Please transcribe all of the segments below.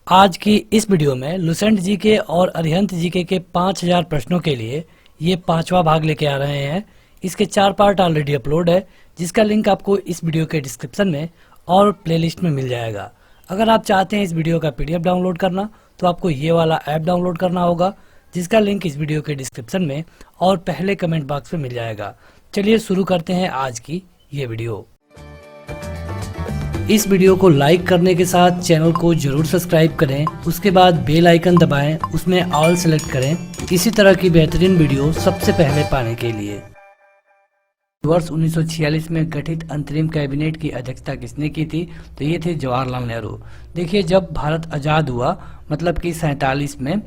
आज की इस वीडियो में लुसेंट जीके और अरिहंत जीके के 5000 प्रश्नों के लिए ये 5वां भाग लेके आ रहे हैं। इसके 4 पार्ट ऑलरेडी अपलोड है, जिसका लिंक आपको इस वीडियो के डिस्क्रिप्शन में और प्लेलिस्ट में मिल जाएगा। अगर आप चाहते हैं इस वीडियो का PDF डाउनलोड करना तो आपको ये वाला ऐप डाउनलोड करना होगा, जिसका लिंक इस वीडियो के डिस्क्रिप्शन में और पहले कमेंट बॉक्स में मिल जाएगा। चलिए शुरू करते हैं आज की ये वीडियो। इस वीडियो को लाइक करने के साथ चैनल को जरूर सब्सक्राइब करें, उसके बाद बेल आइकन दबाएं, उसमें ऑल सेलेक्ट करें इसी तरह की बेहतरीन वीडियो सबसे पहले पाने के लिए। वर्ष 1946 में गठित अंतरिम कैबिनेट की अध्यक्षता किसने की थी? तो ये थे जवाहरलाल नेहरू। देखिए, जब भारत आज़ाद हुआ मतलब कि 47 में,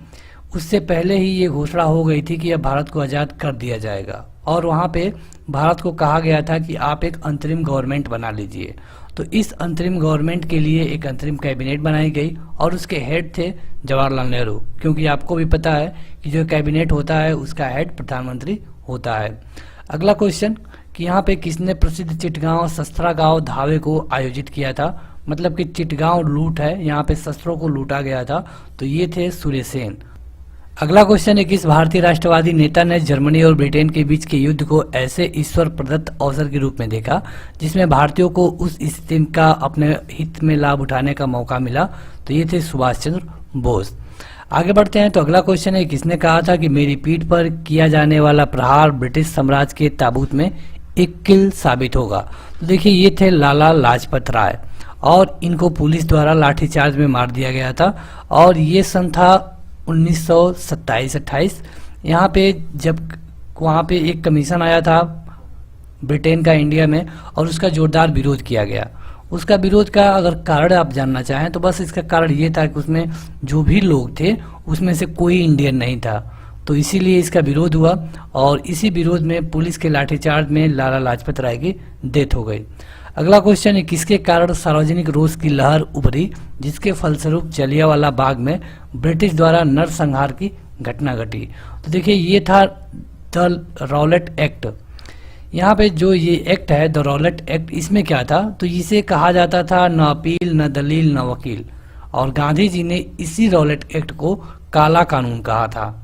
उससे पहले ही ये घोषणा हो गई थी कि अब भारत को आज़ाद कर दिया जाएगा और वहाँ पे भारत को कहा गया था कि आप एक अंतरिम गवर्नमेंट बना लीजिए। तो इस अंतरिम गवर्नमेंट के लिए एक अंतरिम कैबिनेट बनाई गई और उसके हेड थे जवाहरलाल नेहरू, क्योंकि आपको भी पता है कि जो कैबिनेट होता है उसका हेड प्रधानमंत्री होता है। अगला क्वेश्चन कि यहाँ पे किसने प्रसिद्ध चिटगांव शस्त्रागार धावे को आयोजित किया था? मतलब कि चिटगांव लूट है, यहाँ पे शस्त्रों को लूटा गया था, तो ये थे सूर्यसेन। अगला क्वेश्चन है, किस भारतीय राष्ट्रवादी नेता ने जर्मनी और ब्रिटेन के बीच के युद्ध को ऐसे ईश्वर प्रदत्त अवसर के रूप में देखा जिसमें भारतीयों को उस स्थिति का अपने हित में लाभ उठाने का मौका मिला? तो ये थे सुभाष चंद्र बोस। आगे बढ़ते हैं तो अगला क्वेश्चन है, किसने कहा था कि मेरी पीठ पर किया जाने वाला प्रहार ब्रिटिश साम्राज्य के ताबूत में एक किल साबित होगा? तो देखिए, ये थे लाला लाजपत राय और इनको पुलिस द्वारा लाठीचार्ज में मार दिया गया था और ये सन था 1927-28। यहाँ पे जब वहाँ पे एक कमीशन आया था ब्रिटेन का इंडिया में और उसका जोरदार विरोध किया गया। उसका विरोध का अगर कारण आप जानना चाहें तो बस इसका कारण ये था कि उसमें जो भी लोग थे उसमें से कोई इंडियन नहीं था, तो इसीलिए इसका विरोध हुआ और इसी विरोध में पुलिस के लाठीचार्ज में लाला लाजपत राय की डेथ हो गई। अगला क्वेश्चन है, किसके कारण सार्वजनिक रोष की लहर उभरी जिसके फलस्वरूप जलियांवाला बाग में ब्रिटिश द्वारा नरसंहार की घटना घटी? तो देखिए, ये था द रॉलेट एक्ट। यहाँ पे जो ये एक्ट है द रॉलेट एक्ट, इसमें क्या था? तो इसे कहा जाता था न अपील न दलील न वकील, और गांधी जी ने इसी रॉलेट एक्ट को काला कानून कहा था।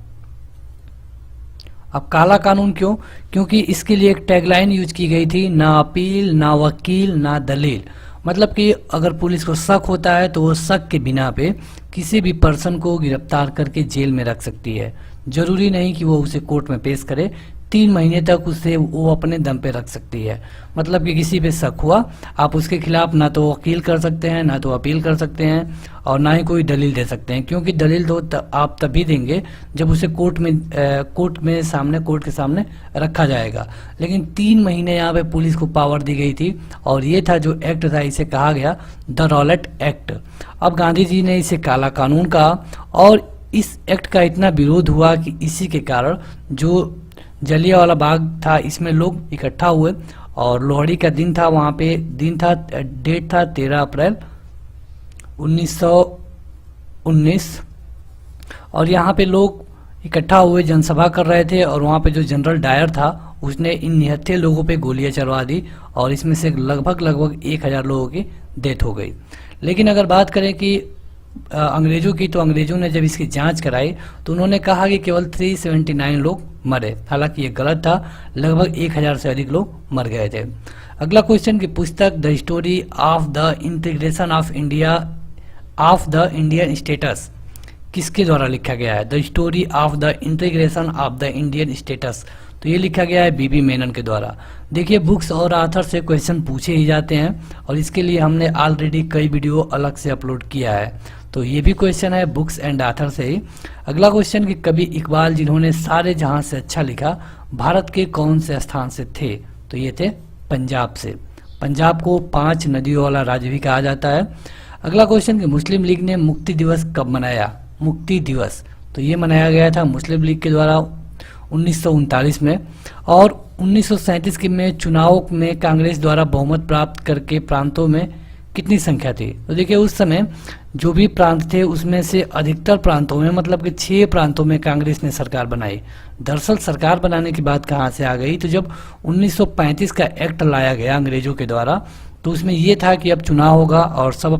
अब काला कानून क्यों? क्योंकि इसके लिए एक टैगलाइन यूज की गई थी, ना अपील ना वकील ना दलील। मतलब कि अगर पुलिस को शक होता है तो वो शक के बिना पे किसी भी पर्सन को गिरफ्तार करके जेल में रख सकती है। जरूरी नहीं कि वो उसे कोर्ट में पेश करे, 3 महीने तक उसे वो अपने दम पे रख सकती है। मतलब कि किसी पे शक हुआ, आप उसके खिलाफ ना तो वकील कर सकते हैं, ना तो अपील कर सकते हैं और ना ही कोई दलील दे सकते हैं, क्योंकि दलील तो आप तभी देंगे जब उसे कोर्ट के सामने रखा जाएगा। लेकिन 3 महीने यहाँ पे पुलिस को पावर दी गई थी और ये था जो एक्ट था, इसे कहा गया द रॉलेट एक्ट। अब गांधी जी ने इसे काला कानून कहा और इस एक्ट का इतना विरोध हुआ कि इसी के कारण जो जलियांवाला बाग था इसमें लोग इकट्ठा हुए और लोहड़ी का दिन था, वहाँ पे डेट था 13 अप्रैल 1919 और यहाँ पे लोग इकट्ठा हुए जनसभा कर रहे थे और वहाँ पे जो जनरल डायर था उसने इन निहत्थे लोगों पे गोलियां चलवा दी और इसमें से लगभग 1000 लोगों की डेथ हो गई। लेकिन अगर बात करें कि अंग्रेजों की, तो अंग्रेजों ने जब इसकी जांच कराई तो उन्होंने कहा कि केवल 379 लोग मरे। हालांकि ये गलत था, लगभग 1000 से अधिक लोग मर गए थे। अगला क्वेश्चन की पुस्तक the story of the integration of the Indian status किसके द्वारा लिखा गया है? The story of the integration of the Indian status, तो ये लिखा गया है बीबी मेनन के द्वारा। देखिए, बुक्स और ऑथर से क्वेश्चन पूछे ही जाते हैं और इसके लिए हमने ऑलरेडी कई वीडियो अलग से अपलोड किया है, तो ये भी क्वेश्चन है बुक्स एंड ऑथर से ही। अगला क्वेश्चन कि कवि इकबाल जिन्होंने सारे जहां से अच्छा लिखा भारत के कौन से स्थान से थे? तो ये थे पंजाब से। पंजाब को 5 नदियों वाला राज्य भी कहा जाता है। अगला क्वेश्चन कि मुस्लिम लीग ने मुक्ति दिवस कब मनाया? मुक्ति दिवस, तो ये मनाया गया था मुस्लिम लीग के द्वारा 1939 में और 1937 के में चुनाव में कांग्रेस द्वारा बहुमत प्राप्त करके प्रांतों में कितनी संख्या थी? तो देखिए, उस समय जो भी प्रांत थे उसमें से अधिकतर प्रांतों में, मतलब कि 6 प्रांतों में कांग्रेस ने सरकार बनाई। दरअसल सरकार बनाने की बात कहाँ से आ गई? तो जब 1935 का एक्ट लाया गया अंग्रेजों के द्वारा, तो तो उसमें ये था कि अब चुनाव होगा और सब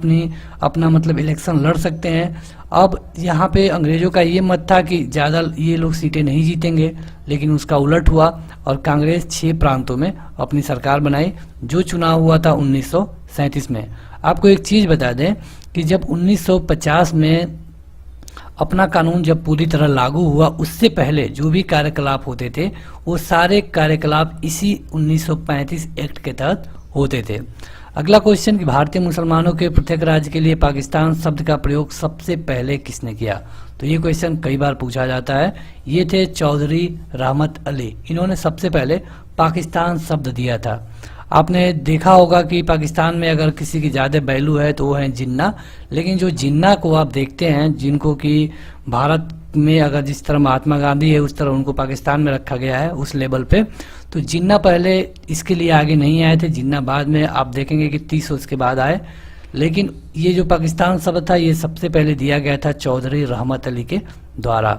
अपना मतलब इलेक्शन लड़ सकते हैं। अब यहाँ पे अंग्रेजों का ये मत था कि ज़्यादा ये लोग सीटें नहीं जीतेंगे, लेकिन उसका उलट हुआ और कांग्रेस 6 प्रांतों में अपनी सरकार बनाई, जो चुनाव हुआ था 1937 में। आपको एक चीज़ बता दें कि जब 1950 में अपना कानून जब पूरी तरह लागू हुआ, उससे पहले जो भी कार्यकलाप होते थे वो सारे कार्यकलाप इसी 1935 एक्ट के तहत होते थे। अगला क्वेश्चन कि भारतीय मुसलमानों के पृथक राज्य के लिए पाकिस्तान शब्द का प्रयोग सबसे पहले किसने किया? तो ये क्वेश्चन कई बार पूछा जाता है। ये थे चौधरी रहमत अली, इन्होंने सबसे पहले पाकिस्तान शब्द दिया था। आपने देखा होगा कि पाकिस्तान में अगर किसी की ज़्यादा वैल्यू है तो वो है जिन्ना, लेकिन जो जिन्ना को आप देखते हैं, जिनको कि भारत में अगर जिस तरह महात्मा गांधी है उस तरह उनको पाकिस्तान में रखा गया है उस लेवल पे, तो जिन्ना पहले इसके लिए आगे नहीं आए थे। जिन्ना बाद में आप देखेंगे कि 30 उसके बाद आए, लेकिन ये जो पाकिस्तान शब्द था ये सबसे पहले दिया गया था चौधरी रहमत अली के द्वारा।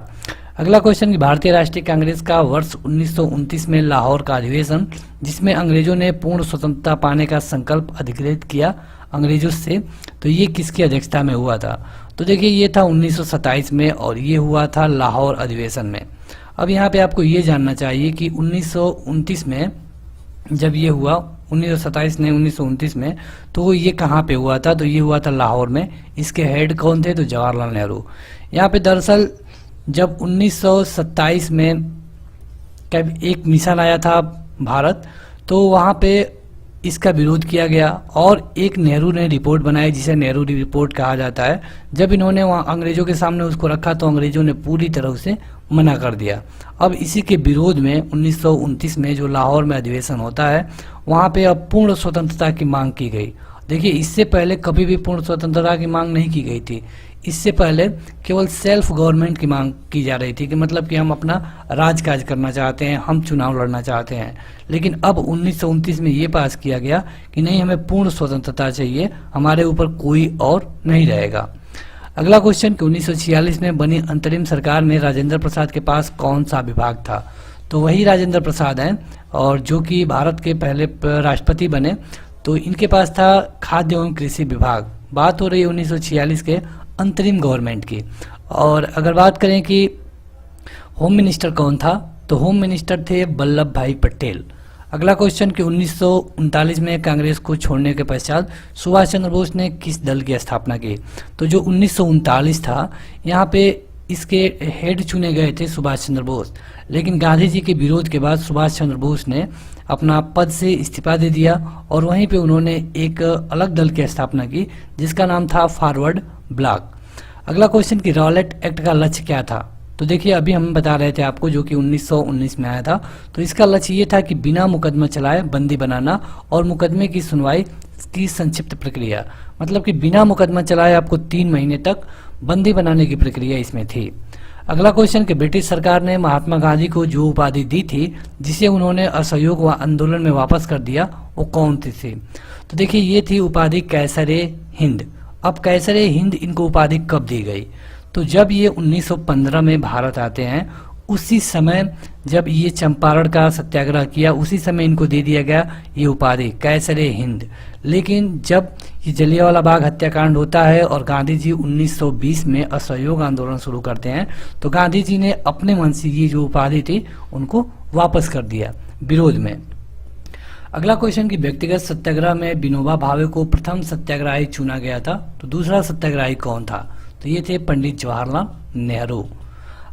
अगला क्वेश्चन कि भारतीय राष्ट्रीय कांग्रेस का वर्ष 1929 में लाहौर का अधिवेशन, जिसमें अंग्रेजों ने पूर्ण स्वतंत्रता पाने का संकल्प अधिकृत किया अंग्रेजों से, तो ये किसकी अध्यक्षता में हुआ था? तो देखिए ये था 1927 में और ये हुआ था लाहौर अधिवेशन में। अब यहाँ पे आपको ये जानना चाहिए कि 1929 में जब ये हुआ, 1927 ने 1929 में, तो ये कहाँ पे हुआ था? तो ये हुआ था लाहौर में। इसके हेड कौन थे? तो जवाहरलाल नेहरू। यहाँ पे दरअसल जब 1927 में एक मिशन आया था भारत, तो वहाँ पे इसका विरोध किया गया और एक नेहरू ने रिपोर्ट बनाई जिसे नेहरू रिपोर्ट कहा जाता है। जब इन्होंने वहाँ अंग्रेजों के सामने उसको रखा तो अंग्रेजों ने पूरी तरह उसे मना कर दिया। अब इसी के विरोध में 1929 में जो लाहौर में अधिवेशन होता है, वहाँ पे अब पूर्ण स्वतंत्रता की मांग की गई। देखिए इससे पहले कभी भी पूर्ण स्वतंत्रता की मांग नहीं की गई थी। इससे पहले केवल सेल्फ गवर्नमेंट की मांग की जा रही थी कि मतलब कि हम अपना राजकाज करना चाहते हैं, हम चुनाव लड़ना चाहते हैं। लेकिन अब 1929 में ये पास किया गया कि नहीं, हमें पूर्ण स्वतंत्रता चाहिए, हमारे ऊपर कोई और नहीं रहेगा। अगला क्वेश्चन कि 1946 में बनी अंतरिम सरकार में राजेंद्र प्रसाद के पास कौन सा विभाग था? तो वही राजेंद्र प्रसाद हैं और जो कि भारत के पहले राष्ट्रपति बने, तो इनके पास था खाद्य एवं कृषि विभाग। बात हो रही है 1946 के अंतरिम गवर्नमेंट की। और अगर बात करें कि होम मिनिस्टर कौन था, तो होम मिनिस्टर थे वल्लभ भाई पटेल। अगला क्वेश्चन कि 1939 में कांग्रेस को छोड़ने के पश्चात सुभाष चंद्र बोस ने किस दल की स्थापना की? तो जो 1939 था, यहाँ पे इसके हेड चुने गए थे सुभाष चंद्र बोस, लेकिन गांधी जी के विरोध के बाद सुभाष चंद्र बोस ने अपना पद से इस्तीफा दे दिया और वहीं पे उन्होंने एक अलग दल की स्थापना की जिसका नाम था फॉरवर्ड ब्लॉक। अगला क्वेश्चन कि रॉलेट एक्ट का लक्ष्य क्या था? तो देखिए अभी हम बता रहे थे आपको, जो कि 1919 में आया था, तो इसका लक्ष्य ये था कि बिना मुकदमा चलाए बंदी बनाना और मुकदमे की सुनवाई की संक्षिप्त प्रक्रिया, मतलब कि बिना मुकदमा चलाए आपको 3 महीने तक बंदी बनाने की प्रक्रिया इसमें थी। अगला क्वेश्चन कि ब्रिटिश सरकार ने महात्मा गांधी को जो उपाधि दी थी जिसे उन्होंने असहयोग व आंदोलन में वापस कर दिया, वो कौन सी थी? तो देखिए ये थी उपाधि कैसरे हिंद। अब कैसरे हिंद इनको उपाधि कब दी गई? तो जब ये 1915 में भारत आते हैं, उसी समय जब ये चंपारण का सत्याग्रह किया, उसी समय इनको दे दिया गया ये उपाधि कैसरे हिंद। लेकिन जब ये जलियांवाला बाग हत्याकांड होता है और गांधी जी 1920 में असहयोग आंदोलन शुरू करते हैं, तो गांधी जी ने अपने मन से ये जो उपाधि थी उनको वापस कर दिया विरोध में। अगला क्वेश्चन कि व्यक्तिगत सत्याग्रह में विनोबा भावे को प्रथम सत्याग्रही चुना गया था, तो दूसरा सत्याग्रही कौन था? तो ये थे पंडित जवाहरलाल नेहरू।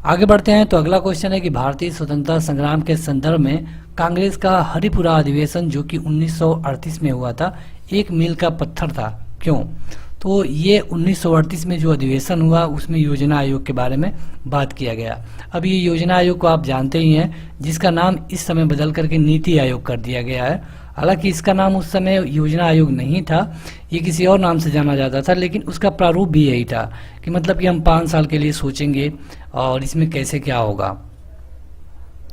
आगे बढ़ते हैं तो अगला क्वेश्चन है कि भारतीय स्वतंत्रता संग्राम के संदर्भ में कांग्रेस का हरिपुरा अधिवेशन जो कि 1938 में हुआ था, एक मील का पत्थर था, क्यों? तो ये 1938 में जो अधिवेशन हुआ उसमें योजना आयोग के बारे में बात किया गया। अब ये योजना आयोग को आप जानते ही हैं, जिसका नाम इस समय बदल करके नीति आयोग कर दिया गया है। हालांकि इसका नाम उस समय योजना आयोग नहीं था, ये किसी और नाम से जाना जाता था, लेकिन उसका प्रारूप भी यही था कि मतलब कि हम 5 साल के लिए सोचेंगे और इसमें कैसे क्या होगा।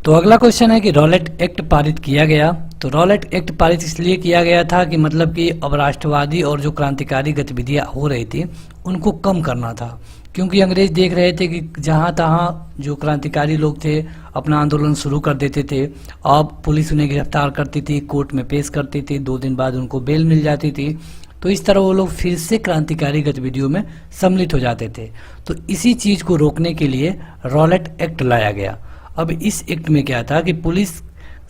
तो अगला क्वेश्चन है कि रॉलेट एक्ट पारित किया गया। तो रॉलेट एक्ट पारित इसलिए किया गया था कि मतलब कि अब राष्ट्रवादी और जो क्रांतिकारी गतिविधियां हो रही थी उनको कम करना था, क्योंकि अंग्रेज देख रहे थे कि जहां तहां जो क्रांतिकारी लोग थे अपना आंदोलन शुरू कर देते थे। अब पुलिस उन्हें गिरफ्तार करती थी, कोर्ट में पेश करती थी, 2 दिन बाद उनको बेल मिल जाती थी। तो इस तरह वो लोग फिर से क्रांतिकारी गतिविधियों में सम्मिलित हो जाते थे। तो इसी चीज को रोकने के लिए रॉलेट एक्ट लाया गया। अब इस एक्ट में क्या था कि पुलिस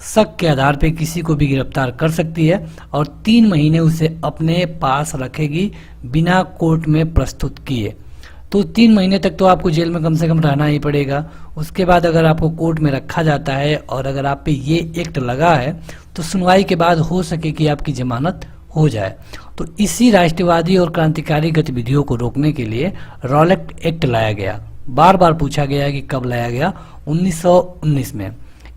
शक के आधार पर किसी को भी गिरफ्तार कर सकती है और 3 महीने उसे अपने पास रखेगी बिना कोर्ट में प्रस्तुत किए। तो 3 महीने तक तो आपको जेल में कम से कम रहना ही पड़ेगा। उसके बाद अगर आपको कोर्ट में रखा जाता है और अगर आप पे ये एक्ट लगा है तो सुनवाई के बाद हो सके कि आपकी जमानत हो जाए। तो इसी राष्ट्रवादी और क्रांतिकारी गतिविधियों को रोकने के लिए रॉलेट एक्ट लाया गया। बार बार पूछा गया कि कब लाया गया, 1919 में।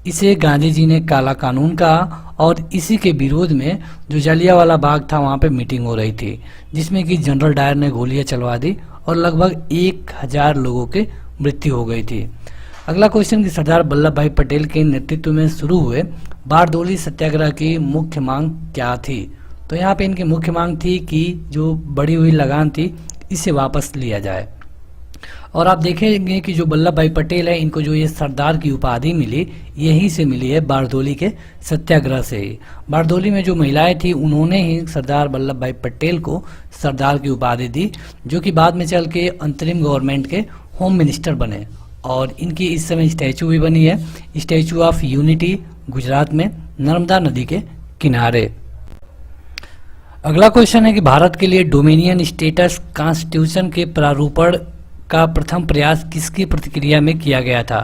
इसे गांधी जी ने काला कानून कहा और इसी के विरोध में जो जलियांवाला बाग था वहां पे मीटिंग हो रही थी, जिसमें कि जनरल डायर ने गोलियां चलवा दी और लगभग 1000 लोगों की मृत्यु हो गई थी। अगला क्वेश्चन कि सरदार वल्लभ भाई पटेल के नेतृत्व में शुरू हुए बारडोली सत्याग्रह की मुख्य मांग क्या थी। तो यहाँ पे इनकी मुख्य मांग थी कि जो बढ़ी हुई लगान थी इसे वापस लिया जाए। और आप देखेंगे कि जो वल्लभ भाई पटेल है इनको जो ये सरदार की उपाधि मिली यहीं से मिली है, बारडोली के सत्याग्रह से ही। बारडोली में जो महिलाएं थी उन्होंने ही सरदार वल्लभ भाई पटेल को सरदार की उपाधि दी, जो कि बाद में चल के अंतरिम गवर्नमेंट के होम मिनिस्टर बने। और इनकी इस समय स्टैचू भी बनी है, स्टैचू ऑफ यूनिटी, गुजरात में नर्मदा नदी के किनारे। अगला क्वेश्चन है कि भारत के लिए डोमिनियन स्टेटस कॉन्स्टिट्यूशन के प्रारूपण का प्रथम प्रयास किसकी प्रतिक्रिया में किया गया था।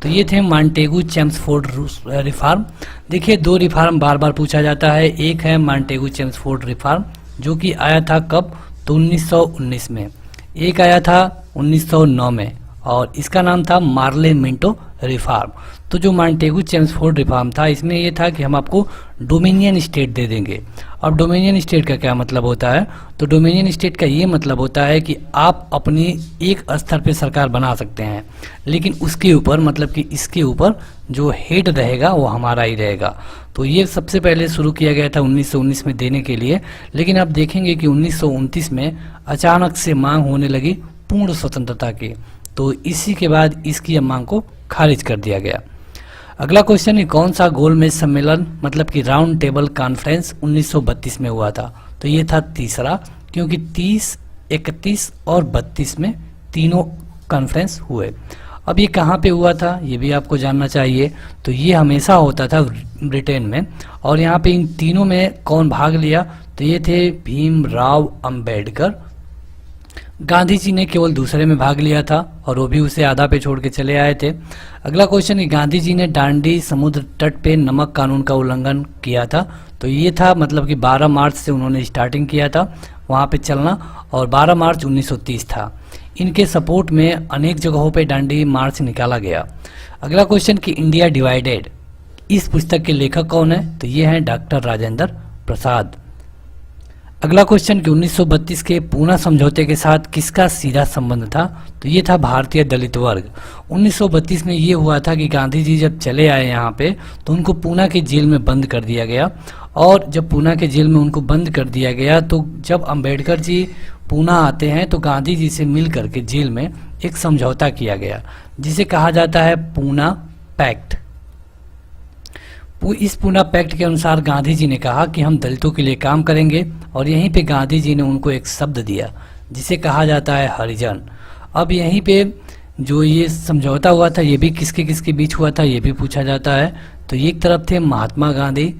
तो ये थे मॉन्टेगू चेम्सफोर्ड रिफॉर्म। देखिए 2 रिफॉर्म बार बार पूछा जाता है। एक है मॉन्टेगू चेम्सफोर्ड रिफॉर्म जो कि आया था कब, तो 1919 में। एक आया था 1909 में और इसका नाम था मार्ले मिंटो रिफॉर्म। तो जो मॉन्टेगू चेम्सफोर्ड रिफॉर्म था इसमें यह था कि हम आपको डोमिनियन स्टेट दे देंगे। अब डोमिनियन स्टेट का क्या मतलब होता है, तो डोमिनियन स्टेट का ये मतलब होता है कि आप अपनी एक स्तर पे सरकार बना सकते हैं, लेकिन उसके ऊपर मतलब कि इसके ऊपर जो हेड रहेगा वो हमारा ही रहेगा। तो ये सबसे पहले शुरू किया गया था 1919 में देने के लिए, लेकिन आप देखेंगे कि 1929 में अचानक से मांग होने लगी पूर्ण स्वतंत्रता की। तो इसी के बाद इसकी मांग को खारिज कर दिया गया। अगला क्वेश्चन है कौन सा गोलमेज सम्मेलन मतलब कि राउंड टेबल कॉन्फ्रेंस 1932 में हुआ था। तो ये था तीसरा, क्योंकि 30, 31 और 32 में तीनों कॉन्फ्रेंस हुए। अब ये कहाँ पे हुआ था ये भी आपको जानना चाहिए। तो ये हमेशा होता था ब्रिटेन में। और यहाँ पे इन तीनों में कौन भाग लिया, तो ये थे भीमराव अंबेडकर। गांधी जी ने केवल दूसरे में भाग लिया था और वो भी उसे आधा पे छोड़ के चले आए थे। अगला क्वेश्चन है गांधी जी ने दांडी समुद्र तट पे नमक कानून का उल्लंघन किया था। तो ये था मतलब कि 12 मार्च से उन्होंने स्टार्टिंग किया था वहाँ पे चलना और 12 मार्च 1930 था। इनके सपोर्ट में अनेक जगहों पे दांडी मार्च निकाला गया। अगला क्वेश्चन कि इंडिया डिवाइडेड इस पुस्तक के लेखक कौन है, तो ये हैं डॉक्टर राजेंद्र प्रसाद। अगला क्वेश्चन कि 1932 के पूना समझौते के साथ किसका सीधा संबंध था, तो ये था भारतीय दलित वर्ग। 1932 में ये हुआ था कि गांधी जी जब चले आए यहाँ पे तो उनको पूना के जेल में बंद कर दिया गया। और जब पूना के जेल में उनको बंद कर दिया गया तो जब अंबेडकर जी पूना आते हैं तो गांधी जी से मिल करके जेल में एक समझौता किया गया जिसे कहा जाता है पूना पैक्ट। इस पूना पैक्ट के अनुसार गांधी जी ने कहा कि हम दलितों के लिए काम करेंगे और यहीं पे गांधी जी ने उनको एक शब्द दिया जिसे कहा जाता है हरिजन। अब यहीं पे जो ये समझौता हुआ था ये भी किसके किसके बीच हुआ था ये भी पूछा जाता है। तो एक तरफ थे महात्मा गांधी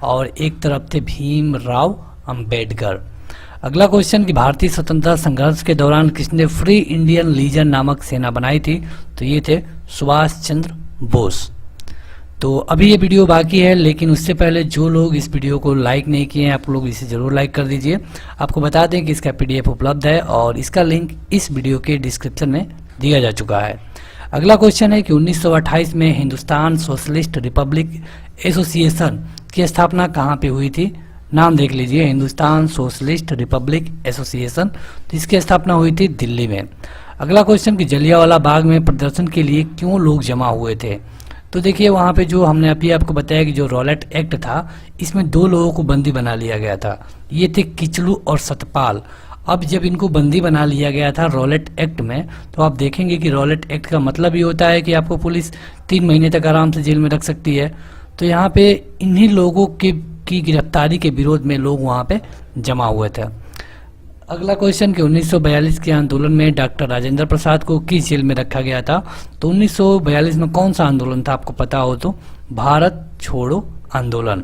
और एक तरफ थे भीमराव अंबेडकर। अगला क्वेश्चन कि भारतीय स्वतंत्रता संघर्ष के दौरान किसने फ्री इंडियन लीजन नामक सेना बनाई थी, तो ये थे सुभाष चंद्र बोस। तो अभी ये वीडियो बाकी है, लेकिन उससे पहले जो लोग इस वीडियो को लाइक नहीं किए हैं आप लोग इसे जरूर लाइक कर दीजिए। आपको बता दें कि इसका PDF उपलब्ध है और इसका लिंक इस वीडियो के डिस्क्रिप्शन में दिया जा चुका है। अगला क्वेश्चन है कि 1928 में हिंदुस्तान सोशलिस्ट रिपब्लिक एसोसिएशन की स्थापना कहाँ पे हुई थी। नाम देख लीजिए, हिंदुस्तान सोशलिस्ट रिपब्लिक एसोसिएशन। तो इसकी स्थापना हुई थी दिल्ली में। अगला क्वेश्चन कि जलियांवाला बाग में प्रदर्शन के लिए क्यों लोग जमा हुए थे, तो देखिए वहाँ पे जो हमने अभी आपको बताया कि जो रॉलेट एक्ट था, इसमें 2 लोगों को बंदी बना लिया गया था। ये थे किचलू और सतपाल। अब जब इनको बंदी बना लिया गया था रॉलेट एक्ट में, तो आप देखेंगे कि रॉलेट एक्ट का मतलब ये होता है कि आपको पुलिस 3 महीने तक आराम से जेल में रख सकती है। तो यहाँ पे इन्हीं लोगों की गिरफ्तारी के विरोध में लोग वहाँ पे जमा हुए थे। अगला क्वेश्चन कि 1942 के आंदोलन में डॉक्टर राजेंद्र प्रसाद को किस जेल में रखा गया था? तो 1942 में कौन सा आंदोलन था आपको पता हो तो? भारत छोड़ो आंदोलन।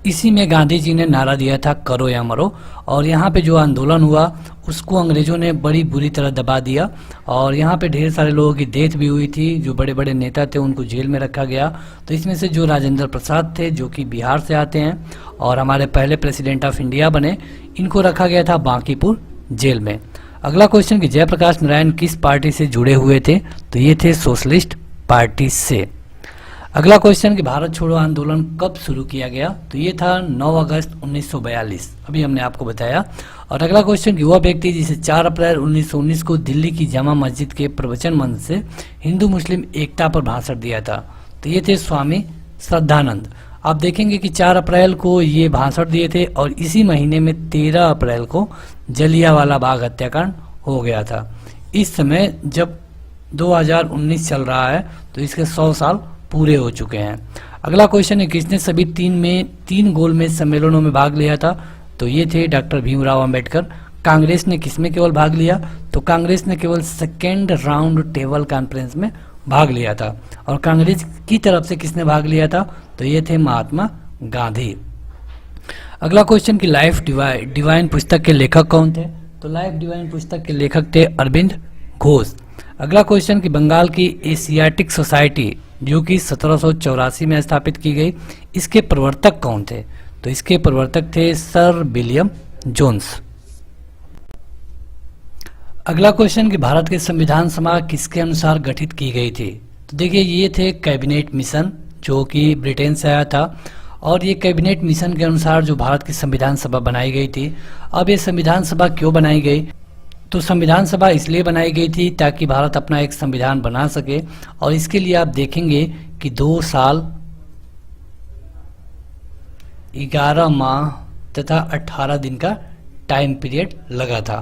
इसी में गांधी जी ने नारा दिया था करो या मरो, और यहाँ पे जो आंदोलन हुआ उसको अंग्रेजों ने बड़ी बुरी तरह दबा दिया और यहाँ पे ढेर सारे लोगों की डेथ भी हुई थी। जो बड़े बड़े नेता थे उनको जेल में रखा गया। तो इसमें से जो राजेंद्र प्रसाद थे जो कि बिहार से आते हैं और हमारे पहले प्रेसिडेंट ऑफ इंडिया बने, इनको रखा गया था बांकीपुर जेल में। अगला क्वेश्चन कि जयप्रकाश नारायण किस पार्टी से जुड़े हुए थे? तो ये थे सोशलिस्ट पार्टी से। अगला क्वेश्चन कि भारत छोड़ो आंदोलन कब शुरू किया गया? तो ये था 9 अगस्त 1942, अभी हमने आपको बताया। और अगला क्वेश्चन कि वह व्यक्ति जिसे 4 अप्रैल 1919 को दिल्ली की जामा मस्जिद के प्रवचन मंच से हिंदू मुस्लिम एकता पर भाषण दिया था? तो ये थे स्वामी श्रद्धानंद। आप देखेंगे कि 4 अप्रैल को ये भाषण दिए थे और इसी महीने में 13 अप्रैल को जलियांवाला बाग हत्याकांड हो गया था। इस समय जब 2019 चल रहा है तो इसके 100 साल पूरे हो चुके हैं। अगला क्वेश्चन है किसने सभी 3 गोलमेज सम्मेलनों में भाग लिया था? तो ये थे डॉक्टर भीमराव अंबेडकर। कांग्रेस ने किसमें केवल भाग लिया? तो कांग्रेस ने केवल 2nd राउंड टेबल कॉन्फ्रेंस में भाग लिया था। और कांग्रेस की तरफ से किसने भाग लिया था? तो ये थे महात्मा गांधी। अगला क्वेश्चन कि लाइफ डिवाइन पुस्तक के लेखक कौन थे? तो लाइफ डिवाइन पुस्तक के लेखक थे अरविंद घोष। अगला क्वेश्चन कि बंगाल की एशियाटिक सोसाइटी जो कि 1784 में स्थापित की गई, इसके प्रवर्तक कौन थे? तो इसके प्रवर्तक थे सर विलियम जोन्स। अगला क्वेश्चन कि भारत के संविधान सभा किसके अनुसार गठित की गई थी? तो देखिए ये थे कैबिनेट मिशन जो कि ब्रिटेन से आया था और ये कैबिनेट मिशन के अनुसार जो भारत की संविधान सभा बनाई गई थी। अब ये संविधान सभा क्यों बनाई गई? तो संविधान सभा इसलिए बनाई गई थी ताकि भारत अपना एक संविधान बना सके और इसके लिए आप देखेंगे कि 2 साल 11 माह तथा 18 दिन का टाइम पीरियड लगा था।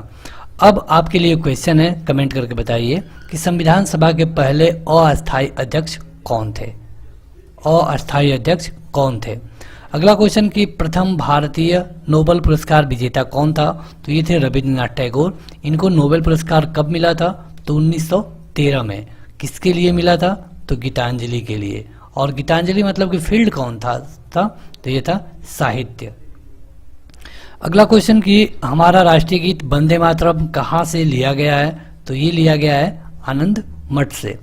अब आपके लिए क्वेश्चन है, कमेंट करके बताइए कि संविधान सभा के पहले अस्थायी अध्यक्ष कौन थे? अस्थायी अध्यक्ष कौन थे? अगला क्वेश्चन कि प्रथम भारतीय नोबेल पुरस्कार विजेता कौन था? तो ये थे रविंद्रनाथ टैगोर। इनको नोबेल पुरस्कार कब मिला था? तो 1913 में। किसके लिए मिला था? तो गीतांजलि के लिए। और गीतांजलि मतलब कि फील्ड कौन था? तो ये था साहित्य। अगला क्वेश्चन कि हमारा राष्ट्रीय गीत वंदे मातरम कहाँ से लिया गया है? तो ये लिया गया है आनंद मठ से।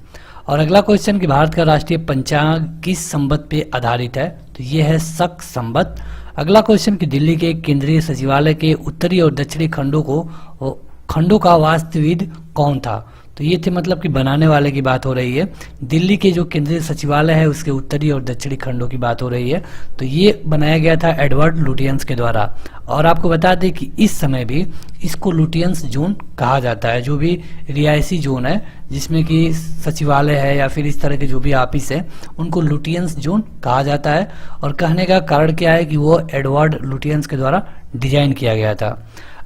और अगला क्वेश्चन कि भारत का राष्ट्रीय पंचांग किस संवत पे आधारित है? तो ये है शक संवत। अगला क्वेश्चन कि दिल्ली के केंद्रीय सचिवालय के उत्तरी और दक्षिणी खंडों का वास्तुविद कौन था? तो ये थे मतलब कि बनाने वाले की बात हो रही है। दिल्ली के जो केंद्रीय सचिवालय है उसके उत्तरी और दक्षिणी खंडों की बात हो रही है। तो ये बनाया गया था एडवर्ड लुटियंस के द्वारा। और आपको बता दें कि इस समय भी इसको लुटियंस जोन कहा जाता है। जो भी रिहायशी जोन है जिसमें कि सचिवालय है या फिर इस तरह के जो भी ऑफिस है उनको लुटियंस जोन कहा जाता है। और कहने का कारण क्या है कि वो एडवर्ड लुटियंस के द्वारा डिजाइन किया गया था।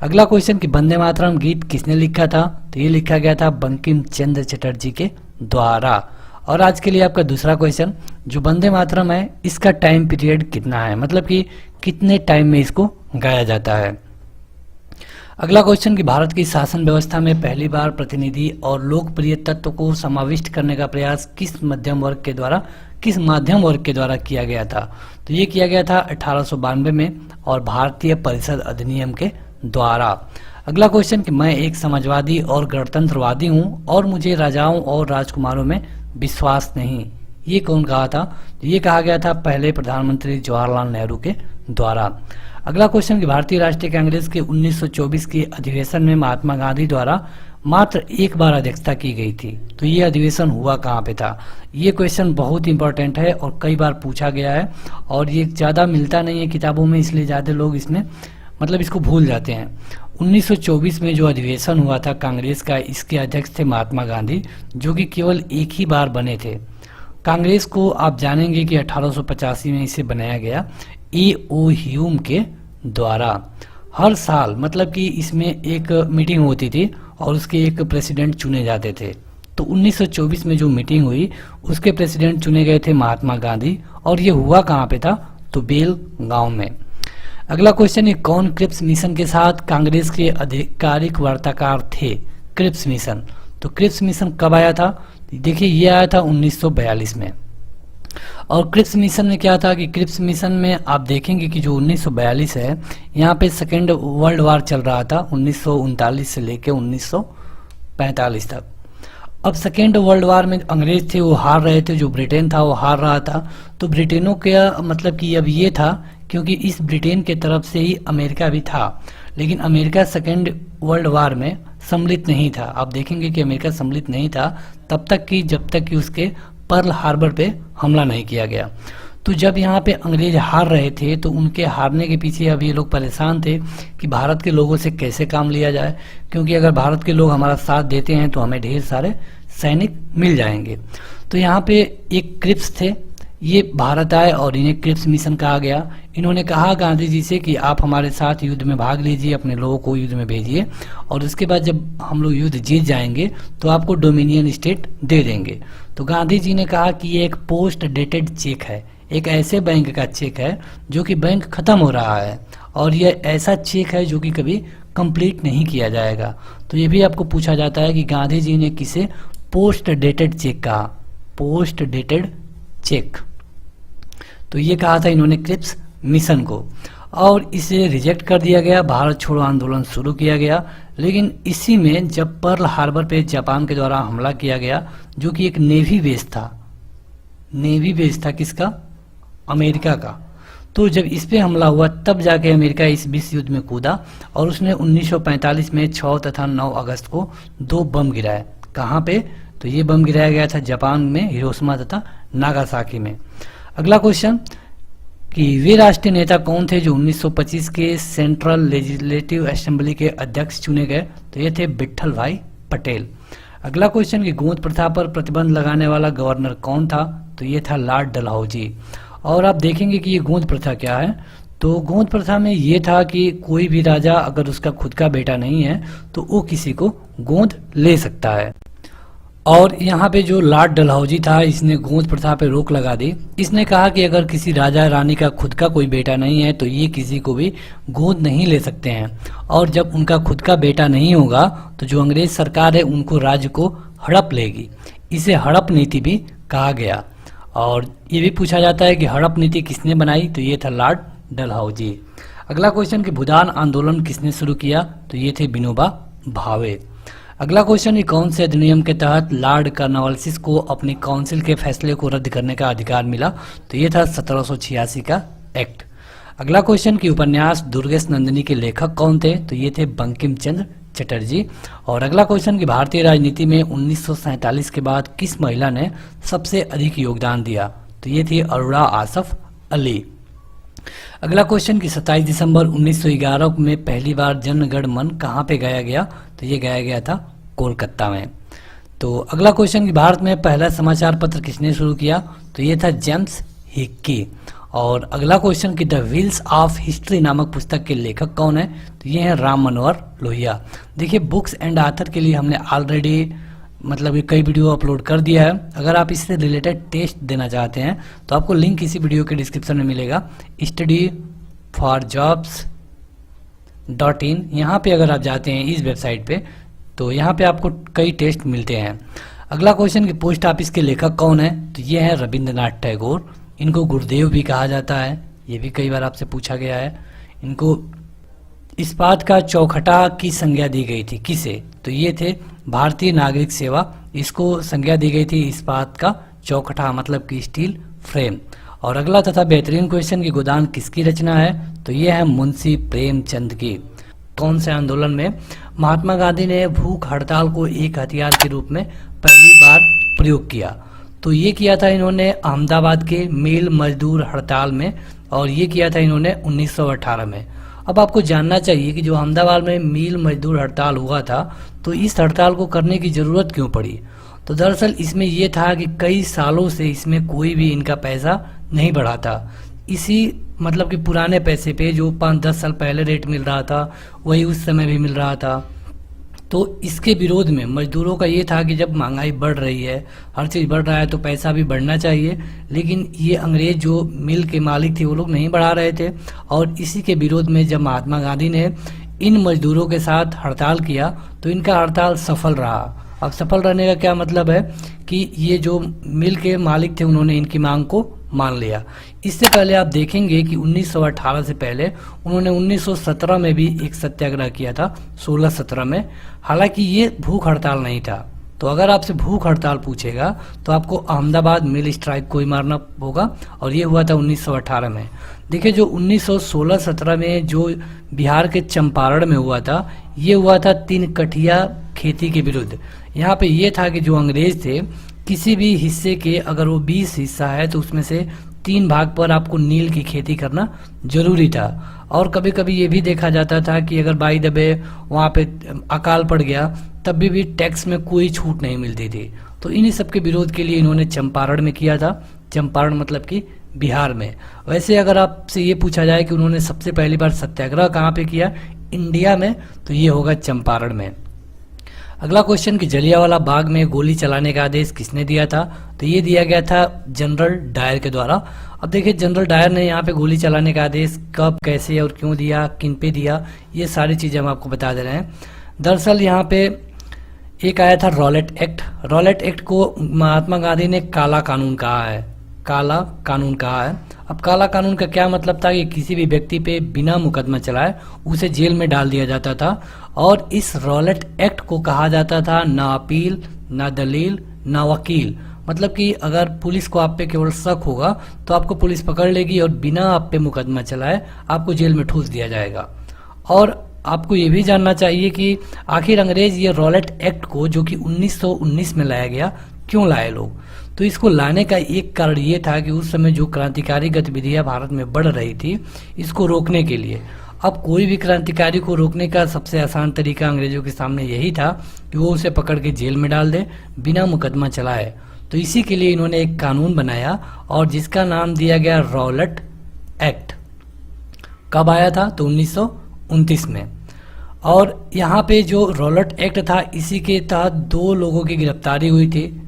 अगला क्वेश्चन कि वंदे मातरम गीत किसने लिखा था? तो ये लिखा गया था बंकिम चंद्र चटर्जी के द्वारा। और आज के लिए आपका दूसरा क्वेश्चन, जो वंदे मातरम है इसका टाइम पीरियड कितना है, मतलब कि कितने टाइम में इसको गाया जाता है। अगला क्वेश्चन कि भारत की शासन व्यवस्था में पहली बार प्रतिनिधि और लोकप्रिय तत्व को समाविष्ट करने का प्रयास किस माध्यम वर्ग के द्वारा किया गया था? तो ये किया गया था 1892 में और भारतीय परिषद अधिनियम के द्वारा। अगला क्वेश्चन कि मैं एक समाजवादी और गणतंत्रवादी हूँ और मुझे राजाओं और राजकुमारों में विश्वास नहीं, ये कौन कहा था? तो ये कहा गया था पहले प्रधानमंत्री जवाहरलाल नेहरू के द्वारा। अगला क्वेश्चन कि भारतीय राष्ट्रीय कांग्रेस के 1924 के अधिवेशन में महात्मा गांधी द्वारा मात्र एक बार अध्यक्षता की गई थी। तो ये अधिवेशन हुआ कहाँ पे था? ये क्वेश्चन बहुत इंपॉर्टेंट है और कई बार पूछा गया है और ये ज़्यादा मिलता नहीं है किताबों में, इसलिए ज़्यादा लोग इसमें मतलब इसको भूल जाते हैं। 1924 में जो अधिवेशन हुआ था कांग्रेस का, इसके अध्यक्ष थे महात्मा गांधी जो कि केवल एक ही बार बने थे। कांग्रेस को आप जानेंगे कि 1885 में इसे बनाया गया ए.ओ. ह्यूम के द्वारा। हर साल मतलब कि इसमें एक मीटिंग होती थी और उसके एक प्रेसिडेंट चुने जाते थे। तो 1924 में जो मीटिंग हुई उसके प्रेसिडेंट चुने गए थे महात्मा गांधी, और ये हुआ कहाँ पे था, तो बेल गांव में। अगला क्वेश्चन, ये कौन क्रिप्स मिशन के साथ कांग्रेस के आधिकारिक वार्ताकार थे? Cripps mission. तो क्रिप्स मिशन कब आया था? देखिए ये आया था 1942 में। और क्रिप्स मिशन में क्या था कि क्रिप्स मिशन में आप देखेंगे कि जो 1942 है, यहाँ पे सेकेंड वर्ल्ड वार चल रहा था 1939 से लेके 1945 तक। अब सेकेंड वर्ल्ड वार में अंग्रेज थे वो हार रहे थे, जो ब्रिटेन था वो हार रहा था। तो ब्रिटेनों का मतलब कि अब ये था, क्योंकि इस ब्रिटेन के तरफ से ही अमेरिका भी था, लेकिन अमेरिका सेकेंड वर्ल्ड वार में सम्मिलित नहीं था। आप देखेंगे कि अमेरिका सम्मिलित नहीं था तब तक कि जब तक कि उसके पर्ल हार्बर पे हमला नहीं किया गया। तो जब यहाँ पे अंग्रेज हार रहे थे तो उनके हारने के पीछे अब ये लोग परेशान थे कि भारत के लोगों से कैसे काम लिया जाए, क्योंकि अगर भारत के लोग हमारा साथ देते हैं तो हमें ढेर सारे सैनिक मिल जाएंगे। तो यहाँ पे एक क्रिप्स थे, ये भारत आए और इन्हें क्रिप्स मिशन कहा गया। इन्होंने कहा गांधी जी से कि आप हमारे साथ युद्ध में भाग लीजिए, अपने लोगों को युद्ध में भेजिए, और उसके बाद जब हम लोग युद्ध जीत जाएंगे तो आपको डोमिनियन स्टेट दे देंगे। तो गांधी जी ने कहा कि ये एक पोस्ट डेटेड चेक है, एक ऐसे बैंक का चेक है जो कि बैंक खत्म हो रहा है, और यह ऐसा चेक है जो कि कभी कंप्लीट नहीं किया जाएगा। तो ये भी आपको पूछा जाता है कि गांधी जी ने किसे पोस्ट डेटेड चेक कहा? Post dated cheque. तो ये कहा था इन्होंने क्रिप्स मिशन को, और इसे रिजेक्ट कर दिया गया। भारत छोड़ो आंदोलन शुरू किया गया, लेकिन इसी में जब पर्ल हार्बर पे जापान के द्वारा हमला किया गया, जो कि एक नेवी बेस था, नेवी बेस था किसका? अमेरिका का। तो जब इस पे हमला हुआ तब जाके अमेरिका इस विश्व युद्ध में कूदा, और उसने 1945 में 6 तथा 9 अगस्त को 2 बम गिराए। कहाँ पे? तो ये बम गिराया गया था जापान में, हिरोशिमा तथा नागासाकी में। अगला क्वेश्चन कि वे राष्ट्रीय नेता कौन थे जो 1925 के सेंट्रल लेजिस्लेटिव असेंबली के अध्यक्ष चुने गए? तो ये थे विट्ठल भाई पटेल। अगला क्वेश्चन कि गोंद प्रथा पर प्रतिबंध लगाने वाला गवर्नर कौन था? तो ये था लॉर्ड डलहौजी। और आप देखेंगे कि ये गोंद प्रथा क्या है। तो गोंद प्रथा में ये था कि कोई भी राजा अगर उसका खुद का बेटा नहीं है तो वो किसी को गोंद ले सकता है। और यहाँ पे जो लॉर्ड डलहौजी था, इसने गोंद प्रथा पे रोक लगा दी। इसने कहा कि अगर किसी राजा रानी का खुद का कोई बेटा नहीं है तो ये किसी को भी गोंद नहीं ले सकते हैं, और जब उनका खुद का बेटा नहीं होगा तो जो अंग्रेज सरकार है उनको राज्य को हड़प लेगी। इसे हड़प नीति भी कहा गया। और ये भी पूछा जाता है कि हड़प नीति किसने बनाई? तो ये था लॉर्ड डलहौजी। अगला क्वेश्चन कि भूदान आंदोलन किसने शुरू किया? तो ये थे विनोबा भावे। अगला क्वेश्चन, ये कौन से अधिनियम के तहत लॉर्ड कॉर्नवालिस को अपनी काउंसिल के फैसले को रद्द करने का अधिकार मिला? तो ये था 1786 का एक्ट। अगला क्वेश्चन कि उपन्यास दुर्गेश नंदिनी के लेखक कौन थे? तो ये थे बंकिम चंद्र चटर्जी। और अगला क्वेश्चन कि भारतीय राजनीति में 1947 के बाद किस महिला ने सबसे अधिक योगदान दिया? तो ये थी अरुणा आसफ अली। अगला क्वेश्चन कि 27 दिसंबर 1911 में पहली बार जन गण मन कहाँ पे गाया गया? तो ये गाया गया था कोलकाता में। तो अगला क्वेश्चन कि भारत में पहला समाचार पत्र किसने शुरू किया? तो ये था जेम्स हिक्की। और अगला क्वेश्चन कि द व्हील्स ऑफ हिस्ट्री नामक पुस्तक के लेखक कौन है? तो ये है राम मनोहर लोहिया। देखिए बुक्स एंड ऑथर के लिए हमने ऑलरेडी मतलब ये कई वीडियो अपलोड कर दिया है। अगर आप इससे रिलेटेड टेस्ट देना चाहते हैं तो आपको लिंक इसी वीडियो के डिस्क्रिप्शन में मिलेगा, studyforjobs.in। यहाँ पे अगर आप जाते हैं इस वेबसाइट पे तो यहाँ पे आपको कई टेस्ट मिलते हैं। अगला क्वेश्चन कि पोस्ट ऑफिस के लेखक कौन है? तो ये है रविंद्रनाथ टैगोर। इनको गुरुदेव भी कहा जाता है, ये भी कई बार आपसे पूछा गया है। इनको इस्पात का चौखटा की संज्ञा दी गई थी, किसे? तो ये थे भारतीय नागरिक सेवा, इसको संज्ञा दी गई थी इस्पात का चौखटा मतलब कि स्टील फ्रेम। और अगला तथा बेहतरीन क्वेश्चन कि गोदान किसकी रचना है? तो ये है मुंशी प्रेमचंद की। कौन से आंदोलन में? महात्मा गांधी ने भूख हड़ताल को एक हथियार के रूप में पहली बार प्रयोग किया। तो ये किया था इन्होंने अहमदाबाद के मिल मजदूर हड़ताल में, और ये किया था इन्होंने 1918 में। अब आपको जानना चाहिए कि जो अहमदाबाद में मिल मजदूर हड़ताल हुआ था तो इस हड़ताल को करने की ज़रूरत क्यों पड़ी? तो दरअसल इसमें ये था कि कई सालों से इसमें कोई भी इनका पैसा नहीं बढ़ा था। इसी मतलब कि पुराने पैसे पे जो 5-10 साल पहले रेट मिल रहा था वही उस समय भी मिल रहा था। तो इसके विरोध में मजदूरों का ये था कि जब महंगाई बढ़ रही है, हर चीज़ बढ़ रहा है, तो पैसा भी बढ़ना चाहिए, लेकिन ये अंग्रेज जो मिल के मालिक थे वो लोग नहीं बढ़ा रहे थे। और इसी के विरोध में जब महात्मा गांधी ने इन मजदूरों के साथ हड़ताल किया तो इनका हड़ताल सफल रहा। अब सफल रहने का क्या मतलब है कि ये जो मिल के मालिक थे उन्होंने इनकी मांग को मान लिया। इससे पहले आप देखेंगे कि 1918 से पहले उन्होंने 1917 में भी एक सत्याग्रह किया था, 16-17 में। हालांकि ये भूख हड़ताल नहीं था। तो अगर आपसे भूख हड़ताल पूछेगा तो आपको अहमदाबाद मिल स्ट्राइक को ही मारना होगा, और ये हुआ था 1918 में। देखिए, जो 1916-17 में जो बिहार के चंपारण में हुआ था, ये हुआ था 3 कठिया खेती के विरुद्ध। यहाँ पे ये था कि जो अंग्रेज थे, किसी भी हिस्से के अगर वो 20 हिस्सा है तो उसमें से 3 भाग पर आपको नील की खेती करना जरूरी था। और कभी कभी ये भी देखा जाता था कि अगर बाई द वे वहाँ पे अकाल पड़ गया तब भी टैक्स में कोई छूट नहीं मिलती थी। तो इन्हीं सब के विरोध के लिए इन्होंने चंपारण में किया था। चंपारण मतलब कि बिहार में। वैसे अगर आपसे ये पूछा जाए कि उन्होंने सबसे पहली बार सत्याग्रह कहाँ पे किया इंडिया में, तो ये होगा चंपारण में। अगला क्वेश्चन कि जलियांवाला बाग में गोली चलाने का आदेश किसने दिया था, तो ये दिया गया था जनरल डायर के द्वारा। अब देखिए, जनरल डायर ने यहाँ पे गोली चलाने का आदेश कब, कैसे और क्यों दिया, किन पे दिया, ये सारी चीज़ें हम आपको बता दे रहे हैं। दरअसल यहाँ पे एक आया था रॉलेट एक्ट। रॉलेट एक्ट को महात्मा गांधी ने काला कानून कहा है। काला कानून कहा है। अब काला कानून का क्या मतलब था कि किसी भी व्यक्ति पे बिना मुकदमा चलाए उसे जेल में डाल दिया जाता था। और इस रॉलेट एक्ट को कहा जाता था ना अपील, ना दलील, ना वकील। मतलब कि अगर पुलिस को आप पे केवल शक होगा तो आपको पुलिस पकड़ लेगी और बिना आप पे मुकदमा चलाए आपको जेल में ठूस दिया जाएगा। और आपको ये भी जानना चाहिए कि आखिर अंग्रेज ये रॉलेट एक्ट को, जो कि 1919 में लाया गया, क्यों लाए लोग। तो इसको लाने का एक कारण ये था कि उस समय जो क्रांतिकारी गतिविधियां भारत में बढ़ रही थी, इसको रोकने के लिए। अब कोई भी क्रांतिकारी को रोकने का सबसे आसान तरीका अंग्रेजों के सामने यही था कि वो उसे पकड़ के जेल में डाल दे बिना मुकदमा चलाए। तो इसी के लिए इन्होंने एक कानून बनाया और जिसका नाम दिया गया रॉलेट एक्ट। कब आया था, तो 1929 में। और यहाँ पे जो रॉलेट एक्ट था, इसी के तहत 2 लोगों की गिरफ्तारी हुई थी।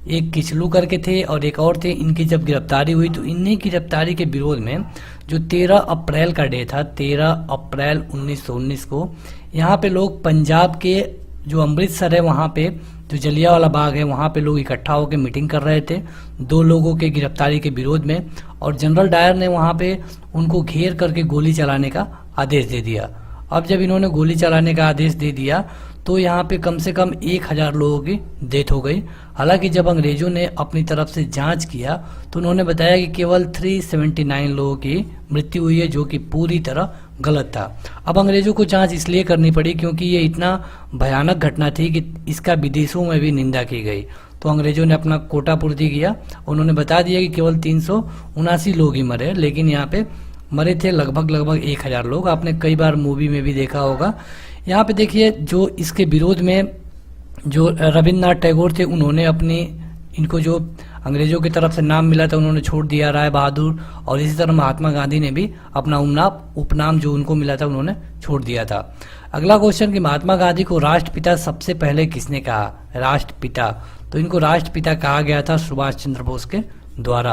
एक किचलू करके थे और एक और थे। इनकी जब गिरफ्तारी हुई तो इन्हीं की गिरफ्तारी के विरोध में जो 13 अप्रैल का डे था, 13 अप्रैल 1919 को, यहाँ पे लोग पंजाब के जो अमृतसर है वहाँ पे जो जलियांवाला बाग है वहाँ पे लोग इकट्ठा होकर मीटिंग कर रहे थे 2 लोगों के गिरफ्तारी के विरोध में। और जनरल डायर ने वहाँ पे उनको घेर करके गोली चलाने का आदेश दे दिया। अब जब इन्होंने गोली चलाने का आदेश दे दिया तो यहाँ पे कम से कम 1000 लोगों की डेथ हो गई। हालांकि जब अंग्रेजों ने अपनी तरफ से जांच किया तो उन्होंने बताया कि केवल 379 लोगों की मृत्यु हुई है, जो कि पूरी तरह गलत था। अब अंग्रेजों को जांच इसलिए करनी पड़ी क्योंकि ये इतना भयानक घटना थी कि इसका विदेशों में भी निंदा की गई। तो अंग्रेजों ने अपना कोटा पूर्ति किया। उन्होंने बता दिया कि केवल 379 लोग ही मरे, लेकिन यहाँ पे मरे थे लगभग 1000 लोग। आपने कई बार मूवी में भी देखा होगा। यहाँ पे देखिए, जो इसके विरोध में जो रविन्द्रनाथ टैगोर थे, उन्होंने अपनी इनको जो अंग्रेजों की तरफ से नाम मिला था उन्होंने छोड़ दिया, राय बहादुर। और इसी तरह महात्मा गांधी ने भी अपना उपनाम जो उनको मिला था उन्होंने छोड़ दिया था। अगला क्वेश्चन कि महात्मा गांधी को राष्ट्रपिता सबसे पहले किसने कहा। राष्ट्रपिता, तो इनको राष्ट्रपिता कहा गया था सुभाष चंद्र बोस के द्वारा।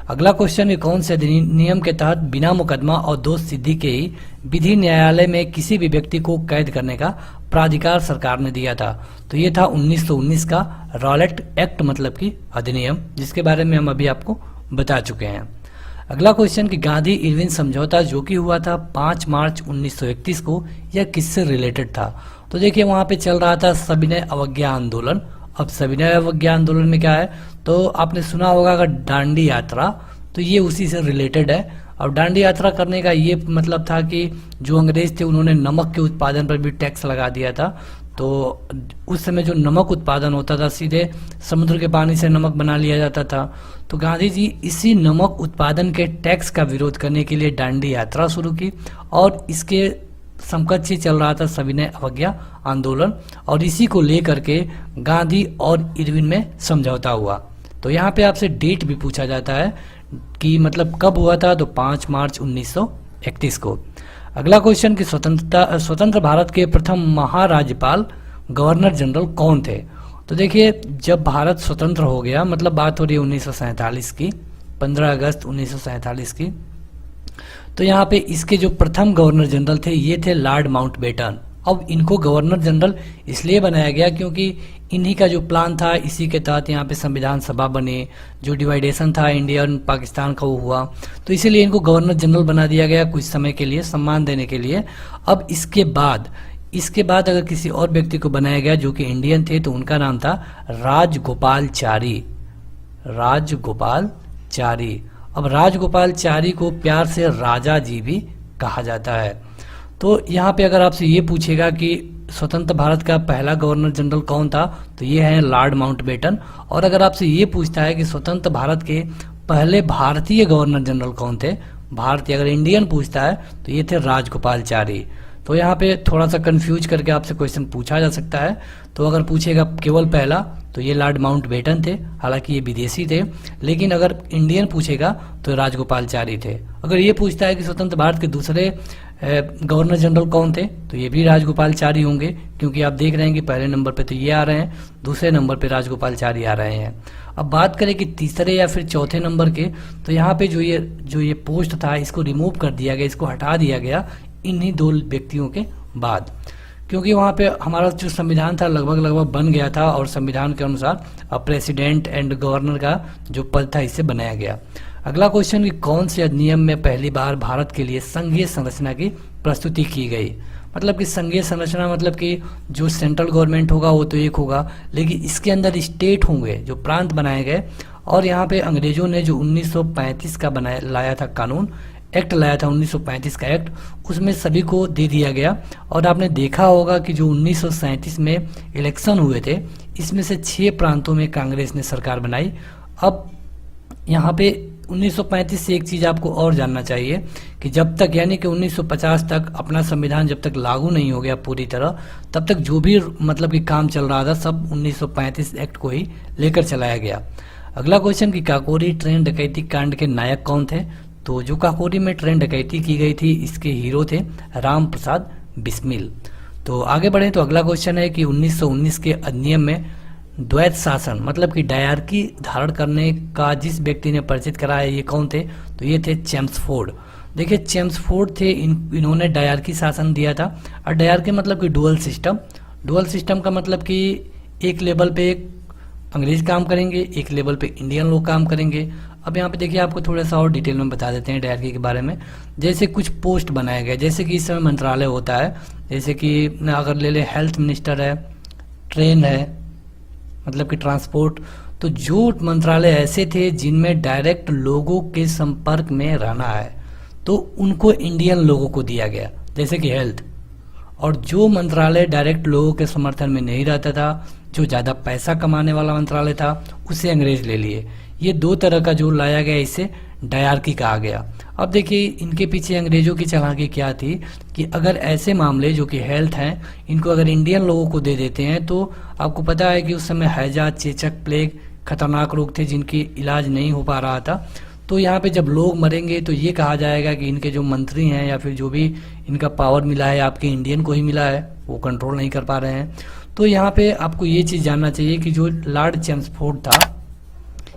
अगला क्वेश्चन कि कौन से अधिनियम के तहत बिना मुकदमा और दोष सिद्धि के ही विधि न्यायालय में किसी भी व्यक्ति को कैद करने का प्राधिकार सरकार ने दिया था। तो ये था 1919 का रॉलेट एक्ट, मतलब कि अधिनियम, जिसके बारे में हम अभी आपको बता चुके हैं। अगला क्वेश्चन कि गांधी इरविन समझौता जो कि हुआ था 5 मार्च 1931 को, यह किससे रिलेटेड था। तो देखिए, वहां पे चल रहा था सविनय अवज्ञा आंदोलन। अब सविनय अवज्ञा आंदोलन में क्या है, तो आपने सुना होगा अगर दांडी यात्रा, तो ये उसी से रिलेटेड है। और दांडी यात्रा करने का ये मतलब था कि जो अंग्रेज थे उन्होंने नमक के उत्पादन पर भी टैक्स लगा दिया था। तो उस समय जो नमक उत्पादन होता था सीधे समुद्र के पानी से नमक बना लिया जाता था। तो गांधी जी इसी नमक उत्पादन के टैक्स का विरोध करने के लिए दांडी यात्रा शुरू की और इसके समकक्ष ही चल रहा था सविनय अवज्ञा आंदोलन, और इसी को लेकर के गांधी और इरविन में समझौता हुआ। तो यहाँ पे आपसे डेट भी पूछा जाता है कि मतलब कब हुआ था, तो 5 मार्च 1931 को। अगला क्वेश्चन कि स्वतंत्र भारत के प्रथम महाराज्यपाल गवर्नर जनरल कौन थे? तो देखिए, जब भारत स्वतंत्र हो गया, मतलब बात हो रही है 1947 की, 15 अगस्त 1947 की, तो यहाँ पे इसके जो प्रथम गवर्नर जनरल थे ये थे लॉर्ड माउंटबेटन। अब इनको गवर्नर जनरल इसलिए बनाया गया क्योंकि इन्हीं का जो प्लान था, इसी के तहत यहाँ पे संविधान सभा बने, जो डिवाइडेशन था इंडिया और पाकिस्तान का वो हुआ, तो इसीलिए इनको गवर्नर जनरल बना दिया गया कुछ समय के लिए, सम्मान देने के लिए। अब इसके बाद अगर किसी और व्यक्ति को बनाया गया जो कि इंडियन थे, तो उनका नाम था राजगोपालचारी। अब राजगोपालचारी को प्यार से राजा जी भी कहा जाता है। तो यहाँ पे अगर आपसे ये पूछेगा कि स्वतंत्र भारत का पहला गवर्नर जनरल कौन था, तो ये है लॉर्ड माउंटबेटन। और अगर आपसे ये पूछता है कि स्वतंत्र भारत के पहले भारतीय गवर्नर जनरल कौन थे, भारतीय अगर इंडियन पूछता है, तो ये थे राजगोपालचारी। तो यहाँ पे थोड़ा सा कंफ्यूज करके आपसे क्वेश्चन पूछा जा सकता है। तो अगर पूछेगा केवल पहला, तो ये लॉर्ड माउंटबेटन थे, हालांकि ये विदेशी थे, लेकिन अगर इंडियन पूछेगा तो राजगोपालचारी थे। अगर ये पूछता है कि स्वतंत्र भारत के दूसरे गवर्नर जनरल कौन थे, तो ये भी राजगोपालचारी होंगे, क्योंकि आप देख रहे हैं कि पहले नंबर पे तो ये आ रहे हैं, दूसरे नंबर पे राजगोपालचारी आ रहे हैं। अब बात करें कि तीसरे या फिर चौथे नंबर के, तो यहाँ पे जो ये पोस्ट था, इसको रिमूव कर दिया गया, इसको हटा दिया गया इन्हीं 2 व्यक्तियों के बाद, क्योंकि वहाँ पे हमारा जो संविधान था लगभग बन गया था, और संविधान के अनुसार अब प्रेसिडेंट एंड गवर्नर का जो पद था इसे बनाया गया। अगला क्वेश्चन कि कौन से अधिनियम में पहली बार भारत के लिए संघीय संरचना की प्रस्तुति की गई? मतलब कि संघीय संरचना मतलब कि जो सेंट्रल गवर्नमेंट होगा वो तो एक होगा, लेकिन इसके अंदर स्टेट होंगे, जो प्रांत बनाए गए। और यहाँ पे अंग्रेजों ने जो 1935 का लाया था कानून, एक्ट लाया था 1935 का एक्ट, उसमें सभी को दे दिया गया। और आपने देखा होगा कि जो 1937 में इलेक्शन हुए थे, इसमें से 6 प्रांतों में कांग्रेस ने सरकार बनाई। अब यहाँ पे 1935 से एक चीज़ आपको और जानना चाहिए कि जब तक, यानी कि 1950 तक अपना संविधान जब तक लागू नहीं हो गया पूरी तरह, तब तक जो भी मतलब कि काम चल रहा था सब 1935 एक्ट को ही लेकर चलाया गया। अगला क्वेश्चन कि काकोरी ट्रेन डकैती कांड के नायक कौन थे? तो जो काकोरी में ट्रेन डकैती की गई थी, इसके हीरो थे राम प्रसाद बिस्मिल। तो आगे बढ़े तो अगला क्वेश्चन है कि 1919 के अधिनियम में द्वैत शासन मतलब कि डायरकी धारण करने का जिस व्यक्ति ने परिचित कराया, ये कौन थे? तो ये थे चेम्सफोर्ड। देखिए, चेम्सफोर्ड थे, इन्होंने डायरकी शासन दिया था। और डायरकी मतलब कि डुअल सिस्टम का मतलब कि एक लेवल पे अंग्रेज काम करेंगे, एक लेवल पे इंडियन लोग काम करेंगे। अब यहाँ पे देखिए, आपको थोड़ा सा और डिटेल में बता देते हैं डायरकी के बारे में। जैसे कुछ पोस्ट बनाए गए, जैसे कि इस समय मंत्रालय होता है, जैसे कि अगर ले ले हेल्थ मिनिस्टर है, ट्रेन है मतलब कि ट्रांसपोर्ट। तो जो मंत्रालय ऐसे थे जिनमें डायरेक्ट लोगों के संपर्क में रहना है, तो उनको इंडियन लोगों को दिया गया, जैसे कि हेल्थ। और जो मंत्रालय डायरेक्ट लोगों के समर्थन में नहीं रहता था, जो ज़्यादा पैसा कमाने वाला मंत्रालय था, उसे अंग्रेज ले लिए। ये 2 तरह का जो लाया गया, इसे डायरकी कहा गया। अब देखिए, इनके पीछे अंग्रेजों की चालाकी क्या थी कि अगर ऐसे मामले जो कि हेल्थ हैं, इनको अगर इंडियन लोगों को दे देते हैं, तो आपको पता है कि उस समय हैजा, चेचक, प्लेग खतरनाक रोग थे जिनकी इलाज नहीं हो पा रहा था। तो यहाँ पे जब लोग मरेंगे तो ये कहा जाएगा कि इनके जो मंत्री हैं या फिर जो भी इनका पावर मिला है, आपके इंडियन को ही मिला है, वो कंट्रोल नहीं कर पा रहे हैं। तो यहाँ पे आपको ये चीज़ जानना चाहिए कि जो लॉर्ड चेम्सफोर्ड था,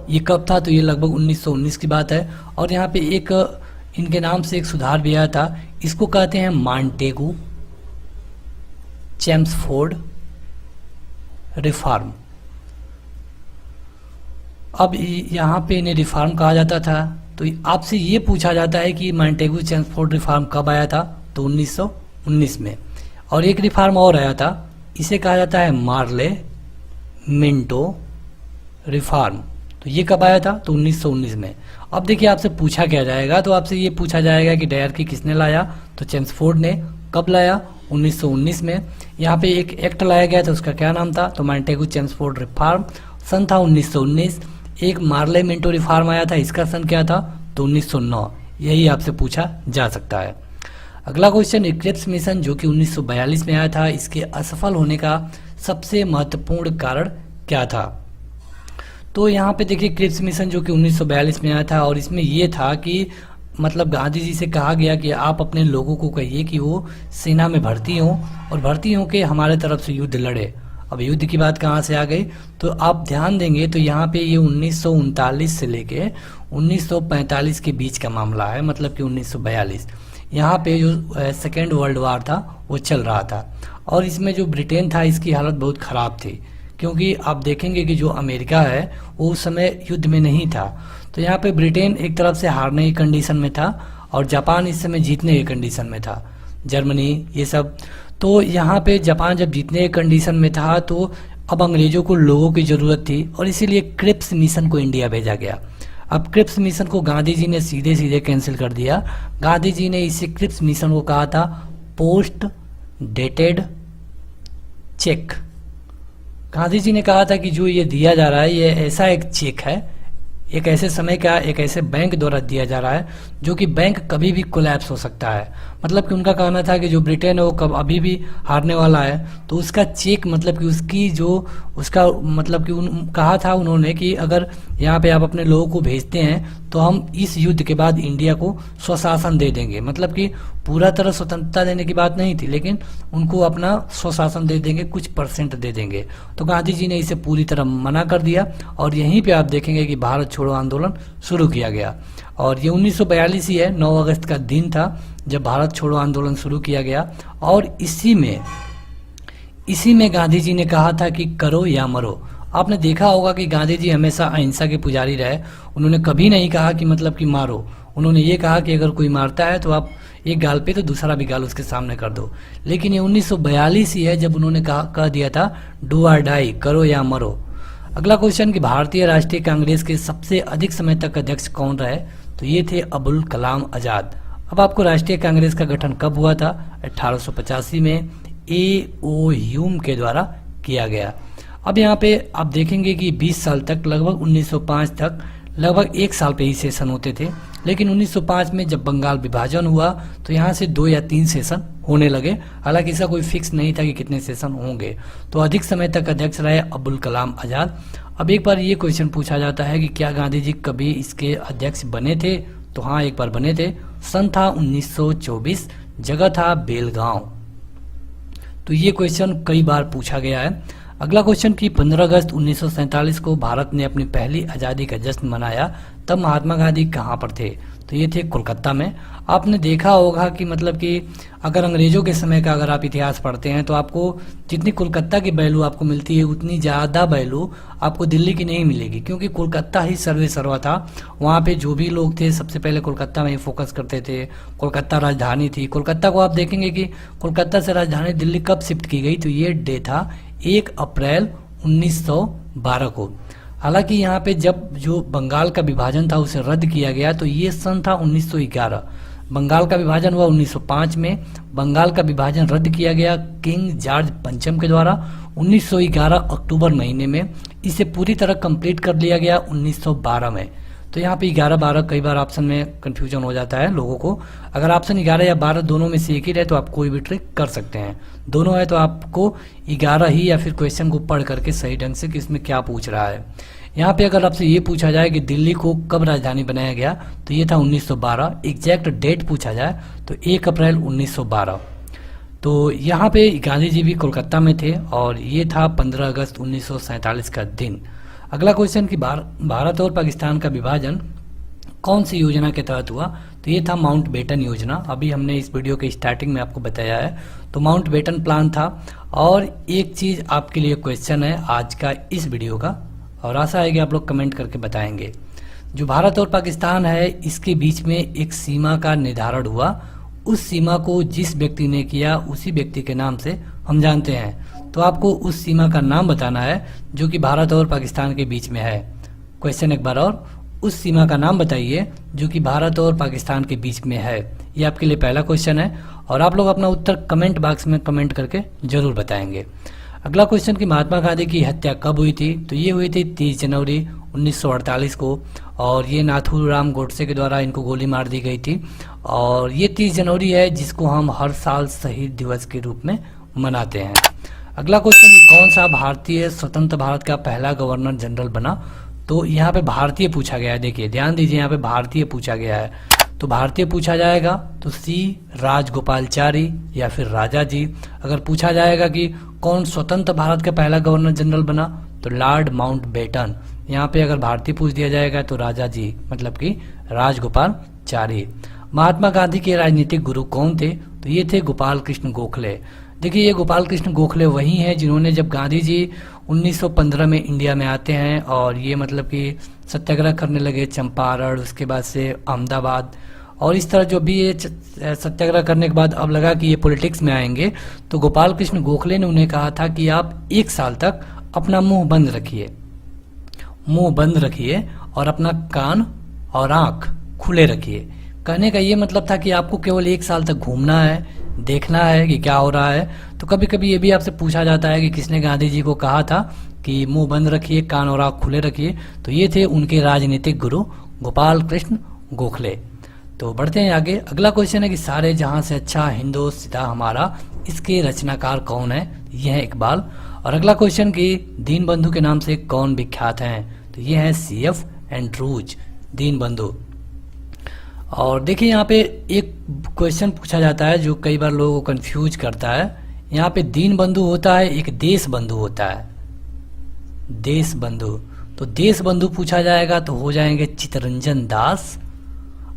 ये कब था? तो ये लगभग 1919 की बात है। और यहाँ पे एक इनके नाम से एक सुधार भी आया था, इसको कहते हैं मॉन्टेगू चेम्सफोर्ड रिफॉर्म। अब यहाँ पे इन्हें रिफॉर्म कहा जाता था। तो आपसे ये पूछा जाता है कि मॉन्टेगू चेम्सफोर्ड रिफॉर्म कब आया था? तो 1919 में। और एक रिफॉर्म और आया था, इसे कहा जाता है मार्ले मिंटो रिफॉर्म। तो ये कब आया था? तो 1919 में। अब देखिए, आपसे पूछा क्या जाएगा, तो आपसे ये पूछा जाएगा कि डायरकी किसने लाया? तो चेम्सफोर्ड ने। कब लाया? 1919 में। यहाँ पे एक एक्ट लाया गया था, उसका क्या नाम था? तो मॉन्टेगू चेम्सफोर्ड रिफॉर्म। सन था 1919। एक मार्ले मिंटो रिफॉर्म आया था, इसका सन क्या था? तो 1909। यही आपसे पूछा जा सकता है। अगला क्वेश्चन, इक्लिप्स मिशन जो कि 1942 में आया था, इसके असफल होने का सबसे महत्वपूर्ण कारण क्या था? तो यहाँ पे देखिए इक्लिप्स मिशन जो कि 1942 में आया था और इसमें ये था कि मतलब गांधी जी से कहा गया कि आप अपने लोगों को कहिए कि वो सेना में भर्ती हों और भर्ती हों के हमारे तरफ से युद्ध लड़े। अब युद्ध की बात कहाँ से आ गई, तो आप ध्यान देंगे तो यहाँ पे ये 1939 से लेके 1945 के बीच का मामला है, मतलब कि 1942। यहाँ पे जो सेकेंड वर्ल्ड वार था वो चल रहा था और इसमें जो ब्रिटेन था इसकी हालत बहुत ख़राब थी, क्योंकि आप देखेंगे कि जो अमेरिका है वो उस समय युद्ध में नहीं था। तो यहाँ पे ब्रिटेन एक तरफ से हारने की कंडीशन में था और जापान इस समय जीतने की कंडीशन में था, जर्मनी ये सब। तो यहाँ पे जापान जब जीतने की कंडीशन में था तो अब अंग्रेजों को लोगों की ज़रूरत थी और इसीलिए क्रिप्स मिशन को इंडिया भेजा गया। अब क्रिप्स मिशन को गांधी जी ने सीधे सीधे कैंसिल कर दिया। गांधी जी ने इसे क्रिप्स मिशन को कहा था post dated cheque. Gandhi ji ने कहा था कि जो ये दिया जा रहा है ये ऐसा एक चेक है, एक ऐसे समय का एक ऐसे बैंक द्वारा दिया जा रहा है जो कि बैंक कभी भी कोलैप्स हो सकता है। मतलब कि उनका कहना था कि जो ब्रिटेन है वो कब अभी भी हारने वाला है, तो उसका चेक मतलब कि उसकी जो उसका मतलब कि कहा था उन्होंने कि अगर यहाँ पे आप अपने लोगों को भेजते हैं तो हम इस युद्ध के बाद इंडिया को स्वशासन दे देंगे। मतलब कि पूरा तरह स्वतंत्रता देने की बात नहीं थी, लेकिन उनको अपना स्वशासन दे देंगे, कुछ % दे देंगे। तो गांधी जी ने इसे पूरी तरह मना कर दिया और यहीं पे आप देखेंगे कि भारत छोड़ो आंदोलन शुरू किया गया। और ये 1942 ही है, 9 अगस्त का दिन था जब भारत छोड़ो आंदोलन शुरू किया गया। और इसी में गांधी जी ने कहा था कि करो या मरो। आपने देखा होगा कि गांधी जी हमेशा अहिंसा के पुजारी रहे। उन्होंने कभी नहीं कहा कि मतलब कि मारो, उन्होंने ये कहा कि अगर कोई मारता है तो आप एक गाल पे तो दूसरा भी गाल उसके सामने कर दो। लेकिन ये 1942 ही है जब उन्होंने कह दिया था डू और डाई, करो या मरो। अगला क्वेश्चन कि भारतीय राष्ट्रीय कांग्रेस के सबसे अधिक समय तक अध्यक्ष कौन रहे? तो ये थे अबुल कलाम आजाद। अब आपको राष्ट्रीय कांग्रेस का गठन कब हुआ था? 1885 में A.O. ह्यूम के द्वारा किया गया। अब यहाँ पे आप देखेंगे कि 20 साल तक, लगभग 1905 तक लगभग 1 साल पे ही सेशन होते थे। लेकिन 1905 में जब बंगाल विभाजन हुआ तो यहाँ से 2 या 3 सेशन होने लगे। हालांकि इसका कोई फिक्स नहीं था कि कितने सेशन होंगे। तो अधिक समय तक अध्यक्ष रहे अबुल कलाम आजाद। अब एक बार ये क्वेश्चन पूछा जाता है कि क्या गांधी जी कभी इसके अध्यक्ष बने थे? तो हाँ, एक बार बने थे। सन था 1924, जगह था बेलगांव। तो ये क्वेश्चन कई बार पूछा गया है। अगला क्वेश्चन कि 15 अगस्त 1947 को भारत ने अपनी पहली आज़ादी का जश्न मनाया, तब महात्मा गांधी कहाँ पर थे? तो ये थे कोलकाता में। आपने देखा होगा कि मतलब कि अगर अंग्रेजों के समय का अगर आप इतिहास पढ़ते हैं तो आपको जितनी कोलकाता की वैल्यू आपको मिलती है उतनी ज़्यादा वैल्यू आपको दिल्ली की नहीं मिलेगी, क्योंकि कोलकाता ही सर्वे सर्वा था। वहाँ पे जो भी लोग थे सबसे पहले कोलकाता में ही फोकस करते थे। कोलकाता राजधानी थी। कोलकाता को आप देखेंगे कि कोलकाता से राजधानी दिल्ली कब शिफ्ट की गई, तो ये डे था 1 अप्रैल 1912 को। हालांकि यहाँ पे जब जो बंगाल का विभाजन था उसे रद्द किया गया, तो ये सन था 1911। बंगाल का विभाजन हुआ 1905 में। बंगाल का विभाजन रद्द किया गया किंग जॉर्ज पंचम के द्वारा 1911 अक्टूबर महीने में। इसे पूरी तरह कंप्लीट कर लिया गया 1912 में। तो यहाँ पे 11-12 कई बार ऑप्शन में कंफ्यूजन हो जाता है लोगों को। अगर ऑप्शन 11 या 12 दोनों में से एक ही रहे तो आप कोई भी ट्रिक कर सकते हैं। दोनों है तो आपको 11 ही या फिर क्वेश्चन को पढ़ करके सही ढंग से कि इसमें क्या पूछ रहा है। यहाँ पे अगर आपसे ये पूछा जाए कि दिल्ली को कब राजधानी बनाया गया, तो ये था 1912। एग्जैक्ट डेट पूछा जाए तो 1 अप्रैल 1912। तो यहाँ पे गांधी जी भी कोलकाता में थे और ये था 15 अगस्त 1947 का दिन। अगला क्वेश्चन कि भारत और पाकिस्तान का विभाजन कौन सी योजना के तहत हुआ? तो ये था माउंट बेटन योजना। अभी हमने इस वीडियो के स्टार्टिंग में आपको बताया है। तो माउंट बेटन प्लान था। और एक चीज़ आपके लिए क्वेश्चन है आज का इस वीडियो का, और आशा है कि आप लोग कमेंट करके बताएंगे। जो भारत और पाकिस्तान है इसके बीच में एक सीमा का निर्धारण हुआ। उस सीमा को जिस व्यक्ति ने किया उसी व्यक्ति के नाम से हम जानते हैं। तो आपको उस सीमा का नाम बताना है जो कि भारत और पाकिस्तान के बीच में है। क्वेश्चन एक बार और, उस सीमा का नाम बताइए जो कि भारत और पाकिस्तान के बीच में है। ये आपके लिए पहला क्वेश्चन है और आप लोग अपना उत्तर कमेंट बॉक्स में कमेंट करके जरूर बताएंगे। अगला क्वेश्चन कि महात्मा गांधी की हत्या कब हुई थी, तो ये हुई थी 30 जनवरी 1948 को, और ये नाथूराम गोडसे के द्वारा इनको गोली मार दी गई थी। और ये 30 जनवरी है जिसको हम हर साल शहीद दिवस के रूप में मनाते हैं। अगला क्वेश्चन कि कौन सा भारतीय स्वतंत्र भारत का पहला गवर्नर जनरल बना, तो यहाँ पे भारतीय पूछा गया है। देखिए ध्यान दीजिए, यहाँ पे भारतीय पूछा गया है, तो भारतीय पूछा जाएगा तो सी राजगोपालचारी या फिर राजा जी। अगर पूछा जाएगा कि कौन स्वतंत्र भारत का पहला गवर्नर जनरल बना, तो लॉर्ड माउंटबेटन। यहाँ पे अगर भारतीय पूछ दिया जाएगा तो राजा जी, मतलब कि राजगोपालचारी। महात्मा गांधी के राजनीतिक गुरु कौन थे, तो ये थे गोपाल कृष्ण गोखले। देखिए ये गोपाल कृष्ण गोखले वही हैं जिन्होंने, जब गांधी जी 1915 में इंडिया में आते हैं और ये मतलब कि सत्याग्रह करने लगे चंपारण, उसके बाद से अहमदाबाद, और इस तरह जो भी ये सत्याग्रह करने के बाद अब लगा कि ये पॉलिटिक्स में आएंगे, तो गोपाल कृष्ण गोखले ने उन्हें कहा था कि आप 1 साल तक अपना मुंह बंद रखिए और अपना कान और आंख खुले रखिए। कहने का ये मतलब था कि आपको केवल 1 साल तक घूमना है, देखना है कि क्या हो रहा है। तो कभी कभी ये भी आपसे पूछा जाता है कि किसने गांधी जी को कहा था कि मुंह बंद रखिए, कान और आंख खुले रखिए, तो ये थे उनके राजनीतिक गुरु गोपाल कृष्ण गोखले। तो बढ़ते हैं आगे। अगला क्वेश्चन है कि सारे जहां से अच्छा हिंदोस्तां हमारा, इसके रचनाकार कौन है, ये है इकबाल। और अगला क्वेश्चन कि दीन बंधु के नाम से कौन विख्यात हैं, तो ये है CF एंड्रूज, दीन बंधु। और देखिए यहाँ पे एक क्वेश्चन पूछा जाता है जो कई बार लोगों को कंफ्यूज करता है। यहाँ पे दीन बंधु होता है, एक देश बंधु होता है, देश बंधु। तो देश बंधु पूछा जाएगा तो हो जाएंगे चित्तरंजन दास,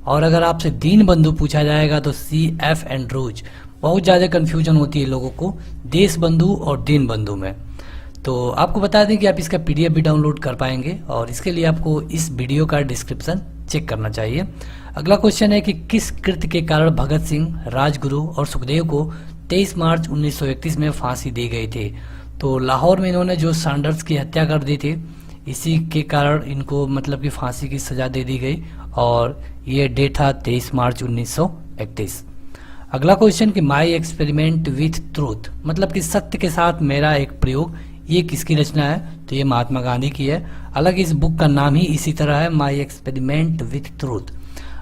और अगर आपसे दीन बंधु पूछा जाएगा तो CF एंड्रूज। बहुत ज़्यादा कंफ्यूजन होती है लोगों को देश बंधु और दीन बंधु में। तो आपको बता दें कि आप इसका PDF भी डाउनलोड कर पाएंगे, और इसके लिए आपको इस वीडियो का डिस्क्रिप्शन चेक करना चाहिए। अगला क्वेश्चन है कि किस कृत्य के कारण भगत सिंह, राजगुरु और सुखदेव को 23 मार्च 1931 में फांसी दी गई थी, तो लाहौर में इन्होंने जो सैंडर्स की हत्या कर दी थी, इसी के कारण इनको मतलब कि फांसी की सजा दे दी गई, और ये डेट था 23 मार्च 1931। अगला क्वेश्चन कि माई एक्सपेरिमेंट विथ ट्रूथ, मतलब कि सत्य के साथ मेरा एक प्रयोग, ये किसकी रचना है, तो ये महात्मा गांधी की है। हालांकि इस बुक का नाम ही इसी तरह है, माई एक्सपेरिमेंट विथ ट्रूथ।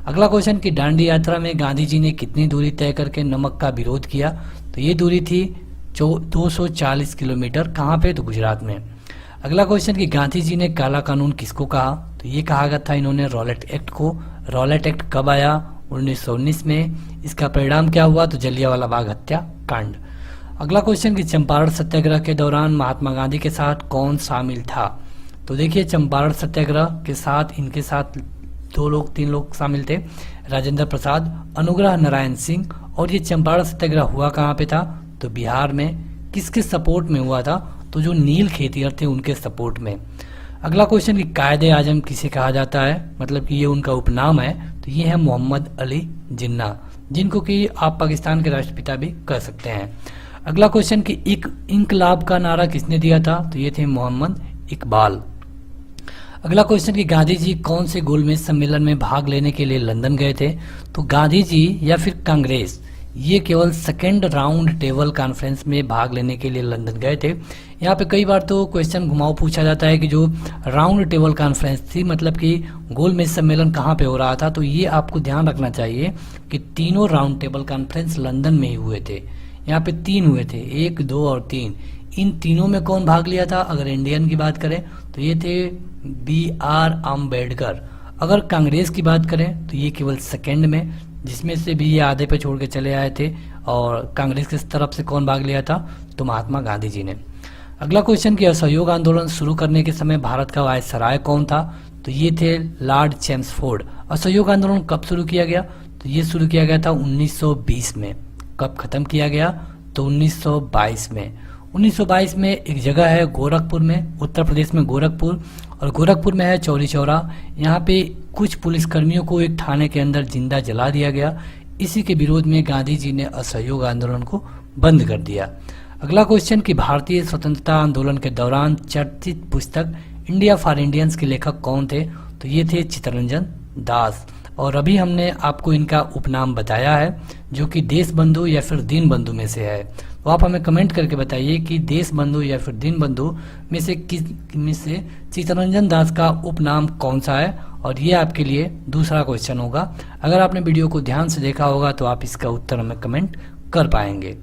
अगला क्वेश्चन कि दांडी यात्रा में गांधी जी ने कितनी दूरी तय करके नमक का विरोध किया, तो ये दूरी थी 240 किलोमीटर। कहाँ पे, तो गुजरात में। अगला क्वेश्चन कि गांधी जी ने काला कानून किसको कहा, तो ये कहा गया था इन्होंने रॉलेट एक्ट को। रॉलेट एक्ट कब आया, 1919 में। इसका परिणाम क्या हुआ, तो जलियांवाला बाग हत्या कांड। अगला क्वेश्चन कि चंपारण सत्याग्रह के दौरान महात्मा गांधी के साथ कौन शामिल था, तो देखिए चंपारण सत्याग्रह के साथ इनके साथ 3 लोग शामिल थे, राजेंद्र प्रसाद, अनुग्रह नारायण सिंह। और ये चंपारण सत्याग्रह हुआ कहाँ पे था, तो बिहार में। किसके सपोर्ट में हुआ था, तो जो नील खेतिहर थे उनके सपोर्ट में। अगला क्वेश्चन कि कायदे आजम किसे कहा जाता है, मतलब कि ये उनका उपनाम है, तो ये है मोहम्मद अली जिन्ना, जिनको कि आप पाकिस्तान के राष्ट्रपिता भी कह सकते हैं। अगला क्वेश्चन कि इंकलाब का नारा किसने दिया था, तो ये थे मोहम्मद इकबाल। अगला क्वेश्चन कि गांधी जी कौन से गोलमेज सम्मेलन में भाग लेने के लिए लंदन गए थे, तो गांधी जी या फिर कांग्रेस, ये केवल 2nd राउंड टेबल कॉन्फ्रेंस में भाग लेने के लिए लंदन गए थे। यहाँ पे कई बार तो क्वेश्चन घुमाव पूछा जाता है कि जो राउंड टेबल कॉन्फ्रेंस थी, मतलब कि गोलमेज सम्मेलन कहाँ पे हो रहा था, तो ये आपको ध्यान रखना चाहिए कि तीनों राउंड टेबल कॉन्फ्रेंस लंदन में ही हुए थे। यहाँ पे 3 हुए थे, 1, 2 और 3। इन तीनों में कौन भाग लिया था, अगर इंडियन की बात करें तो ये थे BR अम्बेडकर। अगर कांग्रेस की बात करें तो ये केवल 2nd में, जिसमें से भी ये आधे पे छोड़ के चले आए थे। और कांग्रेस की तरफ से कौन भाग लिया था, तो महात्मा गांधी जी ने। अगला क्वेश्चन कि असहयोग आंदोलन शुरू करने के समय भारत का वायसराय कौन था, तो ये थे लॉर्ड चेम्सफोर्ड। असहयोग आंदोलन कब शुरू किया गया, तो ये शुरू किया गया था 1920 में। कब खत्म किया गया, तो 1922 में। 1922 में एक जगह है गोरखपुर में, उत्तर प्रदेश में गोरखपुर, और गोरखपुर में है चौरी चौरा। यहाँ पे कुछ पुलिसकर्मियों को एक थाने के अंदर जिंदा जला दिया गया। इसी के विरोध में गांधी जी ने असहयोग आंदोलन को बंद कर दिया। अगला क्वेश्चन कि भारतीय स्वतंत्रता आंदोलन के दौरान चर्चित पुस्तक इंडिया फॉर इंडियंस के लेखक कौन थे, तो ये थे चित्तरंजन दास। और अभी हमने आपको इनका उपनाम बताया है जो कि देश बंधु या फिर दीन बंधु में से है। तो आप हमें कमेंट करके बताइए कि देश बंधु या फिर दीन बंधु में से चित्तरंजन दास का उपनाम कौन सा है, और ये आपके लिए दूसरा क्वेश्चन होगा। अगर आपने वीडियो को ध्यान से देखा होगा तो आप इसका उत्तर हमें कमेंट कर पाएंगे।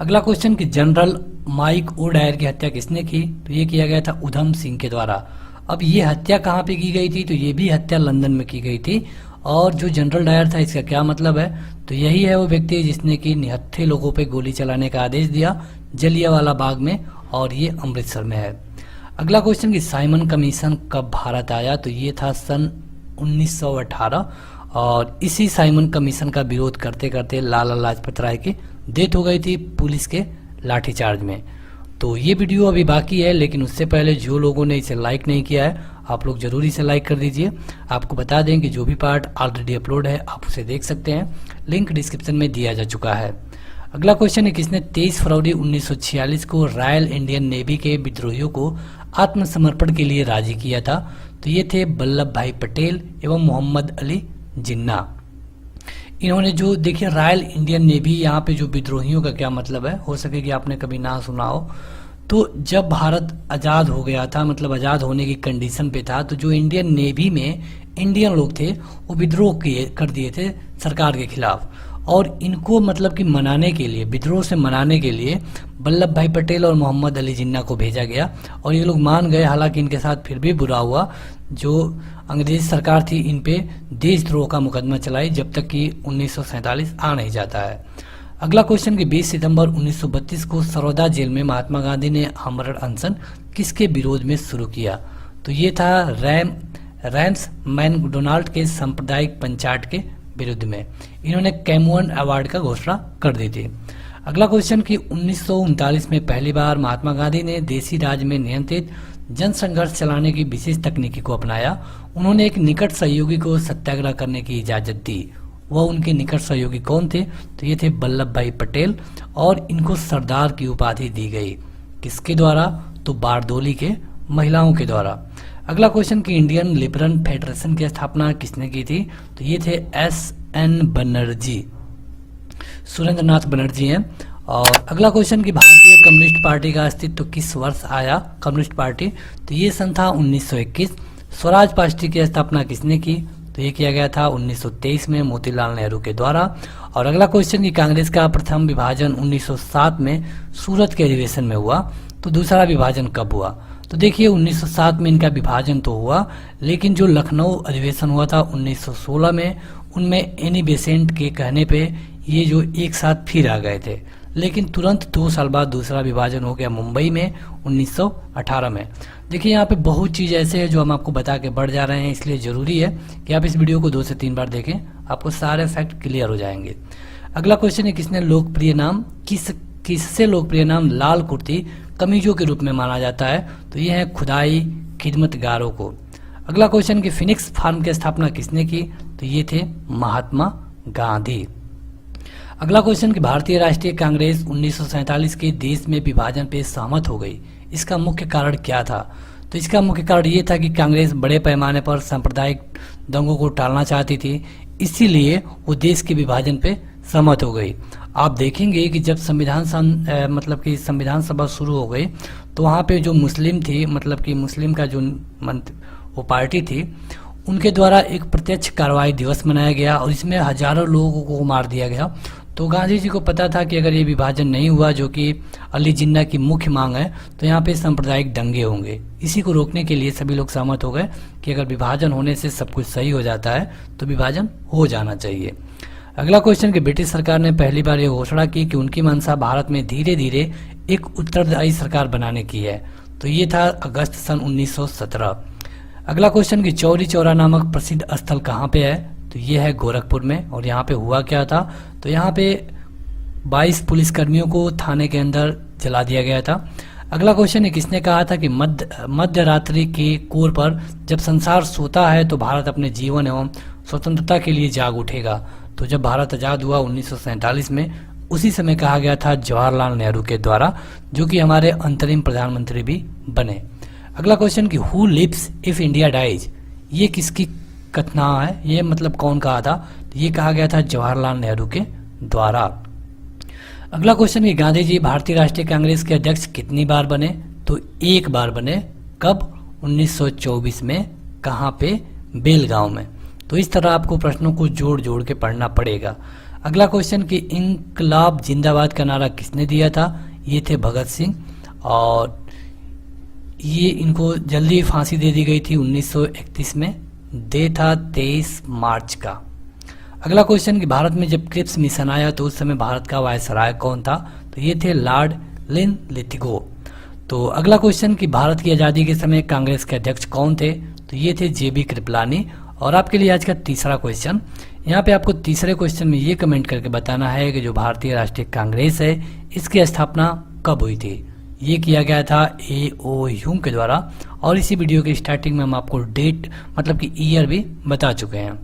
अगला क्वेश्चन कि जनरल माइक ओ डायर की हत्या किसने की, तो ये किया गया था उधम सिंह के द्वारा। अब ये हत्या कहाँ पे की गई थी, तो ये भी हत्या लंदन में की गई थी। और जो जनरल डायर था इसका क्या मतलब है, तो यही है वो व्यक्ति जिसने कि निहत्थे लोगों पे गोली चलाने का आदेश दिया जलियांवाला बाग में, और ये अमृतसर में है। अगला क्वेश्चन कि साइमन कमीशन कब भारत आया, तो ये था सन 1918, और इसी साइमन कमीशन का विरोध करते करते लाला लाजपत राय की डेथ हो गई थी पुलिस के लाठीचार्ज में। तो ये वीडियो अभी बाकी है, लेकिन उससे पहले जो लोगों ने इसे लाइक नहीं किया है आप लोग जरूर इसे लाइक कर दीजिए। आपको बता दें कि जो भी पार्ट ऑलरेडी अपलोड है आप उसे देख सकते हैं, लिंक डिस्क्रिप्शन में दिया जा चुका है। अगला क्वेश्चन है किसने 23 फरवरी 1946 को रॉयल इंडियन नेवी के विद्रोहियों को आत्मसमर्पण के लिए राजी किया था, तो ये थे वल्लभ भाई पटेल एवं मोहम्मद अली जिन्ना। इन्होंने जो देखिए रॉयल इंडियन नेवी, यहाँ पे जो विद्रोहियों का क्या मतलब है, हो सके कि आपने कभी ना सुना हो। तो जब भारत आज़ाद हो गया था, मतलब आज़ाद होने की कंडीशन पे था, तो जो इंडियन नेवी में इंडियन लोग थे वो विद्रोह कर दिए थे सरकार के खिलाफ, और इनको मतलब कि मनाने के लिए, विद्रोह से मनाने के लिए वल्लभ भाई पटेल और मोहम्मद अली जिन्ना को भेजा गया, और ये लोग मान गए। हालांकि इनके साथ फिर भी बुरा हुआ, जो अंग्रेज सरकार थी इन पे देशद्रोह का मुकदमा चलाई जब तक कि 1947 आ नहीं जाता है। अगला क्वेश्चन कि 20 सितंबर 1932 को सरोदा जेल में महात्मा गांधी ने आमरण अनशन किसके विरोध में शुरू किया, तो ये था रैम्स मैकडोनाल्ड के सांप्रदायिक पंचायत के विरुद्ध में। इन्होंने कैमुअन अवार्ड का घोषणा कर दी थी। अगला क्वेश्चन कि 1939 में पहली बार महात्मा गांधी ने देसी राज में नियंत्रित जन संघर्ष चलाने की विशेष तकनीकी को अपनाया। उन्होंने एक निकट सहयोगी को सत्याग्रह करने की इजाजत दी। वह उनके निकट सहयोगी कौन थे, तो ये थे वल्लभ भाई पटेल, और इनको सरदार की उपाधि दी गई। किसके द्वारा, तो बारदोली के महिलाओं के द्वारा। अगला क्वेश्चन कि इंडियन लिबरल फेडरेशन की स्थापना किसने की थी, तो ये थे SN बनर्जी, सुरेंद्र नाथ बनर्जी हैं। और अगला क्वेश्चन कि भारतीय कम्युनिस्ट पार्टी का अस्तित्व किस वर्ष आया, कम्युनिस्ट पार्टी, तो ये सन था 1921। स्वराज पार्टी की स्थापना किसने की, तो ये किया गया था 1923 में मोतीलाल नेहरू के द्वारा। और अगला क्वेश्चन कि कांग्रेस का प्रथम विभाजन 1907 में सूरत के अधिवेशन में हुआ, तो दूसरा विभाजन कब हुआ, तो देखिए 1907 में इनका विभाजन तो हुआ, लेकिन जो लखनऊ अधिवेशन हुआ था 1916 में, उनमें एनी बेसेंट के कहने पे ये जो एक साथ फिर आ गए थे। लेकिन तुरंत 2 साल बाद दूसरा विभाजन हो गया मुंबई में 1918 में। देखिए यहाँ पे बहुत चीज़ ऐसे है जो हम आपको बता के बढ़ जा रहे हैं, इसलिए ज़रूरी है कि आप इस वीडियो को 2 से 3 बार देखें, आपको सारे फैक्ट क्लियर हो जाएंगे। अगला क्वेश्चन है किसने लोकप्रिय नाम किससे लोकप्रिय नाम लाल कुर्ती कमीजों के रूप में माना जाता है, तो ये है खुदाई खिदमतगारों को। अगला क्वेश्चन कि फिनिक्स फार्म की स्थापना किसने की, तो ये थे महात्मा गांधी। अगला क्वेश्चन कि भारतीय राष्ट्रीय कांग्रेस 1947 के देश में विभाजन पे सहमत हो गई, इसका मुख्य कारण क्या था, तो इसका मुख्य कारण ये था कि कांग्रेस बड़े पैमाने पर सांप्रदायिक दंगों को टालना चाहती थी, इसीलिए वो देश के विभाजन पे सहमत हो गई। आप देखेंगे कि जब संविधान सभा शुरू हो गई, तो वहाँ पे जो मुस्लिम थी, मतलब कि मुस्लिम का जो वो पार्टी थी, उनके द्वारा एक प्रत्यक्ष कार्रवाई दिवस मनाया गया और इसमें हजारों लोगों को मार दिया गया। तो गांधी जी को पता था कि अगर ये विभाजन नहीं हुआ, जो कि अली जिन्ना की मुख्य मांग है, तो यहाँ पे सांप्रदायिक दंगे होंगे। इसी को रोकने के लिए सभी लोग सहमत हो गए कि अगर विभाजन होने से सब कुछ सही हो जाता है तो विभाजन हो जाना चाहिए। अगला क्वेश्चन कि ब्रिटिश सरकार ने पहली बार ये घोषणा की कि उनकी मंशा भारत में धीरे धीरे एक उत्तरदायी सरकार बनाने की है, तो ये था अगस्त सन 1917। अगला क्वेश्चन कि चौरी चौरा नामक प्रसिद्ध स्थल कहाँ पे है, तो ये है गोरखपुर में। और यहाँ पे हुआ क्या था, तो यहाँ पे 22 पुलिसकर्मियों को थाने के अंदर जला दिया गया था। अगला क्वेश्चन है किसने कहा था कि मध्य रात्रि के कोर पर जब संसार सोता है तो भारत अपने जीवन एवं स्वतंत्रता के लिए जाग उठेगा। तो जब भारत आजाद हुआ 1947 में, उसी समय कहा गया था जवाहरलाल नेहरू के द्वारा, जो कि हमारे अंतरिम प्रधानमंत्री भी बने। अगला क्वेश्चन कि who lives if India dies, ये किसकी कथना है, ये मतलब कौन कहा था? तो ये कहा गया था जवाहरलाल नेहरू के द्वारा। अगला क्वेश्चन कि गांधी जी भारतीय राष्ट्रीय कांग्रेस के अध्यक्ष कितनी बार बने? तो एक बार बने। कब? 1924 में। कहाँ पे? बेलगांव में। तो इस तरह आपको प्रश्नों को जोड़ जोड़ के पढ़ना पड़ेगा। अगला क्वेश्चन कि इंकलाब जिंदाबाद का नारा किसने दिया था? ये थे भगत सिंह, और ये इनको जल्दी फांसी दे दी गई थी 1931 में। डे था 23 मार्च का। अगला क्वेश्चन कि भारत में जब क्रिप्स मिशन आया तो उस समय भारत का वायसराय कौन था? तो ये थे लॉर्ड लिनलिथगो। तो अगला क्वेश्चन कि भारत की आज़ादी के समय कांग्रेस के अध्यक्ष कौन थे? तो ये थे जेबी कृपलानी। और आपके लिए आज का तीसरा क्वेश्चन, यहाँ पे आपको तीसरे क्वेश्चन में ये कमेंट करके बताना है कि जो भारतीय राष्ट्रीय कांग्रेस है इसकी स्थापना कब हुई थी? ये किया गया था A.O. ह्यूम के द्वारा, और इसी वीडियो के स्टार्टिंग में हम आपको डेट मतलब कि ईयर भी बता चुके हैं।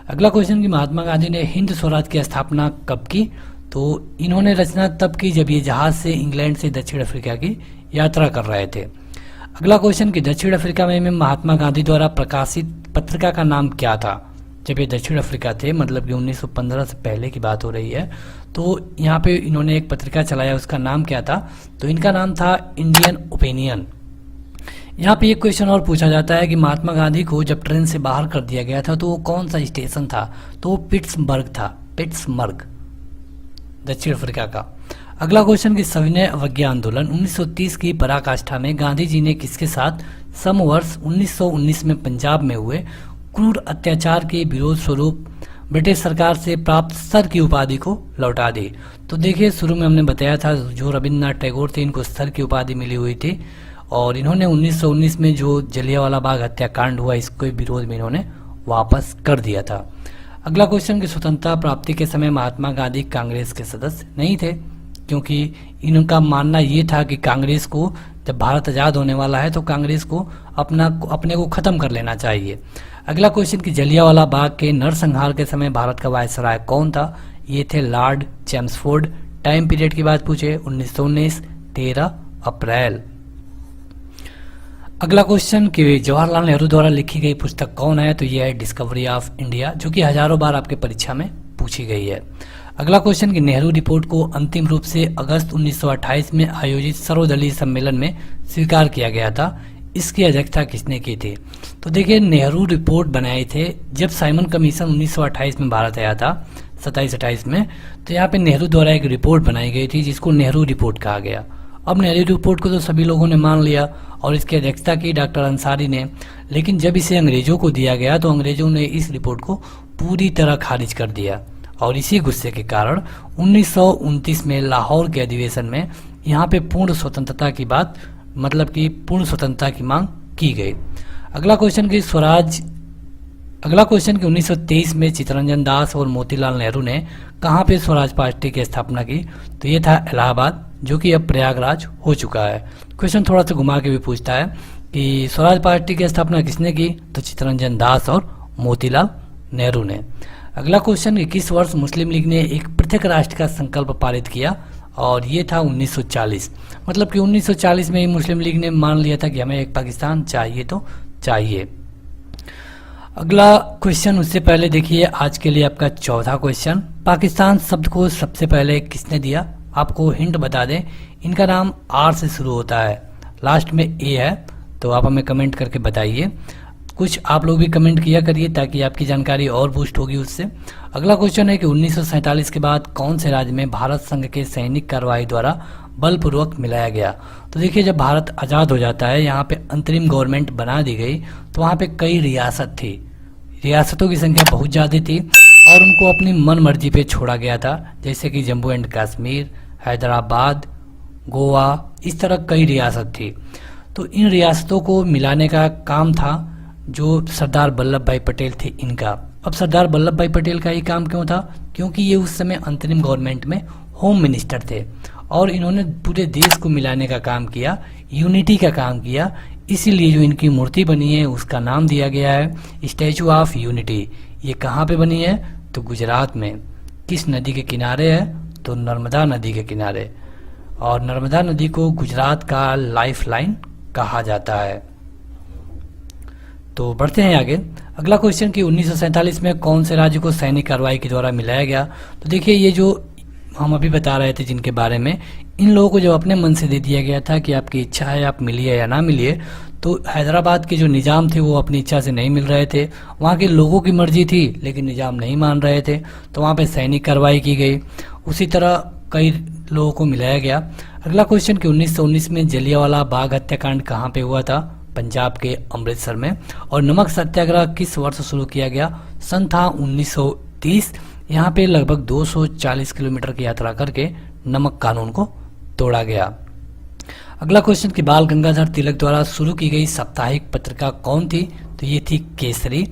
अगला क्वेश्चन कि महात्मा गांधी ने हिंद स्वराज की स्थापना कब की? तो इन्होंने रचना तब की जब ये जहाज से इंग्लैंड से दक्षिण अफ्रीका की यात्रा कर रहे थे। अगला क्वेश्चन कि दक्षिण अफ्रीका में महात्मा गांधी द्वारा प्रकाशित पत्रिका का नाम क्या था? जब ये दक्षिण अफ्रीका थे, मतलब कि 1915 से पहले की बात हो रही है, तो यहाँ पे इन्होंने एक पत्रिका चलाया, उसका नाम क्या था? तो इनका नाम था इंडियन ओपिनियन। यहाँ पे एक क्वेश्चन और पूछा जाता है कि महात्मा गांधी को जब ट्रेन से बाहर कर दिया गया था तो वो कौन सा स्टेशन था? तो वो पिट्सबर्ग था, पिट्सबर्ग, दक्षिण अफ्रीका का। अगला क्वेश्चन कि सविनय अवज्ञा आंदोलन 1930 की पराकाष्ठा में गांधी जी ने किसके साथ समवर्ष 1919 में पंजाब में हुए क्रूर अत्याचार के विरोध स्वरूप ब्रिटिश सरकार से प्राप्त सर की उपाधि को लौटा दी? तो देखिए, शुरू में हमने बताया था जो रविन्द्रनाथ टैगोर थे इनको सर की उपाधि मिली हुई थी, और इन्होंने 1919 में जो जलियांवाला बाग हत्याकांड हुआ इसके विरोध में इन्होंने वापस कर दिया था। अगला क्वेश्चन कि स्वतंत्रता प्राप्ति के समय महात्मा गांधी कांग्रेस के सदस्य नहीं थे, क्योंकि इनका मानना ये था कि कांग्रेस को जब भारत आज़ाद होने वाला है तो कांग्रेस को अपने को ख़त्म कर लेना चाहिए। अगला क्वेश्चन कि जलियांवाला बाग के नरसंहार के समय भारत का वायसराय कौन था? ये थे लॉर्ड चैम्सफोर्ड। टाइम पीरियड की बात पूछे 1919, 13 अप्रैल। अगला क्वेश्चन कि जवाहरलाल नेहरू द्वारा लिखी गई पुस्तक कौन है? तो यह है डिस्कवरी ऑफ इंडिया, जो कि हजारों बार आपके परीक्षा में पूछी गई है। अगला क्वेश्चन कि नेहरू रिपोर्ट को अंतिम रूप से अगस्त 1928 में आयोजित सर्वदलीय सम्मेलन में स्वीकार किया गया था, इसकी अध्यक्षता किसने की थी? तो देखिए, नेहरू रिपोर्ट बनाए थे जब साइमन कमीशन 1928 में भारत आया था, 27-28 में। तो यहाँ पे नेहरू द्वारा एक रिपोर्ट बनाई गई थी जिसको नेहरू रिपोर्ट कहा गया। अब नेहरू रिपोर्ट को तो सभी लोगों ने मान लिया और इसकी अध्यक्षता की डॉक्टर अंसारी ने, लेकिन जब इसे अंग्रेजों को दिया गया तो अंग्रेजों ने इस रिपोर्ट को पूरी तरह खारिज कर दिया, और इसी गुस्से के कारण 1929 में लाहौर के अधिवेशन में यहाँ पे पूर्ण स्वतंत्रता की बात मतलब कि पूर्ण स्वतंत्रता की मांग की गई। अगला क्वेश्चन कि 1923 में चित्तरंजन दास और मोतीलाल नेहरू ने कहाँ पे स्वराज पार्टी की स्थापना की? तो ये था इलाहाबाद, जो कि अब प्रयागराज हो चुका है। क्वेश्चन थोड़ा सा घुमा के भी पूछता है कि स्वराज पार्टी की स्थापना किसने की? तो चित्तरंजन दास और मोतीलाल नेहरू ने। अगला क्वेश्चन कि किस वर्ष मुस्लिम लीग ने एक पृथक राष्ट्र का संकल्प पारित किया? और ये था 1940। मतलब कि 1940 में ही मुस्लिम लीग ने मान लिया था कि हमें एक पाकिस्तान चाहिए तो चाहिए। अगला क्वेश्चन उससे पहले देखिए आज के लिए आपका चौथा क्वेश्चन, पाकिस्तान शब्द को सबसे पहले किसने दिया? आपको हिंट बता दें, इनका नाम आर से शुरू होता है, लास्ट में ए है, तो आप हमें कमेंट करके बताइए। कुछ आप लोग भी कमेंट किया करिए ताकि आपकी जानकारी और बूस्ट होगी उससे। अगला क्वेश्चन है कि 1947 के बाद कौन से राज्य में भारत संघ के सैनिक कार्रवाई द्वारा बलपूर्वक मिलाया गया? तो देखिए, जब भारत आज़ाद हो जाता है, यहाँ पे अंतरिम गवर्नमेंट बना दी गई, तो वहाँ पे कई रियासत थी, रियासतों की संख्या बहुत ज़्यादा थी और उनको अपनी मन मर्जी पे छोड़ा गया था, जैसे कि जम्मू एंड कश्मीर, हैदराबाद, गोवा, इस तरह कई रियासत थी। तो इन रियासतों को मिलाने का काम था जो सरदार वल्लभ भाई पटेल थे इनका। अब सरदार वल्लभ भाई पटेल का ये काम क्यों था? क्योंकि ये उस समय अंतरिम गवर्नमेंट में होम मिनिस्टर थे और इन्होंने पूरे देश को मिलाने का काम किया, यूनिटी का काम किया। इसीलिए जो इनकी मूर्ति बनी है उसका नाम दिया गया है स्टैचू ऑफ यूनिटी। ये कहाँ पे बनी है? तो गुजरात में। किस नदी के किनारे है? तो नर्मदा नदी के किनारे, और नर्मदा नदी को गुजरात का लाइफ लाइन कहा जाता है। तो बढ़ते हैं आगे। अगला क्वेश्चन कि 1947 में कौन से राज्य को सैनिक कार्रवाई के द्वारा मिलाया गया। तो देखिए ये जो हम अभी बता रहे थे जिनके बारे में, इन लोगों को जब अपने मन से दे दिया गया था कि आपकी इच्छा है आप मिलिए या ना मिलिए, तो हैदराबाद के जो निज़ाम थे वो अपनी इच्छा से नहीं मिल रहे थे, वहाँ के लोगों की मर्जी थी लेकिन निज़ाम नहीं मान रहे थे, तो वहाँ पे सैनिक कार्रवाई की गई। उसी तरह कई लोगों को मिलाया गया। अगला क्वेश्चन कि 1919 में जलियांवाला बाग हत्याकांड कहाँ पे हुआ था। पंजाब के अमृतसर में। और नमक सत्याग्रह किस वर्ष शुरू किया गया। सन था 1930। यहाँ पे लगभग 240 किलोमीटर की यात्रा करके नमक कानून को तोड़ा गया। अगला क्वेश्चन कि बाल गंगाधर तिलक द्वारा शुरू की गई साप्ताहिक पत्रिका कौन थी। तो ये थी केसरी।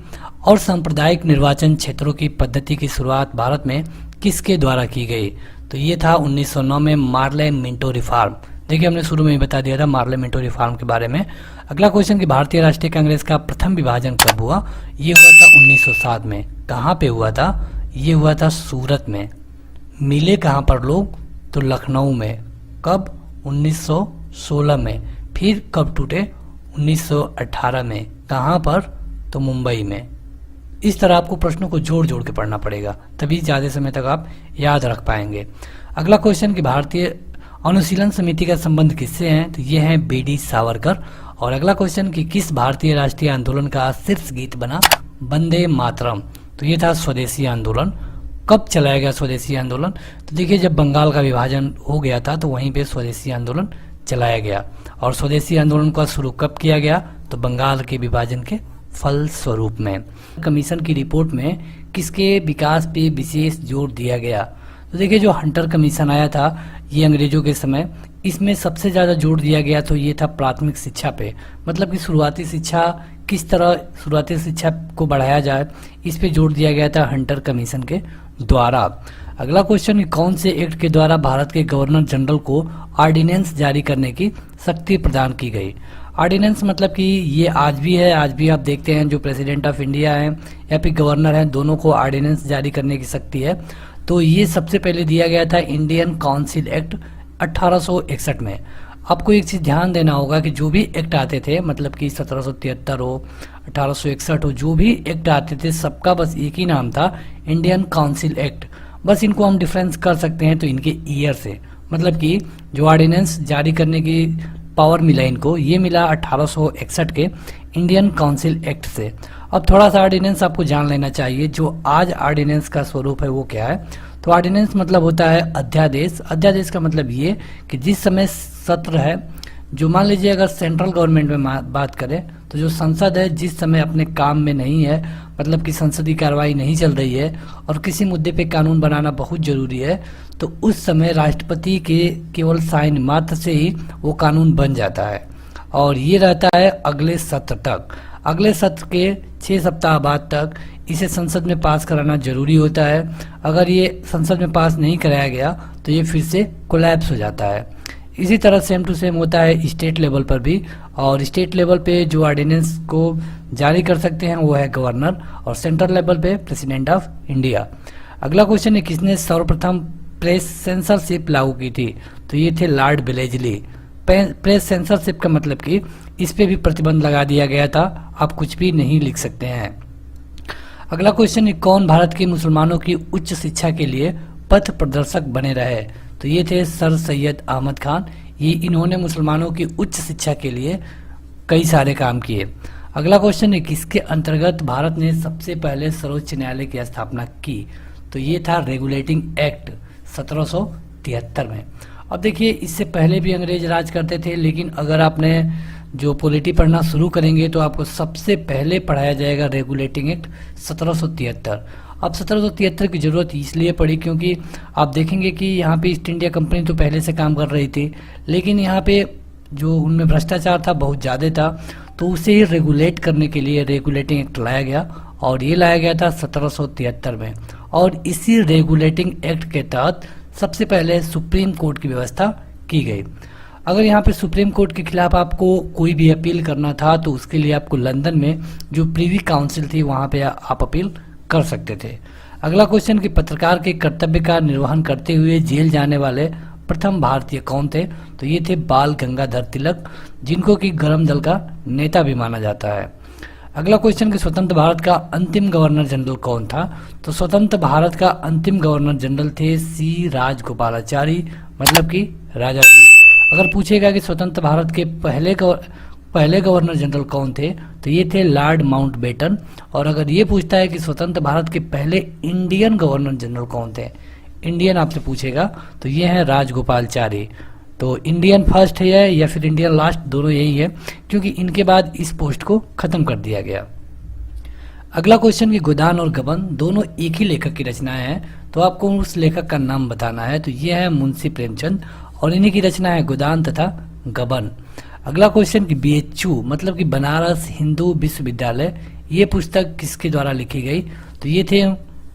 और सांप्रदायिक निर्वाचन क्षेत्रों की पद्धति की शुरुआत भारत में किसके द्वारा की गई। तो ये था 1909 में मार्ले मिंटो रिफॉर्म। देखिए हमने शुरू में ही बता दिया था मार्ले मिंटो रिफॉर्म के बारे में। अगला क्वेश्चन कि भारतीय राष्ट्रीय कांग्रेस का प्रथम विभाजन कब हुआ। ये हुआ था 1907 में। कहाँ पे हुआ था। ये हुआ था सूरत में। मिले कहाँ पर लोग। तो लखनऊ में। कब 1916 में। फिर कब टूटे 1918 में। कहाँ पर तो मुंबई में। इस तरह आपको प्रश्नों को जोड़ जोड़ के पढ़ना पड़ेगा, तभी ज़्यादा समय तक आप याद रख पाएंगे। अगला क्वेश्चन कि भारतीय अनुशीलन समिति का संबंध किससे है। तो ये है बीडी सावरकर। और अगला क्वेश्चन कि किस भारतीय राष्ट्रीय आंदोलन का शीर्ष गीत बना वंदे मातरम। तो ये था स्वदेशी आंदोलन। कब चलाया गया स्वदेशी आंदोलन। तो देखिए जब बंगाल का विभाजन हो गया था तो वहीं पे स्वदेशी आंदोलन चलाया गया। और स्वदेशी आंदोलन का शुरू कब किया गया। तो बंगाल के विभाजन के फल स्वरूप में। कमीशन की रिपोर्ट में किसके विकास पे विशेष जोर दिया गया। तो देखिए जो हंटर कमीशन आया था ये अंग्रेजों के समय, इसमें सबसे ज़्यादा जोर दिया गया तो ये था प्राथमिक शिक्षा पे। मतलब कि शुरुआती शिक्षा किस तरह शुरुआती शिक्षा को बढ़ाया जाए, इस पे जोर दिया गया था हंटर कमीशन के द्वारा। अगला क्वेश्चन कौन से एक्ट के द्वारा भारत के गवर्नर जनरल को ऑर्डिनेंस जारी करने की शक्ति प्रदान की गई। ऑर्डिनेंस मतलब कि ये आज भी है, आज भी आप देखते हैं जो प्रेसिडेंट ऑफ इंडिया है या फिर गवर्नर है, दोनों को ऑर्डिनेंस जारी करने की शक्ति है। तो ये सबसे पहले दिया गया था इंडियन काउंसिल एक्ट 1861 में। आपको एक चीज़ ध्यान देना होगा कि जो भी एक्ट आते थे, मतलब कि 1773 हो 1861 हो, जो भी एक्ट आते थे सबका बस एक ही नाम था इंडियन काउंसिल एक्ट। बस इनको हम डिफरेंस कर सकते हैं तो इनके ईयर से, मतलब कि जो ऑर्डिनेंस जारी करने की पावर मिला इनको, ये मिला 1861 के इंडियन काउंसिल एक्ट से। अब थोड़ा सा ऑर्डिनेंस आपको जान लेना चाहिए, जो आज ऑर्डिनेंस का स्वरूप है वो क्या है। तो ऑर्डिनेंस मतलब होता है अध्यादेश। अध्यादेश का मतलब ये कि जिस समय सत्र है, जो मान लीजिए अगर सेंट्रल गवर्नमेंट में बात करें तो जो संसद है जिस समय अपने काम में नहीं है, मतलब कि संसदीय कार्रवाई नहीं चल रही है और किसी मुद्दे पे कानून बनाना बहुत जरूरी है, तो उस समय राष्ट्रपति के केवल साइन मात्र से ही वो कानून बन जाता है। और ये रहता है अगले सत्र तक। अगले सत्र के 6 सप्ताह बाद तक इसे संसद में पास कराना जरूरी होता है। अगर ये संसद में पास नहीं कराया गया तो ये फिर से कोलैप्स हो जाता है। इसी तरह सेम टू सेम होता है स्टेट लेवल पर भी। और स्टेट लेवल पे जो ऑर्डिनेंस को जारी कर सकते हैं वो है गवर्नर, और सेंट्रल लेवल पे प्रेसिडेंट ऑफ इंडिया। अगला क्वेश्चन है किसने सर्वप्रथम प्रेस सेंसरशिप लागू की थी। तो ये थे लॉर्ड वेलेस्ली। प्रेस सेंसरशिप का मतलब कि इस पे भी प्रतिबंध लगा दिया गया था, आप कुछ भी नहीं लिख सकते हैं। अगला क्वेश्चन है कौन भारत के मुसलमानों की उच्च शिक्षा के लिए पथ प्रदर्शक बने रहे। तो ये थे सर सैयद अहमद खान। इन्होंने मुसलमानों की उच्च शिक्षा के लिए कई सारे काम किए। अगला क्वेश्चन है किसके अंतर्गत भारत ने सबसे पहले सर्वोच्च न्यायालय की स्थापना की। तो ये था रेगुलेटिंग एक्ट 1773 में। अब देखिए इससे पहले भी अंग्रेज राज करते थे, लेकिन अगर आपने जो पॉलिटी पढ़ना शुरू करेंगे तो आपको सबसे पहले पढ़ाया जाएगा रेगुलेटिंग एक्ट 1773। अब 1773 की ज़रूरत इसलिए पड़ी क्योंकि आप देखेंगे कि यहाँ पे ईस्ट इंडिया कंपनी तो पहले से काम कर रही थी, लेकिन यहाँ पे जो उनमें भ्रष्टाचार था बहुत ज़्यादा था, तो उसे ही रेगुलेट करने के लिए रेगुलेटिंग एक्ट लाया गया। और ये लाया गया था 1773 में। और इसी रेगुलेटिंग एक्ट के तहत सबसे पहले सुप्रीम कोर्ट की व्यवस्था की गई। अगर यहाँ पे सुप्रीम कोर्ट के खिलाफ आपको कोई भी अपील करना था तो उसके लिए आपको लंदन में जो प्रीवी काउंसिल थी वहाँ पे आप अपील कर सकते थे। अगला क्वेश्चन कि पत्रकार के कर्तव्य का निर्वहन करते हुए जेल जाने वाले प्रथम भारतीय कौन थे। तो ये थे बाल गंगाधर तिलक, जिनको कि गरम दल का नेता भी माना जाता है। अगला क्वेश्चन कि स्वतंत्र भारत का अंतिम गवर्नर जनरल कौन था? तो स्वतंत्र भारत का अंतिम गवर्नर जनरल थे सी राजगोपालाचारी, मतलब कि राजा जी। अगर पूछेगा कि स्वतंत्र भारत के पहले गवर्नर जनरल कौन थे, तो ये थे लॉर्ड माउंटबेटन। और अगर ये पूछता है कि स्वतंत्र भारत के पहले इंडियन गवर्नर जनरल कौन थे, इंडियन आपसे पूछेगा, तो ये है राजगोपालाचारी। तो इंडियन फर्स्ट है या फिर इंडियन लास्ट, दोनों यही है, क्योंकि इनके बाद इस पोस्ट को खत्म कर दिया गया। अगला क्वेश्चन कि गोदान और गबन दोनों एक ही लेखक की रचनाएं हैं, तो आपको उस लेखक का नाम बताना है। तो ये है मुंशी प्रेमचंद और इन्हीं की रचना है गोदान तथा गबन। अगला क्वेश्चन कि बीएचयू मतलब कि बनारस हिंदू विश्वविद्यालय, ये पुस्तक किसके द्वारा लिखी गई? तो ये थे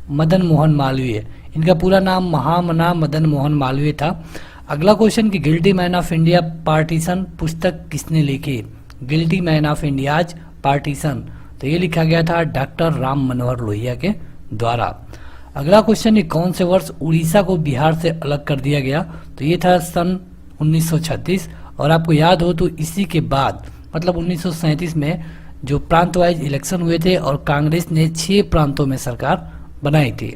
मदन मोहन मालवीय। इनका पूरा नाम महामना मदन मोहन मालवीय था। अगला क्वेश्चन कि guilty man of India partition पुस्तक किसने लिखी? Guilty man of India's partition, तो ये लिखा गया था डॉक्टर राम मनोहर लोहिया के द्वारा। अगला क्वेश्चन कि कौन से वर्ष उड़ीसा को बिहार से अलग कर दिया गया? तो ये था सन 1936। और आपको याद हो तो इसी के बाद मतलब 1937 में जो प्रांत वाइज इलेक्शन हुए थे और कांग्रेस ने 6 प्रांतों में सरकार बनाई थी।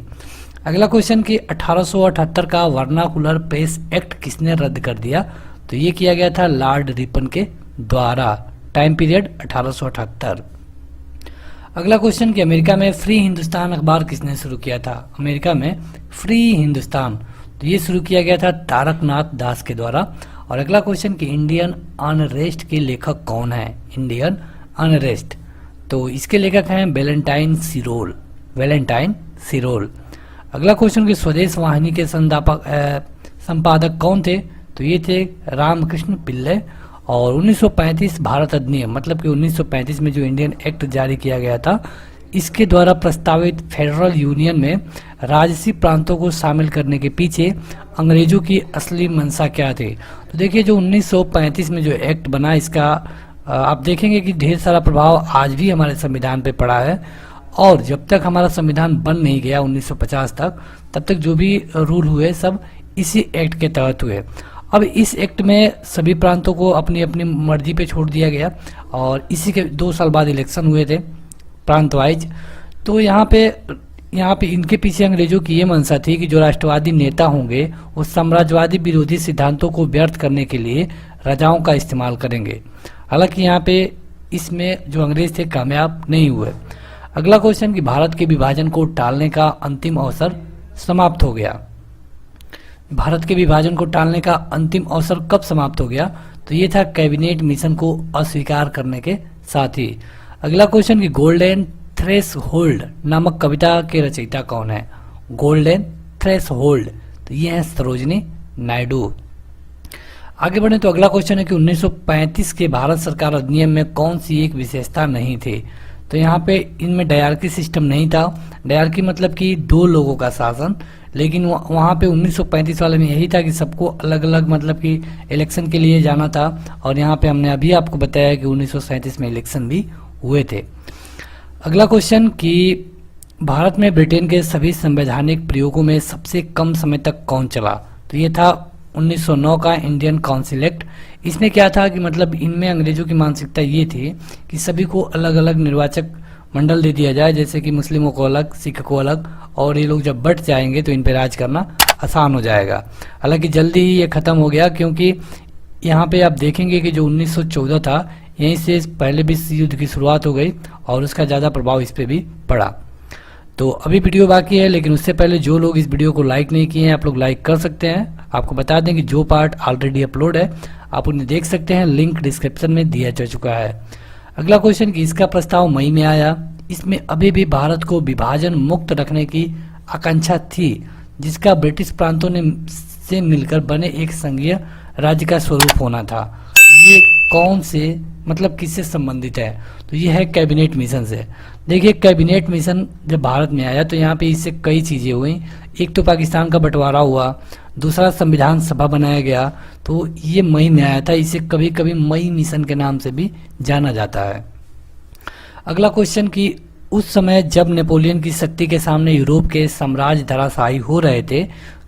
अगला क्वेश्चन कि 1878 का वर्नाकुलर प्रेस एक्ट किसने रद्द कर दिया? तो ये किया गया था लॉर्ड रिपन के द्वारा। Time period 1878। अगला क्वेश्चन कि अमेरिका में फ्री हिंदुस्तान अखबार किसने शुरू किया था? अमेरिका में फ्री हिंदुस्तान, तो ये शुरू किया गया था तारकनाथ दास के द्वारा। और अगला क्वेश्चन कि इंडियन अनरेस्ट के लेखक कौन है? इंडियन अनरेस्ट, तो इसके लेखक हैं वैलेंटाइन सिरोल, वैलेंटाइन सिरोल। अगला क्वेश्चन कि स्वदेश वाहिनी के संपादक कौन थे? तो ये थे रामकृष्ण पिल्ले। और 1935 भारत अधिनियम मतलब कि 1935 में जो इंडियन एक्ट जारी किया गया था, इसके द्वारा प्रस्तावित फेडरल यूनियन में राजसी प्रांतों को शामिल करने के पीछे अंग्रेजों की असली मंशा क्या थी? तो देखिए जो 1935 में जो एक्ट बना, इसका आप देखेंगे कि ढेर सारा प्रभाव आज भी हमारे संविधान पे पड़ा है। और जब तक हमारा संविधान बन नहीं गया 1950 तक, तब तक जो भी रूल हुए सब इसी एक्ट के तहत हुए। अब इस एक्ट में सभी प्रांतों को अपनी अपनी मर्जी पे छोड़ दिया गया और इसी के 2 साल बाद इलेक्शन हुए थे प्रांत वाइज। तो यहाँ पे इनके पीछे अंग्रेजों की ये मंशा थी कि जो राष्ट्रवादी नेता होंगे वो साम्राज्यवादी विरोधी सिद्धांतों को व्यर्थ करने के लिए राजाओं का इस्तेमाल करेंगे। हालांकि यहाँ पे इसमें जो अंग्रेज थे कामयाब नहीं हुए। अगला क्वेश्चन कि भारत के विभाजन को टालने का अंतिम अवसर समाप्त हो गया। भारत के विभाजन को टालने का अंतिम अवसर कब समाप्त हो गया? तो ये था कैबिनेट मिशन को अस्वीकार करने के साथ ही। अगला क्वेश्चन कि गोल्डन थ्रेशोल्ड नामक कविता के रचयिता कौन है? गोल्डन थ्रेशोल्ड, तो ये है सरोजिनी नायडू। आगे बढ़े तो अगला क्वेश्चन है कि 1935 के भारत सरकार अधिनियम में कौन सी एक विशेषता नहीं थी? तो यहाँ पे इनमें डायरकी सिस्टम नहीं था। डायरकी मतलब कि 2 लोगों का शासन, लेकिन वहाँ पे 1935 वाले में यही था कि सबको अलग अलग मतलब कि इलेक्शन के लिए जाना था। और यहाँ पे हमने अभी आपको बताया कि 1937 में इलेक्शन भी हुए थे। अगला क्वेश्चन कि भारत में ब्रिटेन के सभी संवैधानिक प्रयोगों में सबसे कम समय तक कौन चला? तो ये था 1909 का इंडियन काउंसिल एक्ट। इसमें क्या था कि मतलब इनमें अंग्रेजों की मानसिकता ये थी कि सभी को अलग अलग निर्वाचक मंडल दे दिया जाए, जैसे कि मुस्लिमों को अलग, सिख को अलग, और ये लोग जब बट जाएंगे तो इन पर राज करना आसान हो जाएगा। हालांकि जल्दी ही ये खत्म हो गया, क्योंकि यहाँ पे आप देखेंगे कि जो 1914 था, यहीं से पहले विश्व युद्ध की शुरुआत हो गई और उसका ज़्यादा प्रभाव इस पर भी पड़ा। तो अभी वीडियो बाकी है, लेकिन उससे पहले जो लोग इस वीडियो को लाइक नहीं किए हैं, आप लोग लाइक कर सकते हैं। आपको बता दें कि जो पार्ट ऑलरेडी अपलोड है आप उन्हें देख सकते हैं, लिंक डिस्क्रिप्शन में दिया जा चुका है। अगला क्वेश्चन कि इसका प्रस्ताव मई में आया, इसमें अभी भी भारत को विभाजन मुक्त रखने की आकांक्षा थी, जिसका ब्रिटिश प्रांतों ने से मिलकर बने एक संघीय राज्य का स्वरूप होना था। ये कौन से मतलब किससे संबंधित है? तो ये है कैबिनेट मिशन से। देखिए कैबिनेट मिशन जब भारत में आया तो यहाँ पे इससे कई चीज़ें हुई। एक तो पाकिस्तान का बंटवारा हुआ, दूसरा संविधान सभा बनाया गया, तो ये मई में आया था। इसे कभी कभी मई मिशन के नाम से भी जाना जाता है। अगला क्वेश्चन कि उस समय जब नेपोलियन की शक्ति के सामने यूरोप के साम्राज्य धराशायी हो रहे थे,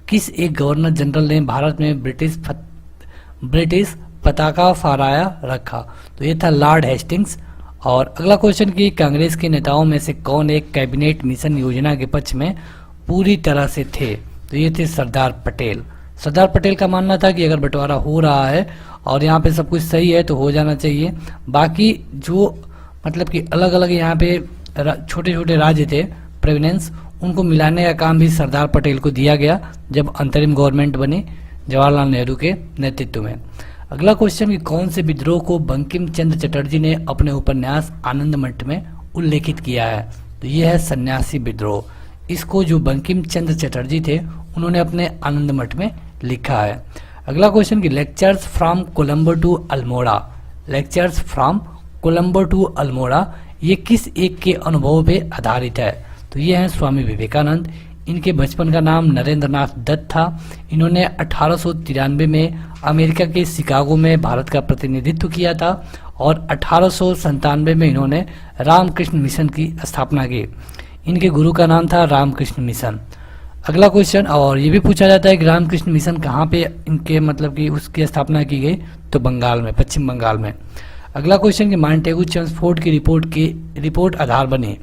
किस एक गवर्नर जनरल ने भारत में ब्रिटिश पताका फहराया रखा? तो ये था लॉर्ड हेस्टिंग्स। और अगला क्वेश्चन कि कांग्रेस के नेताओं में से कौन एक कैबिनेट मिशन योजना के पक्ष में पूरी तरह से थे? तो ये थे सरदार पटेल। सरदार पटेल का मानना था कि अगर बंटवारा हो रहा है और यहाँ पे सब कुछ सही है तो हो जाना चाहिए। बाकी जो मतलब कि अलग अलग यहाँ पे छोटे छोटे राज्य थे प्रेविनेंस, उनको मिलाने का काम भी सरदार पटेल को दिया गया जब अंतरिम गवर्नमेंट बनी जवाहरलाल नेहरू के नेतृत्व में। अगला क्वेश्चन कि कौन से विद्रोह को बंकिम चंद्र चटर्जी ने अपने उपन्यास आनंद मठ में उल्लेखित किया है? तो ये है सन्यासी विद्रोह। इसको जो बंकिम चंद्र चटर्जी थे उन्होंने अपने आनंद मठ में लिखा है। अगला क्वेश्चन कि lectures from Colombo to Almora, lectures from Colombo to Almora ये किस एक के अनुभव पे आधारित है? तो ये हैं स्वामी विवेकानंद। इनके बचपन का नाम नरेंद्रनाथ दत्त था। इन्होंने 1893 में अमेरिका के शिकागो में भारत का प्रतिनिधित्व किया था और 1897 में इन्होंने रामकृष्ण मिशन की स्थापना की। इनके गुरु का नाम था रामकृष्ण मिशन। अगला क्वेश्चन, और ये भी पूछा जाता है कि रामकृष्ण मिशन कहाँ पे इनके मतलब कि उसकी स्थापना की गई? तो बंगाल में, पश्चिम बंगाल में। अगला क्वेश्चन कि माउंटेगू चेम्सफोर्ड की रिपोर्ट आधार बनी।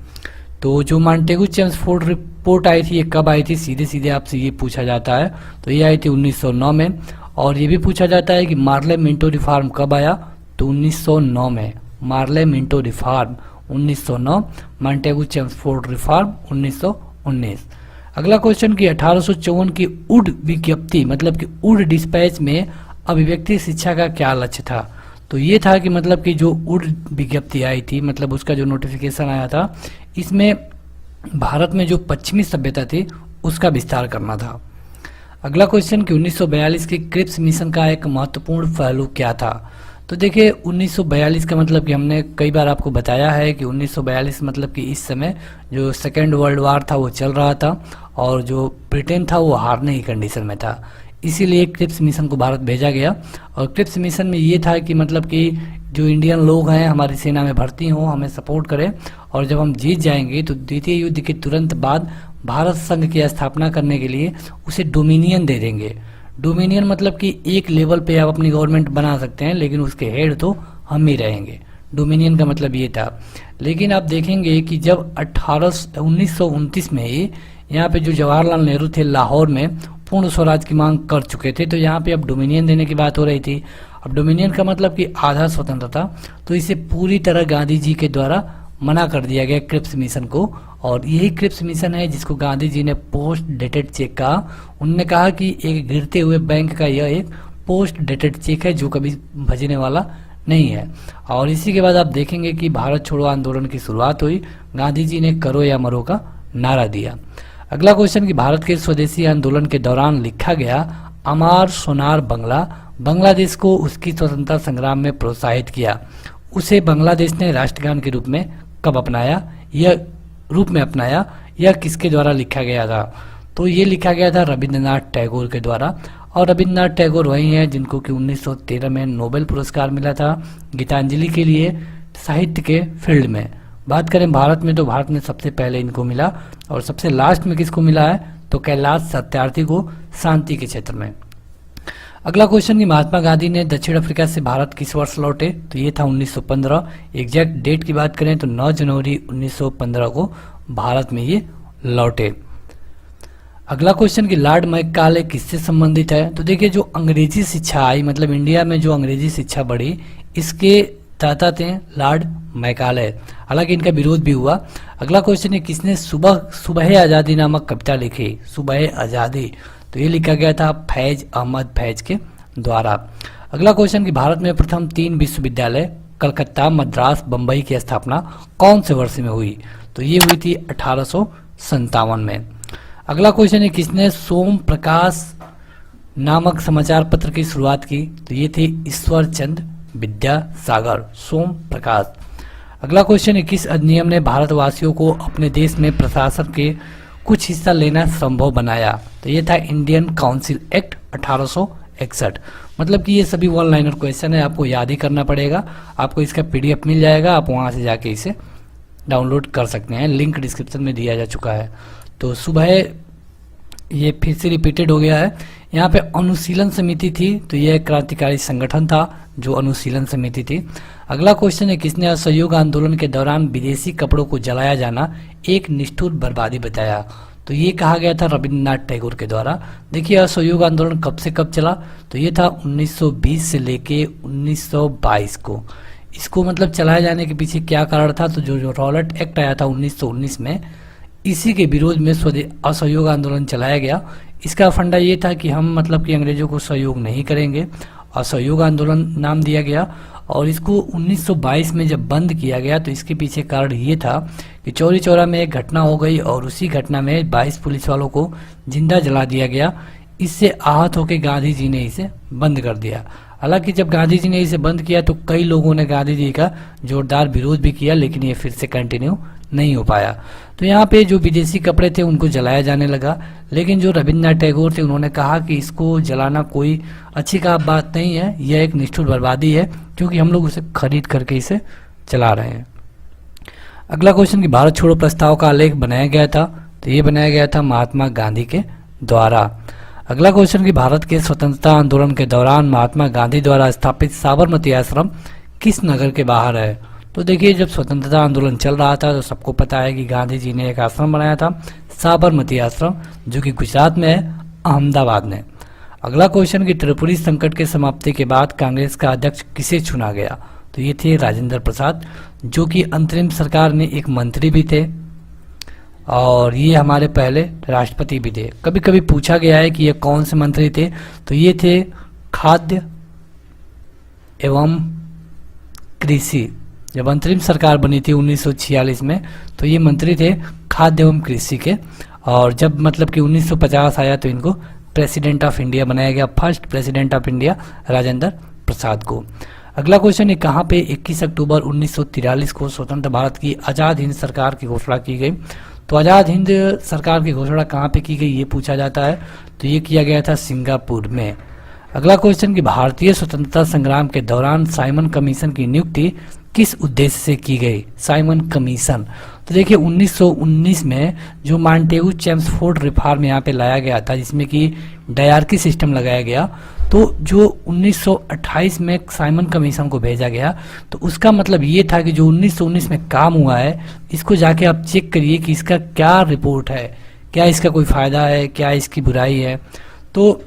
तो जो माउंटेगू चेम्सफोर्ड रिपोर्ट आई थी ये कब आई थी? सीधे सीधे आपसे ये पूछा जाता है। तो ये आई थी 1909 में। और ये भी पूछा जाता है कि मार्ले मिंटो रिफॉर्म कब आया? तो 1909 में। Morley Minto reform 1909, Montagu Chelmsford reform 1919। अगला क्वेश्चन कि 1854 की उड विज्ञप्ति मतलब कि उड डिस्पैच में अभिव्यक्ति शिक्षा का क्या लक्ष्य था? तो ये था कि मतलब कि जो उड विज्ञप्ति आई थी मतलब उसका जो नोटिफिकेशन आया था इसमें भारत में जो पश्चिमी सभ्यता थी उसका विस्तार करना था। अगला क्वेश्चन कि 1942 के क्रिप्स मिशन का एक महत्वपूर्ण पहलू क्या था? तो देखिए 1942 का मतलब कि हमने कई बार आपको बताया है कि 1942 मतलब कि इस समय जो सेकेंड वर्ल्ड वार था वो चल रहा था और जो ब्रिटेन था वो हारने की कंडीशन में था, इसीलिए क्रिप्स मिशन को भारत भेजा गया। और क्रिप्स मिशन में ये था कि मतलब कि जो इंडियन लोग हैं हमारी सेना में भर्ती हों, हमें सपोर्ट करें और जब हम जीत जाएंगे तो द्वितीय युद्ध के तुरंत बाद भारत संघ की स्थापना करने के लिए उसे डोमिनियन दे देंगे। डोमिनियन मतलब कि एक लेवल पे आप अपनी गवर्नमेंट बना सकते हैं लेकिन उसके हेड तो हम ही रहेंगे। डोमिनियन का मतलब ये था। लेकिन आप देखेंगे कि जब 1929 में ही यहाँ पे जो जवाहरलाल नेहरू थे लाहौर में पूर्ण स्वराज की मांग कर चुके थे, तो यहाँ पे अब डोमिनियन देने की बात हो रही थी। अब डोमिनियन का मतलब कि आधा स्वतंत्रता, तो इसे पूरी तरह गांधी जी के द्वारा मना कर दिया गया क्रिप्स मिशन को। और यही क्रिप्स मिशन है जिसको गांधी जी ने पोस्ट डेटेड चेक कहा। उन्होंने कहा कि एक गिरते हुए बैंक का यह एक पोस्ट डेटेड चेक है जो कभी भजने वाला नहीं है। और इसी के बाद आप देखेंगे कि भारत छोड़ो आंदोलन की शुरुआत हुई। गांधी जी ने करो या मरो का नारा दिया। अगला क्वेश्चन कि भारत के स्वदेशी आंदोलन के दौरान लिखा गया अमार सोनार बंगला बांग्लादेश को उसकी स्वतंत्रता संग्राम में प्रोत्साहित किया, उसे बांग्लादेश ने राष्ट्रगान के रूप में कब अपनाया? यह किसके द्वारा लिखा गया था? तो ये लिखा गया था रविंद्रनाथ टैगोर के द्वारा। और रविंद्रनाथ टैगोर वही हैं जिनको कि 1913 में नोबेल पुरस्कार मिला था गीतांजलि के लिए साहित्य के फील्ड में। बात करें भारत में तो भारत में सबसे पहले इनको मिला और सबसे लास्ट में किसको मिला है? तो कैलाश सत्यार्थी को शांति के क्षेत्र में। अगला क्वेश्चन कि महात्मा गांधी ने दक्षिण अफ्रीका से भारत किस वर्ष लौटे? तो ये था 1915। एग्जैक्ट डेट की बात करें तो 9 जनवरी 1915 को भारत में ये लौटे। अगला क्वेश्चन कि लॉर्ड मैकाले किससे संबंधित है? तो देखिए जो अंग्रेजी शिक्षा आई मतलब इंडिया में जो अंग्रेजी शिक्षा बढ़ी इसके दाता थे लॉर्ड मैकाले। हालांकि इनका विरोध भी हुआ। अगला क्वेश्चन है किसने सुबह आज़ादी नामक कविता लिखी? सुबह आज़ादी, तो ये लिखा गया था फैज अहमद फैज के द्वारा। अगला क्वेश्चन कि भारत में प्रथम 3 विश्वविद्यालय कलकत्ता, मद्रास, बम्बई की स्थापना कौन से वर्ष में हुई? तो ये हुई थी 1857 में। अगला क्वेश्चन है किसने सोम प्रकाश नामक समाचार पत्र की शुरुआत की? तो ये थे ईश्वर चंद्र विद्यासागर, सोम प्रकाश। अगला क्वेश्चन है किस अधिनियम ने भारतवासियों को अपने देश में प्रशासन के कुछ हिस्सा लेना संभव बनाया? तो ये था इंडियन काउंसिल एक्ट 1861। मतलब कि ये सभी वन लाइनर क्वेश्चन है, आपको याद ही करना पड़ेगा। आपको इसका PDF मिल जाएगा, आप वहाँ से जाके इसे डाउनलोड कर सकते हैं, लिंक डिस्क्रिप्शन में दिया जा चुका है। तो सुबह ये फिर से रिपीटेड हो गया है। यहाँ पे अनुशीलन समिति थी, तो यह क्रांतिकारी संगठन था जो अनुशीलन समिति थी। अगला क्वेश्चन है, किसने असहयोग आंदोलन के दौरान विदेशी कपड़ों को जलाया जाना एक निष्ठुर बर्बादी बताया? तो ये कहा गया था रविन्द्रनाथ टैगोर के द्वारा। देखिए असहयोग आंदोलन कब से कब चला, तो ये था 1920 से लेके 1922 को। इसको मतलब चलाए जाने के पीछे क्या कारण था, तो जो रॉलेट एक्ट आया था 1919 में, इसी के विरोध में असहयोग आंदोलन चलाया गया। इसका फंडा ये था कि हम मतलब कि अंग्रेजों को सहयोग नहीं करेंगे, असहयोग आंदोलन नाम दिया गया। और इसको 1922 में जब बंद किया गया तो इसके पीछे कारण ये था कि चौरी चौरा में एक घटना हो गई और उसी घटना में 22 पुलिस वालों को जिंदा जला दिया गया। इससे आहत होकर गांधी जी ने इसे बंद कर दिया। हालांकि जब गांधी जी ने इसे बंद किया तो कई लोगों ने गांधी जी का जोरदार विरोध भी किया, लेकिन ये फिर से कंटिन्यू नहीं हो पाया। तो यहाँ पे जो विदेशी कपड़े थे उनको जलाया जाने लगा, लेकिन जो रविन्द्रनाथ टैगोर थे उन्होंने कहा कि इसको जलाना कोई अच्छी का बात नहीं है, यह एक निष्ठुर बर्बादी है, क्योंकि हम लोग उसे खरीद करके इसे चला रहे हैं। अगला क्वेश्चन कि भारत छोड़ो प्रस्ताव का आलेख बनाया गया था, तो ये बनाया गया था महात्मा गांधी के द्वारा। अगला क्वेश्चन कि भारत के स्वतंत्रता आंदोलन के दौरान महात्मा गांधी द्वारा स्थापित साबरमती आश्रम किस नगर के बाहर है? तो देखिए जब स्वतंत्रता आंदोलन चल रहा था तो सबको पता है कि गांधी जी ने एक आश्रम बनाया था, साबरमती आश्रम, जो कि गुजरात में है, अहमदाबाद में। अगला क्वेश्चन कि त्रिपुरी संकट के समाप्ति के बाद कांग्रेस का अध्यक्ष किसे चुना गया? तो ये थे राजेंद्र प्रसाद, जो कि अंतरिम सरकार में एक मंत्री भी थे और ये हमारे पहले राष्ट्रपति भी थे। कभी कभी पूछा गया है कि ये कौन से मंत्री थे, तो ये थे खाद्य एवं कृषि। जब अंतरिम सरकार बनी थी 1946 में तो ये मंत्री थे खाद्य एवं कृषि के, और जब मतलब कि 1950 आया तो इनको प्रेसिडेंट ऑफ इंडिया बनाया गया, first president of India Rajendra Prasad को। अगला क्वेश्चन है, कहाँ पे 21 अक्टूबर 1943 को स्वतंत्र भारत की आज़ाद हिंद सरकार की घोषणा की गई? तो आज़ाद हिंद सरकार की घोषणा कहाँ पे की गई ये पूछा जाता है, तो ये किया गया था सिंगापुर में। अगला क्वेश्चन कि भारतीय स्वतंत्रता संग्राम के दौरान साइमन कमीशन की नियुक्ति किस उद्देश्य से की गई? साइमन कमीशन, तो देखिए 1919 में जो मॉन्टेगू चेम्सफोर्ड रिफॉर्म यहाँ पे लाया गया था, जिसमें कि डायरकी सिस्टम लगाया गया, तो जो 1928 में साइमन कमीशन को भेजा गया, तो उसका मतलब ये था कि जो 1919 में काम हुआ है इसको जाके आप चेक करिए कि इसका क्या रिपोर्ट है, क्या इसका कोई फायदा है, क्या इसकी बुराई है। तो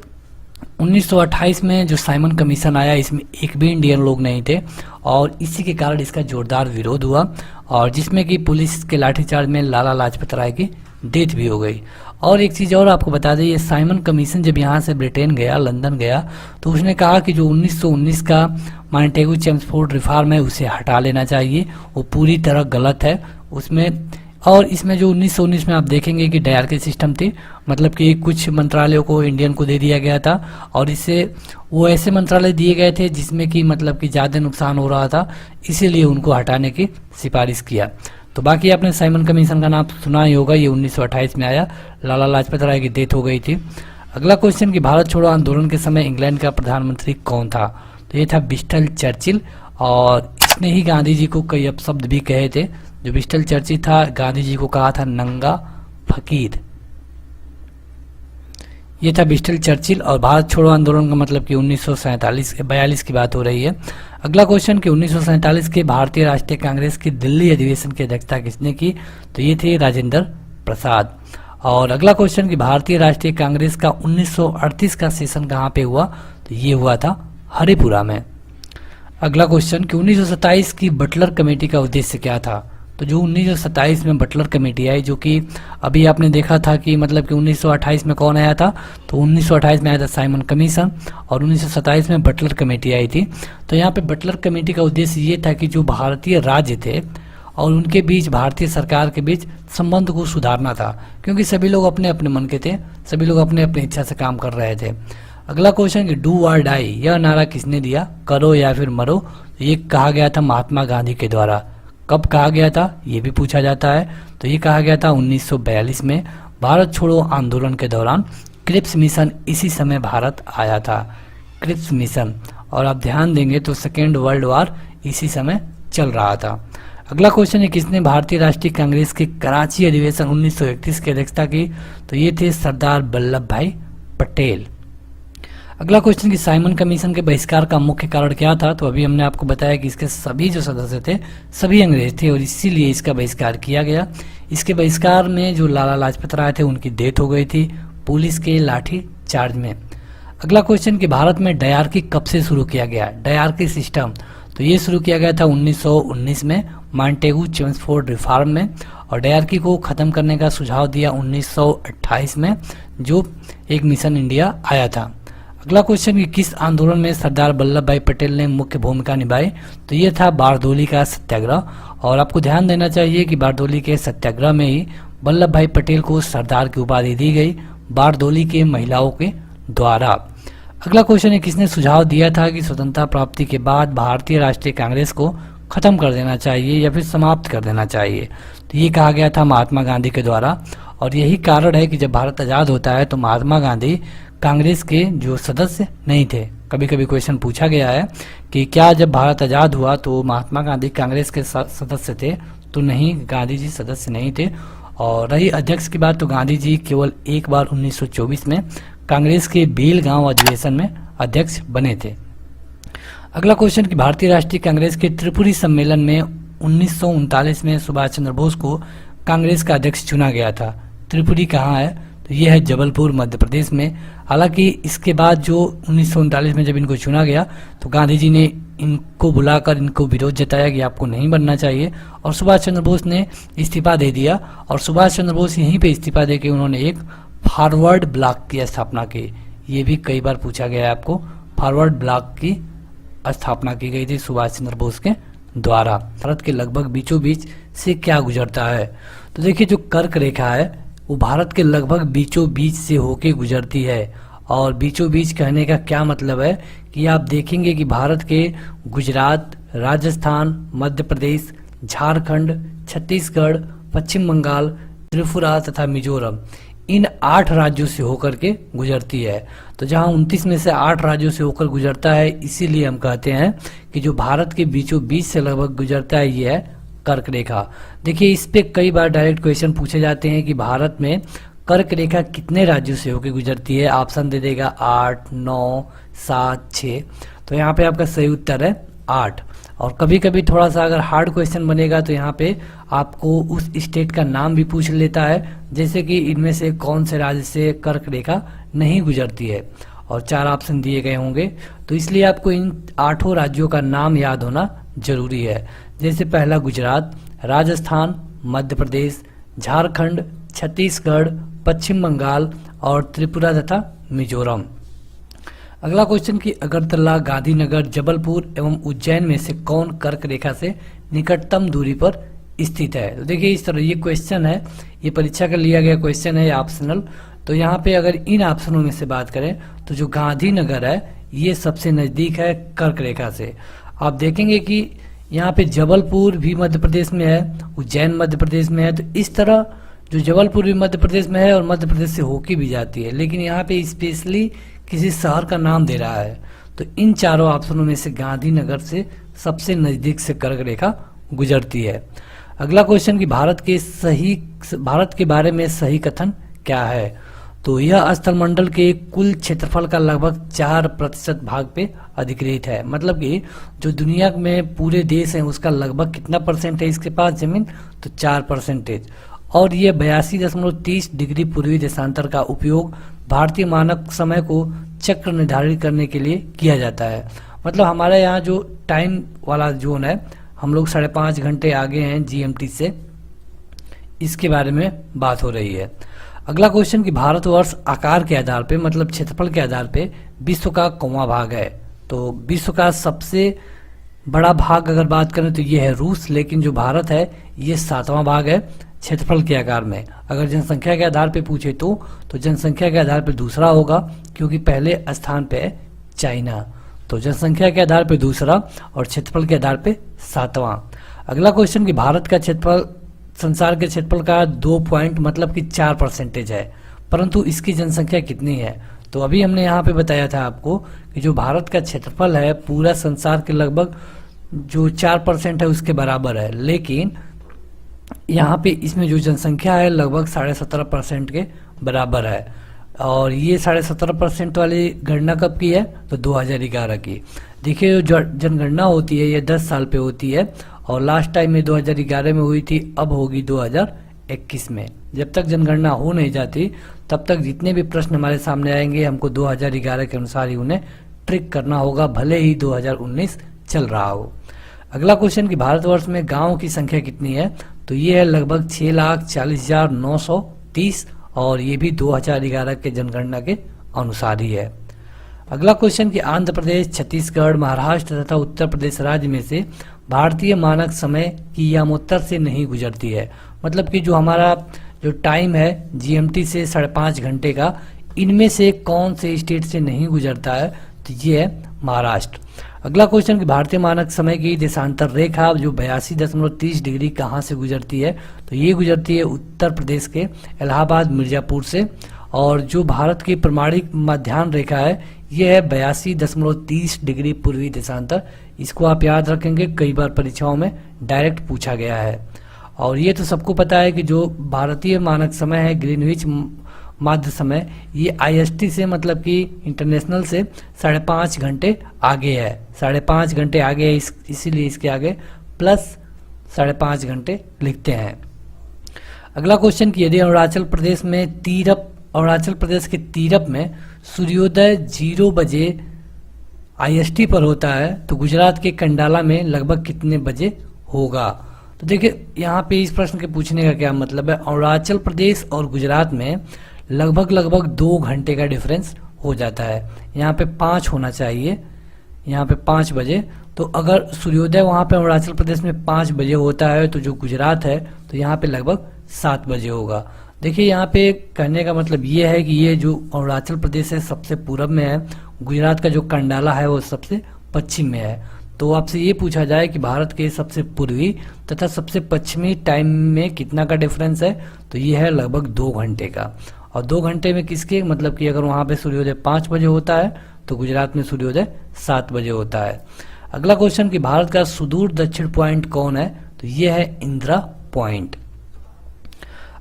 1928 में जो साइमन कमीशन आया इसमें एक भी इंडियन लोग नहीं थे और इसी के कारण इसका जोरदार विरोध हुआ, और जिसमें कि पुलिस के लाठीचार्ज में लाला लाजपत राय की डेथ भी हो गई। और एक चीज़ और आपको बता दें, ये साइमन कमीशन जब यहाँ से ब्रिटेन गया, लंदन गया, तो उसने कहा कि जो 1919 का मॉन्टेगू चेम्सफोर्ड रिफॉर्म है उसे हटा लेना चाहिए, वो पूरी तरह गलत है उसमें। और इसमें जो 1919 में आप देखेंगे कि डायरकी सिस्टम थी, मतलब कि कुछ मंत्रालयों को इंडियन को दे दिया गया था, और इससे वो ऐसे मंत्रालय दिए गए थे जिसमें कि मतलब कि ज़्यादा नुकसान हो रहा था, इसीलिए उनको हटाने की सिफारिश किया। तो बाकी आपने साइमन कमीशन का नाम सुना ही होगा, ये 1928 में आया, लाला लाजपत राय की डेथ हो गई थी। अगला क्वेश्चन कि भारत छोड़ो आंदोलन के समय इंग्लैंड का प्रधानमंत्री कौन था? तो ये था विंस्टन चर्चिल, और इसने ही गांधी जी को कई अपशब्द भी कहे थे। जो विंस्टन चर्चिल था, गांधी जी को कहा था नंगा फकीर, ये था विंस्टन चर्चिल। और भारत छोड़ो आंदोलन का मतलब कि 1942 की बात हो रही है। अगला क्वेश्चन कि 1947 के भारतीय राष्ट्रीय कांग्रेस की दिल्ली अधिवेशन की अध्यक्षता किसने की? तो ये थे राजेंद्र प्रसाद। और अगला क्वेश्चन कि भारतीय राष्ट्रीय कांग्रेस का 1938 का सेशन कहाँ पे हुआ? तो ये हुआ था हरिपुरा में। अगला क्वेश्चन कि 1927 की बटलर कमेटी का उद्देश्य क्या था? तो जो 1927 में बटलर कमेटी आई, जो कि अभी आपने देखा था कि मतलब कि 1928 में कौन आया था, तो 1928 में आया था साइमन कमीशन, और 1927 में बटलर कमेटी आई थी। तो यहाँ पे बटलर कमेटी का उद्देश्य ये था कि जो भारतीय राज्य थे और उनके बीच भारतीय सरकार के बीच संबंध को सुधारना था, क्योंकि सभी लोग अपने अपने मन के थे, सभी लोग अपने अपनी इच्छा से काम कर रहे थे। अगला क्वेश्चन कि डू और डाई यह नारा किसने दिया? करो या फिर मरो, ये कहा गया था महात्मा गांधी के द्वारा। कब कहा गया था ये भी पूछा जाता है, तो ये कहा गया था 1942 में भारत छोड़ो आंदोलन के दौरान। क्रिप्स मिशन इसी समय भारत आया था, क्रिप्स मिशन। और आप ध्यान देंगे तो सेकेंड वर्ल्ड वॉर इसी समय चल रहा था। अगला क्वेश्चन है, किसने भारतीय राष्ट्रीय कांग्रेस के कराची अधिवेशन 1931 की अध्यक्षता की? तो ये थे सरदार वल्लभ भाई पटेल। अगला क्वेश्चन कि साइमन कमीशन के बहिष्कार का मुख्य कारण क्या था? तो अभी हमने आपको बताया कि इसके सभी जो सदस्य थे सभी अंग्रेज थे और इसीलिए इसका बहिष्कार किया गया। इसके बहिष्कार में जो लाला लाजपत राय थे उनकी डेथ हो गई थी पुलिस के लाठी चार्ज में। अगला क्वेश्चन कि भारत में डायरकी कब से शुरू किया गया? डायरकी सिस्टम तो ये शुरू किया गया था 1919 में मॉन्टेगू चेम्सफोर्ड रिफॉर्म में, और डायरकी को खत्म करने का सुझाव दिया 1928 में, जो एक मिशन इंडिया आया था। अगला क्वेश्चन कि किस आंदोलन में सरदार वल्लभ भाई पटेल ने मुख्य भूमिका निभाई? तो ये था बारदोली का सत्याग्रह, और आपको ध्यान देना चाहिए कि बारदोली के सत्याग्रह में ही वल्लभ भाई पटेल को सरदार की उपाधि दी गई बारदोली के महिलाओं के द्वारा। अगला क्वेश्चन है, किसने सुझाव दिया था कि स्वतंत्रता प्राप्ति के बाद भारतीय राष्ट्रीय कांग्रेस को खत्म कर देना चाहिए या फिर समाप्त कर देना चाहिए? तो ये कहा गया था महात्मा गांधी के द्वारा, और यही कारण है कि जब भारत आज़ाद होता है तो महात्मा गांधी कांग्रेस के जो सदस्य नहीं थे। कभी कभी क्वेश्चन पूछा गया है कि क्या जब भारत आज़ाद हुआ तो महात्मा गांधी कांग्रेस के सदस्य थे? तो नहीं, गांधी जी सदस्य नहीं थे। और रही अध्यक्ष की बात, तो गांधी जी केवल एक बार 1924 में कांग्रेस के बेलगांव अधिवेशन में अध्यक्ष बने थे। अगला क्वेश्चन कि भारतीय राष्ट्रीय कांग्रेस के त्रिपुरी सम्मेलन में 1939 में सुभाष चंद्र बोस को कांग्रेस का अध्यक्ष चुना गया था। त्रिपुरी कहाँ है? तो यह है जबलपुर मध्य प्रदेश में। हालांकि इसके बाद जो 1939 में जब इनको चुना गया तो गांधी जी ने इनको बुलाकर इनको विरोध जताया कि आपको नहीं बनना चाहिए, और सुभाष चंद्र बोस ने इस्तीफा दे दिया, और सुभाष चंद्र बोस यहीं पे इस्तीफा देके उन्होंने एक फॉरवर्ड ब्लॉक की स्थापना की। ये भी कई बार पूछा गया है आपको, फॉरवर्ड ब्लॉक की स्थापना की गई थी सुभाष चंद्र बोस के द्वारा। भारत के लगभग बीचों बीच से क्या गुजरता है? तो देखिए, जो कर्क रेखा है वो भारत के लगभग बीचों बीच से होके गुजरती है, और बीचों बीच कहने का क्या मतलब है कि आप देखेंगे कि भारत के गुजरात, राजस्थान, मध्य प्रदेश, झारखंड, छत्तीसगढ़, पश्चिम बंगाल, त्रिपुरा तथा मिजोरम, इन 8 राज्यों से होकर के गुजरती है। तो जहां 29 में से 8 राज्यों से होकर गुजरता है, इसीलिए हम कहते हैं कि जो भारत के बीचों बीच से लगभग गुजरता है ये है कर्क रेखा। देखिए, इस पे कई बार डायरेक्ट क्वेश्चन पूछे जाते हैं कि भारत में कर्क रेखा कितने राज्यों से होकर गुजरती है? ऑप्शन दे देगा 8, 9, 7, 6। तो यहाँ पे आपका सही उत्तर है 8। और कभी कभी थोड़ा सा अगर हार्ड क्वेश्चन बनेगा तो यहाँ पे आपको उस स्टेट का नाम भी पूछ लेता है, जैसे कि इनमें से कौन से राज्य से कर्क रेखा नहीं गुजरती है, और 4 ऑप्शन दिए गए होंगे। तो इसलिए आपको इन 8 राज्यों का नाम याद होना जरूरी है। जैसे पहला गुजरात, राजस्थान, मध्य प्रदेश, झारखंड, छत्तीसगढ़, पश्चिम बंगाल और त्रिपुरा तथा मिजोरम। अगला क्वेश्चन कि अगरतला, गांधीनगर, जबलपुर एवं उज्जैन में से कौन कर्क रेखा से निकटतम दूरी पर स्थित है? तो देखिए, इस तरह ये क्वेश्चन है, ये परीक्षा का लिया गया क्वेश्चन है, ऑप्शनल। तो यहाँ पे अगर इन ऑप्शनों में से बात करें तो जो गांधीनगर है ये सबसे नजदीक है कर्क रेखा से। आप देखेंगे कि यहाँ पे जबलपुर भी मध्य प्रदेश में है, उज्जैन मध्य प्रदेश में है। तो इस तरह जो जबलपुर भी मध्य प्रदेश में है और मध्य प्रदेश से होके भी जाती है, लेकिन यहाँ पे स्पेशली किसी शहर का नाम दे रहा है। तो इन चारों ऑप्शनों में से गांधीनगर से सबसे नजदीक से कर्क रेखा गुजरती है। अगला क्वेश्चन कि भारत के बारे में सही कथन क्या है? तो यह स्थलमंडल के कुल क्षेत्रफल का लगभग 4% भाग पे अधिकृत है। मतलब कि जो दुनिया में पूरे देश हैं उसका लगभग कितना परसेंट है इसके पास जमीन? तो 4%। और ये 82.30 डिग्री पूर्वी देशांतर का उपयोग भारतीय मानक समय को चक्र निर्धारित करने के लिए किया जाता है। मतलब हमारे यहाँ जो टाइम वाला जोन है, हम लोग 5.5 घंटे आगे हैं GMT से, इसके बारे में बात हो रही है। अगला क्वेश्चन कि भारतवर्ष आकार के आधार पे, मतलब क्षेत्रफल के आधार पे विश्व का कौवां भाग है? तो विश्व का सबसे बड़ा भाग अगर बात करें तो ये है रूस, लेकिन जो भारत है ये 7वां भाग है क्षेत्रफल के आकार में। अगर जनसंख्या के आधार पे पूछे तो जनसंख्या के आधार पे दूसरा होगा, क्योंकि पहले स्थान पे है चाइना। तो जनसंख्या के आधार पे दूसरा और क्षेत्रफल के आधार पे 7वां। अगला क्वेश्चन कि भारत का क्षेत्रफल संसार के क्षेत्रफल का 2 पॉइंट मतलब कि 4% है, परंतु इसकी जनसंख्या कितनी है? तो अभी हमने यहाँ पे बताया था आपको कि जो भारत का क्षेत्रफल है पूरा संसार के लगभग जो 4% है उसके बराबर है, लेकिन यहाँ पे इसमें जो जनसंख्या है लगभग 17.5% के बराबर है। और ये 17.5% वाली गणना कब की है? तो 2011 की। देखिए जो जनगणना होती है ये 10 साल पे होती है, और लास्ट टाइम में 2011 में हुई थी, अब होगी 2021 में। जब तक जनगणना हो नहीं जाती तब तक जितने भी प्रश्न हमारे सामने आएंगे हमको 2011 के अनुसार ही उन्हें ट्रिक करना होगा, भले ही 2019 चल रहा हो। अगला क्वेश्चन कि भारतवर्ष में गांवों की संख्या कितनी है? तो ये है लगभग 6,40,930, और ये भी 2011 के जनगणना के अनुसार ही है। अगला क्वेश्चन कि आंध्र प्रदेश, छत्तीसगढ़, महाराष्ट्र तथा उत्तर प्रदेश राज्य में से भारतीय मानक समय की यामोत्तर से नहीं गुजरती है। मतलब कि जो हमारा जो टाइम है जीएमटी से 5.5 घंटे का, इनमें से कौन से स्टेट से नहीं गुजरता है? तो ये है महाराष्ट्र। अगला क्वेश्चन कि भारतीय मानक समय की देशांतर रेखा जो 82.30 डिग्री कहाँ से गुजरती है? तो ये गुजरती है उत्तर प्रदेश के इलाहाबाद मिर्जापुर से। और जो भारत की प्रमाणिक मध्याह्न रेखा है ये है 82.30 डिग्री पूर्वी देशांतर। इसको आप याद रखेंगे, कई बार परीक्षाओं में डायरेक्ट पूछा गया है। और ये तो सबको पता है कि जो भारतीय मानक समय है ग्रीनविच माध्य समय, ये IST से मतलब कि इंटरनेशनल से 5.5 घंटे आगे है, 5.5 घंटे आगे है, इसीलिए इसके आगे प्लस 5.5 घंटे लिखते हैं। अगला क्वेश्चन कि यदि अरुणाचल प्रदेश के तीरप में सूर्योदय 0 बजे IST पर होता है तो गुजरात के कंडाला में लगभग कितने बजे होगा? तो देखिए यहाँ पे इस प्रश्न के पूछने का क्या मतलब है, अरुणाचल प्रदेश और गुजरात में लगभग 2 घंटे का डिफरेंस हो जाता है। यहाँ पे 5 होना चाहिए, यहाँ पे 5 बजे। तो अगर सूर्योदय वहाँ पे अरुणाचल प्रदेश में 5 बजे होता है तो जो गुजरात है तो यहाँ पे लगभग 7 बजे होगा। देखिए यहाँ पे कहने का मतलब ये है कि ये जो अरुणाचल प्रदेश है सबसे पूरब में है, गुजरात का जो कंडाला है वो सबसे पश्चिम में है। तो आपसे ये पूछा जाए कि भारत के सबसे पूर्वी तथा सबसे पश्चिमी टाइम में कितना का डिफरेंस है? तो ये है लगभग 2 घंटे का। और 2 घंटे में किसके, मतलब कि अगर वहाँ पे सूर्योदय 5 बजे होता है तो गुजरात में सूर्योदय 7 बजे होता है। अगला क्वेश्चन कि भारत का सुदूर दक्षिण पॉइंट कौन है? तो ये है इंदिरा पॉइंट।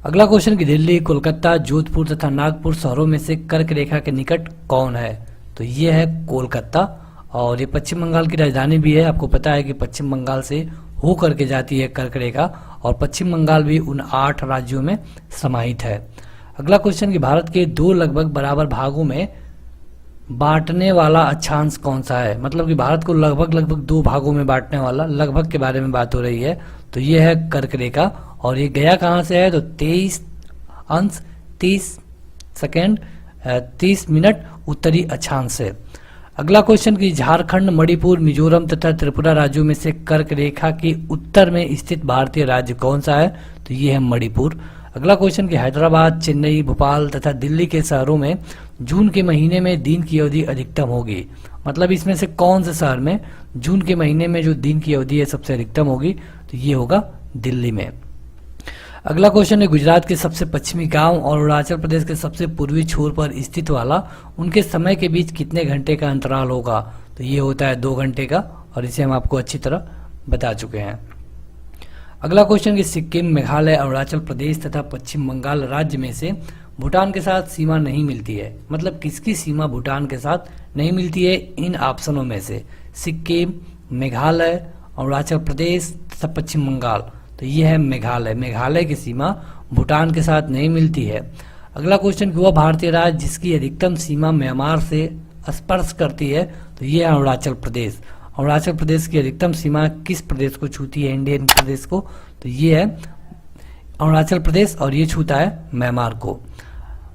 अगला क्वेश्चन कि दिल्ली, कोलकाता, जोधपुर तथा नागपुर शहरों में से कर्क रेखा के निकट कौन है? तो ये है कोलकाता, और ये पश्चिम बंगाल की राजधानी भी है। आपको पता है कि पश्चिम बंगाल से हो करके जाती है कर्क रेखा, और पश्चिम बंगाल भी उन 8 राज्यों में समाहित है। अगला क्वेश्चन कि भारत के 2 लगभग बराबर भागों में बांटने वाला अक्षांश कौन सा है? मतलब कि भारत को लगभग 2 भागों में बांटने वाला, लगभग के बारे में बात हो रही है, तो ये है कर्क रेखा। और ये गया कहाँ से है? तो 23 अंश 30 सेकेंड 30 मिनट उत्तरी अक्षांश से। अगला क्वेश्चन कि झारखंड, मणिपुर, मिजोरम तथा त्रिपुरा राज्यों में से कर्क रेखा के उत्तर में स्थित भारतीय राज्य कौन सा है? तो ये है मणिपुर। अगला क्वेश्चन कि हैदराबाद, चेन्नई, भोपाल तथा दिल्ली के शहरों में जून के महीने में दिन की अवधि अधिकतम होगी। मतलब इसमें से कौन से शहर में जून के महीने में जो दिन की अवधि है सबसे अधिकतम होगी? तो ये होगा दिल्ली में। अगला क्वेश्चन है गुजरात के सबसे पश्चिमी गांव और अरुणाचल प्रदेश के सबसे पूर्वी छोर पर स्थित वाला उनके समय के बीच कितने घंटे का अंतराल होगा? तो ये होता है 2 घंटे का, और इसे हम आपको अच्छी तरह बता चुके हैं। अगला क्वेश्चन कि सिक्किम, मेघालय, अरुणाचल प्रदेश तथा पश्चिम बंगाल राज्य में से भूटान के साथ सीमा नहीं मिलती है। मतलब किसकी सीमा भूटान के साथ नहीं मिलती है? इन ऑप्शनों में से सिक्किम, मेघालय, अरुणाचल प्रदेश तथा पश्चिम बंगाल। तो ये है मेघालय। मेघालय की सीमा भूटान के साथ नहीं मिलती है। अगला क्वेश्चन कि वह भारतीय राज्य जिसकी अधिकतम सीमा म्यांमार से स्पर्श करती है? तो ये है अरुणाचल प्रदेश। अरुणाचल प्रदेश की अधिकतम सीमा किस प्रदेश को छूती है? इंडियन प्रदेश को। तो ये है अरुणाचल प्रदेश, और ये छूता है म्यांमार को।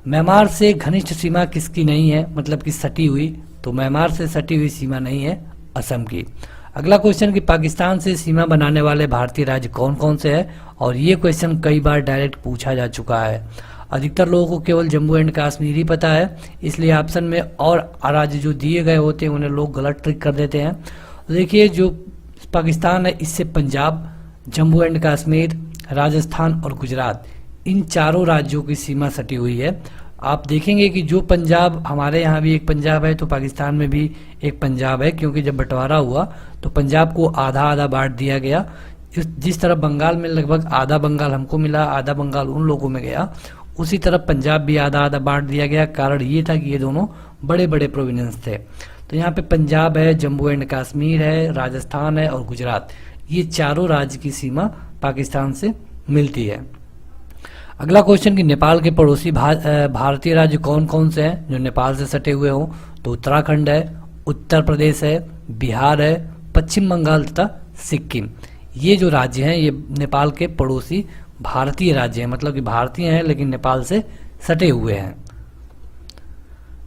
म्यांमार से घनिष्ठ सीमा किसकी नहीं है? मतलब कि सटी हुई, तो म्यांमार से सटी हुई सीमा नहीं है असम की। अगला क्वेश्चन कि पाकिस्तान से सीमा बनाने वाले भारतीय राज्य कौन कौन से हैं? और ये क्वेश्चन कई बार डायरेक्ट पूछा जा चुका है। अधिकतर लोगों को केवल जम्मू एंड कश्मीर ही पता है, इसलिए ऑप्शन में और राज्य जो दिए गए होते हैं उन्हें लोग गलत ट्रिक कर देते हैं। देखिए जो पाकिस्तान है इससे पंजाब, जम्मू एंड कश्मीर, राजस्थान और गुजरात, इन चारों राज्यों की सीमा सटी हुई है। आप देखेंगे कि जो पंजाब, हमारे यहाँ भी एक पंजाब है तो पाकिस्तान में भी एक पंजाब है, क्योंकि जब बंटवारा हुआ तो पंजाब को आधा आधा बांट दिया गया। जिस तरह बंगाल में लगभग आधा बंगाल हमको मिला, आधा बंगाल उन लोगों में गया, उसी तरह पंजाब भी आधा आधा बांट दिया गया। कारण ये था कि ये दोनों बड़े बड़े प्रोविंस थे। तो यहाँ पे पंजाब है, जम्मू एंड कश्मीर है, राजस्थान है और गुजरात, ये चारों राज्य की सीमा पाकिस्तान से मिलती है। अगला क्वेश्चन कि नेपाल के पड़ोसी भारतीय राज्य कौन कौन से हैं जो नेपाल से सटे हुए हों? तो उत्तराखंड है, उत्तर प्रदेश है, बिहार है, पश्चिम बंगाल तथा सिक्किम। ये जो राज्य हैं ये नेपाल के पड़ोसी भारतीय राज्य हैं, मतलब कि भारतीय हैं लेकिन नेपाल से सटे हुए हैं।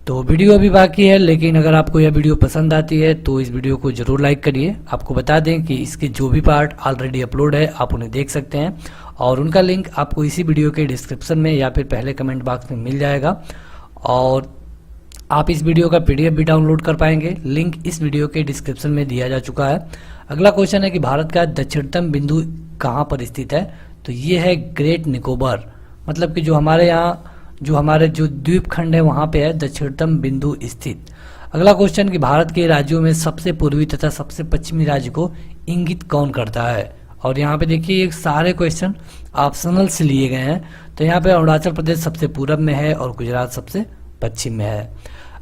तो वीडियो अभी बाकी है, लेकिन अगर आपको यह वीडियो पसंद आती है तो इस वीडियो को जरूर लाइक करिए। आपको बता दें कि इसके जो भी पार्ट ऑलरेडी अपलोड है आप उन्हें देख सकते हैं, और उनका लिंक आपको इसी वीडियो के डिस्क्रिप्शन में या फिर पहले कमेंट बॉक्स में मिल जाएगा। और आप इस वीडियो का PDF भी डाउनलोड कर पाएंगे, लिंक इस वीडियो के डिस्क्रिप्शन में दिया जा चुका है। अगला क्वेश्चन है कि भारत का दक्षिणतम बिंदु कहाँ पर स्थित है? तो ये है ग्रेट निकोबार, मतलब कि जो हमारे यहाँ जो द्वीप खंड है वहाँ पे है दक्षिणतम बिंदु स्थित। अगला क्वेश्चन कि भारत के राज्यों में सबसे पूर्वी तथा सबसे पश्चिमी राज्य को इंगित कौन करता है? और यहाँ पे देखिए ये सारे क्वेश्चन ऑप्शनल से लिए गए हैं। तो यहाँ पे अरुणाचल प्रदेश सबसे पूरब में है और गुजरात सबसे पश्चिम में है।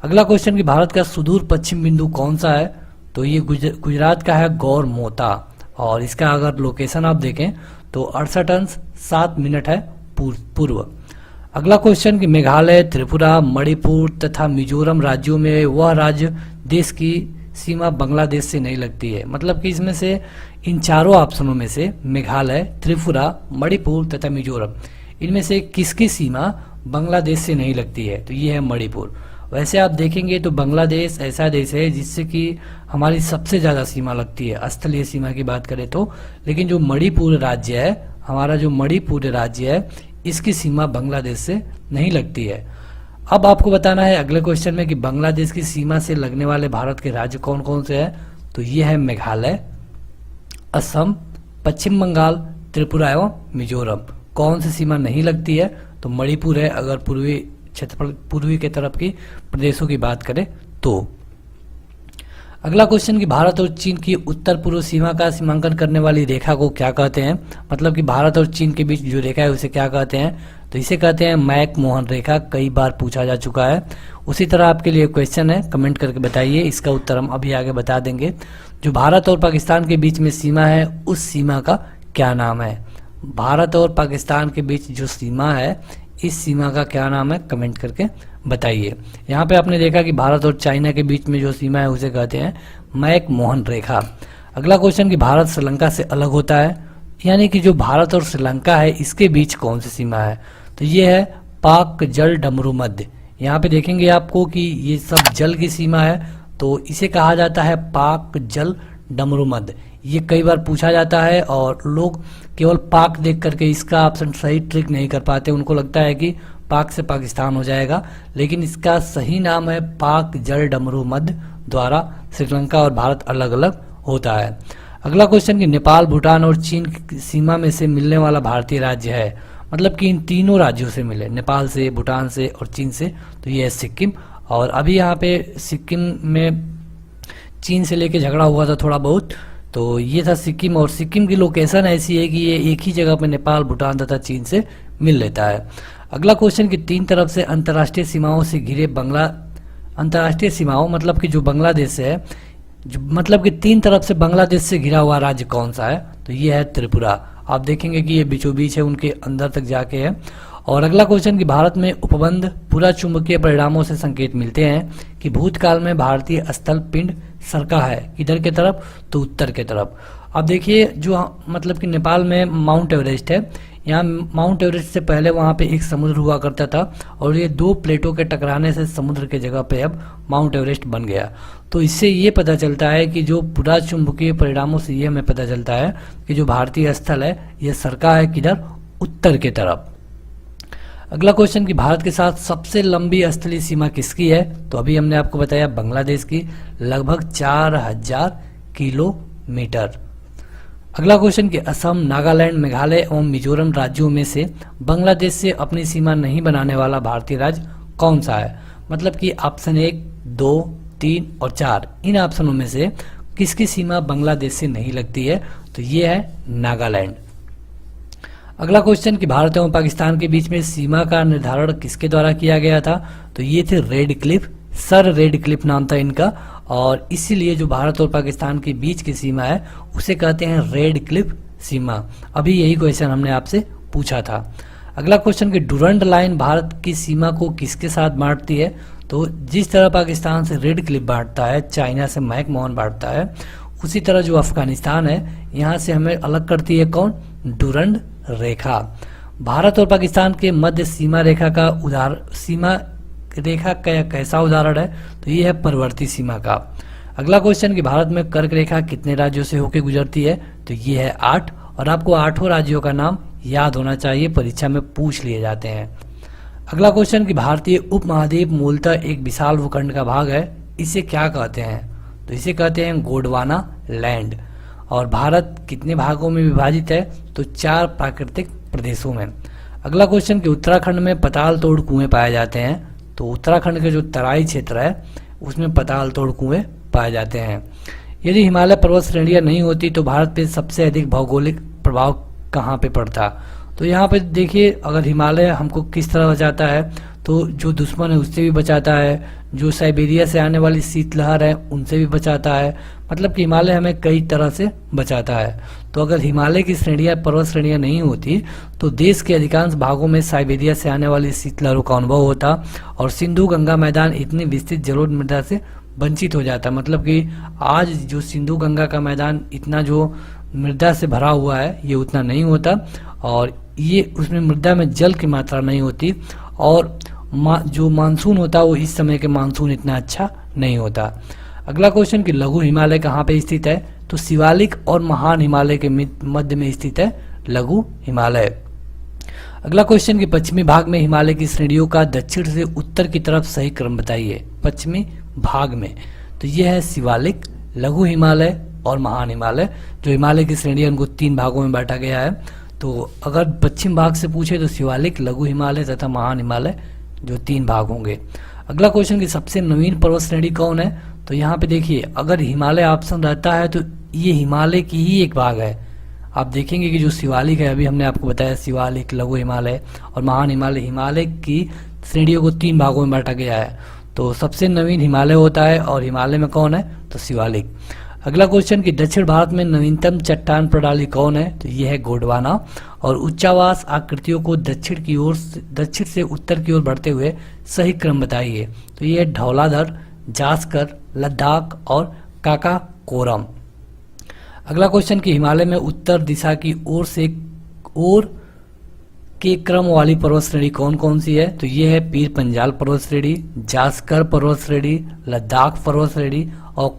अगला क्वेश्चन कि भारत का सुदूर पश्चिम बिंदु कौन सा है? तो ये गुजरात का है गौर मोता, और इसका अगर लोकेशन आप देखें तो 68 अंश 7 मिनट है पूर्व। अगला क्वेश्चन कि मेघालय, त्रिपुरा, मणिपुर तथा मिजोरम राज्यों में वह राज्य देश की सीमा बांग्लादेश से नहीं लगती है। मतलब कि इसमें से इन चारों ऑप्शनों में से मेघालय, त्रिपुरा, मणिपुर तथा मिजोरम, इनमें से किसकी सीमा बांग्लादेश से नहीं लगती है? तो ये है मणिपुर। वैसे आप देखेंगे तो बांग्लादेश ऐसा देश है जिससे कि हमारी सबसे ज़्यादा सीमा लगती है स्थलीय सीमा की बात करें तो, लेकिन जो मणिपुर राज्य है, हमारा जो मणिपुर राज्य है, इसकी सीमा बांग्लादेश से नहीं लगती है। अब आपको बताना है अगले क्वेश्चन में कि बांग्लादेश की सीमा से लगने वाले भारत के राज्य कौन कौन से हैं? तो ये है मेघालय, असम, पश्चिम बंगाल, त्रिपुरा एवं मिजोरम। कौन सी सीमा नहीं लगती है? तो मणिपुर है, अगर पूर्वी क्षेत्रफल पूर्वी के तरफ की प्रदेशों की बात करें तो। अगला क्वेश्चन कि भारत और चीन की उत्तर पूर्व सीमा का सीमांकन करने वाली रेखा को क्या कहते हैं? मतलब कि भारत और चीन के बीच जो रेखा है उसे क्या कहते हैं? तो इसे कहते हैं मैक मोहन रेखा। कई बार पूछा जा चुका है। उसी तरह आपके लिए क्वेश्चन है, कमेंट करके बताइए, इसका उत्तर हम अभी आगे बता देंगे। जो भारत और पाकिस्तान के बीच में सीमा है उस सीमा का क्या नाम है? भारत और पाकिस्तान के बीच जो सीमा है इस सीमा का क्या नाम है? कमेंट करके बताइए। यहाँ पे आपने देखा कि भारत और चाइना के बीच में जो सीमा है उसे कहते हैं मैक मोहन रेखा। अगला क्वेश्चन कि भारत श्रीलंका से अलग होता है, यानी कि जो भारत और श्रीलंका है इसके बीच कौन सी सीमा है? तो ये है पाक जल डमरू मध्य। यहाँ पे देखेंगे आपको कि ये सब जल की सीमा है, तो इसे कहा जाता है पाक जल डमरू मध्य। ये कई बार पूछा जाता है और लोग केवल पाक देख करके इसका ऑप्शन सही ट्रिक नहीं कर पाते। उनको लगता है कि पाक से पाकिस्तान हो जाएगा, लेकिन इसका सही नाम है पाक जल डमरू मध्य द्वारा श्रीलंका और भारत अलग अलग होता है। अगला क्वेश्चन कि नेपाल, भूटान और चीन की सीमा में से मिलने वाला भारतीय राज्य है, मतलब कि इन तीनों राज्यों से मिले, नेपाल से, भूटान से और चीन से, तो ये है सिक्किम। और अभी यहाँ पे सिक्किम में चीन से लेके झगड़ा हुआ था थोड़ा बहुत, तो ये था सिक्किम। और सिक्किम की लोकेशन ऐसी है कि ये एक ही जगह पे नेपाल, भूटान तथा चीन से मिल लेता है। अगला क्वेश्चन कि तीन तरफ से अंतर्राष्ट्रीय सीमाओं से घिरे अंतर्राष्ट्रीय सीमाओं मतलब कि जो बांग्लादेश है, जो मतलब कि तीन तरफ से बांग्लादेश से घिरा हुआ राज्य कौन सा है? तो ये है त्रिपुरा। आप देखेंगे कि ये बीचों बीच है, उनके अंदर तक जाके है। और अगला क्वेश्चन कि भारत में उपबंध पुरा चुंबकीय परिणामों से संकेत मिलते हैं कि भूतकाल में भारतीय स्थल पिंड सरका है किधर के तरफ? तो उत्तर के तरफ। अब देखिए जो मतलब कि नेपाल में माउंट एवरेस्ट है, यहाँ माउंट एवरेस्ट से पहले वहाँ पे एक समुद्र हुआ करता था और ये दो प्लेटों के टकराने से समुद्र के जगह पे अब माउंट एवरेस्ट बन गया। तो इससे ये पता चलता है कि जो पुरा चुंबकीय परिणामों से ये हमें पता चलता है कि जो भारतीय स्थल है ये सरका है किधर? उत्तर के तरफ। अगला क्वेश्चन कि भारत के साथ सबसे लंबी स्थलीय सीमा किसकी है? तो अभी हमने आपको बताया बांग्लादेश की, लगभग 4000 किलोमीटर। अगला क्वेश्चन कि असम, नागालैंड, मेघालय एवं मिजोरम राज्यों में से बांग्लादेश से अपनी सीमा नहीं बनाने वाला भारतीय राज्य कौन सा है? मतलब कि ऑप्शन 1, 2, 3 और 4 इन ऑप्शनों में से किसकी सीमा बांग्लादेश से नहीं लगती है? तो ये है नागालैंड। अगला क्वेश्चन कि भारत एवं पाकिस्तान के बीच में सीमा का निर्धारण किसके द्वारा किया गया था? तो ये थे red Cliff, sir red Cliff नाम था इनका, और इसीलिए जो भारत और पाकिस्तान के बीच की सीमा है उसे कहते हैं रेड क्लिफ सीमा। अभी यही क्वेश्चन हमने आपसे पूछा था। अगला क्वेश्चन कि डुरंड लाइन भारत की सीमा को किसके साथ बांटती है? तो जिस तरह पाकिस्तान से रेड क्लिफ बांटता है, चाइना से मैकमोहन बांटता है, उसी तरह जो अफगानिस्तान है यहाँ से हमें अलग करती है कौन? डुरंड रेखा। भारत और पाकिस्तान के मध्य सीमा रेखा का कैसा उदाहरण है? तो ये है परवर्ती सीमा का। अगला क्वेश्चन कि भारत में कर्क रेखा कितने राज्यों से होकर गुजरती है? तो ये है 8, और आपको 8 राज्यों का नाम याद होना चाहिए, परीक्षा में पूछ लिए जाते हैं। अगला क्वेश्चन कि भारतीय उपमहाद्वीप मूलतः एक विशाल भूखंड का भाग है, इसे क्या कहते हैं? तो इसे कहते हैं गोंडवाना लैंड। और भारत कितने भागों में विभाजित है? तो 4 प्राकृतिक प्रदेशों में। अगला क्वेश्चन कि उत्तराखंड में पताल तोड़ कुएं पाए जाते हैं। तो उत्तराखंड के जो तराई क्षेत्र है उसमें पताल तोड़ कुएं पाए जाते हैं। यदि हिमालय पर्वत श्रेणियां नहीं होती तो भारत पे सबसे अधिक भौगोलिक प्रभाव कहाँ पे पड़ता? तो यहाँ पे देखिए, अगर हिमालय हमको किस तरह बचाता है, तो जो दुश्मन है उससे भी बचाता है, जो साइबेरिया से आने वाली शीतलहर है उनसे भी बचाता है, मतलब कि हिमालय हमें कई तरह से बचाता है। तो अगर हिमालय की श्रेणियां, पर्वत श्रेणियां नहीं होती तो देश के अधिकांश भागों में साइबेरिया से आने वाली शीतलहरों का अनुभव होता और सिंधु गंगा मैदान इतनी विस्तृत जलोढ़ मृदा से वंचित हो जाता। मतलब कि आज जो सिंधु गंगा का मैदान इतना जो मृदा से भरा हुआ है ये उतना नहीं होता, और ये उसमें मृदा में जल की मात्रा नहीं होती, और जो मानसून होता है वो इस समय के मानसून इतना अच्छा नहीं होता। अगला क्वेश्चन कि लघु हिमालय कहाँ पे स्थित है? तो शिवालिक और महान हिमालय के मध्य में स्थित है लघु हिमालय। अगला क्वेश्चन कि पश्चिमी भाग में हिमालय की श्रेणियों का दक्षिण से उत्तर की तरफ सही क्रम बताइए। पश्चिमी भाग में तो यह है शिवालिक, लघु हिमालय और महान हिमालय। जो हिमालय की श्रेणी है उनको 3 भागों में बांटा गया है। तो अगर पश्चिम भाग से पूछे तो शिवालिक, लघु हिमालय तथा महान हिमालय जो 3 भाग होंगे। अगला क्वेश्चन कि सबसे नवीन पर्वत श्रेणी कौन है? तो यहाँ पे देखिए, अगर हिमालय ऑप्शन रहता है तो ये हिमालय की ही एक भाग है। आप देखेंगे कि जो शिवालिक है, अभी हमने आपको बताया शिवालिक, लघु हिमालय और महान हिमालय, हिमालय की श्रेणियों को 3 भागों में बांटा गया है। तो सबसे नवीन हिमालय होता है, और हिमालय में कौन है? तो शिवालिक। अगला क्वेश्चन कि दक्षिण भारत में नवीनतम चट्टान प्रणाली कौन है? तो यह है गोंडवाना। और उच्चावास आकृतियों को दक्षिण से उत्तर की ओर बढ़ते हुए सही क्रम बताइए। तो यह धौलाधर, जास्कर, लद्दाख और काकाकोरम। अगला क्वेश्चन कि हिमालय में उत्तर दिशा की ओर के क्रम वाली पर्वत श्रेणी कौन कौन सी है? तो यह है पीर पंजाल पर्वत श्रेणी, जास्कर पर्वत श्रेणी, लद्दाख पर्वत श्रेणी और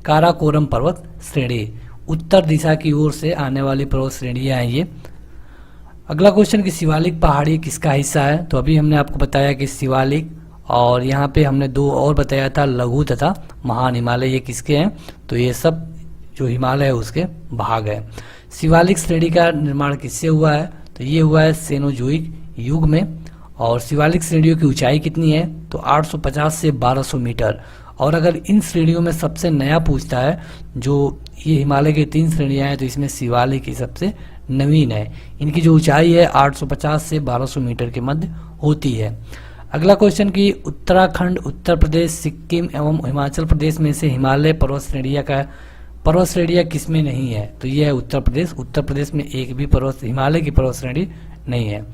काराकोरम पर्वत श्रेणी। उत्तर दिशा की ओर से आने वाली पर्वत श्रेणियां हैं ये। अगला क्वेश्चन कि शिवालिक पहाड़ी किसका हिस्सा है? तो अभी हमने आपको बताया कि शिवालिक, और यहाँ पे हमने 2 और बताया था, लघु तथा महान हिमालय, ये किसके हैं? तो ये सब जो हिमालय है उसके भाग है। शिवालिक श्रेणी का निर्माण किससे हुआ है? तो ये हुआ है सेनोजोइक युग में। और शिवालिक श्रेणियों की ऊंचाई कितनी है? तो 850 से 1200 मीटर। और अगर इन श्रेणियों में सबसे नया पूछता है, जो ये हिमालय की 3 श्रेणियां हैं, तो इसमें शिवालिक ही सबसे नवीन है। इनकी जो ऊंचाई है 850 से 1200 मीटर के मध्य होती है। अगला क्वेश्चन कि उत्तराखंड, उत्तर प्रदेश, सिक्किम एवं हिमाचल प्रदेश में से हिमालय पर्वत श्रेणियां किसमें नहीं है? तो यह है उत्तर प्रदेश। उत्तर प्रदेश में एक भी हिमालय की पर्वत श्रेणी नहीं है।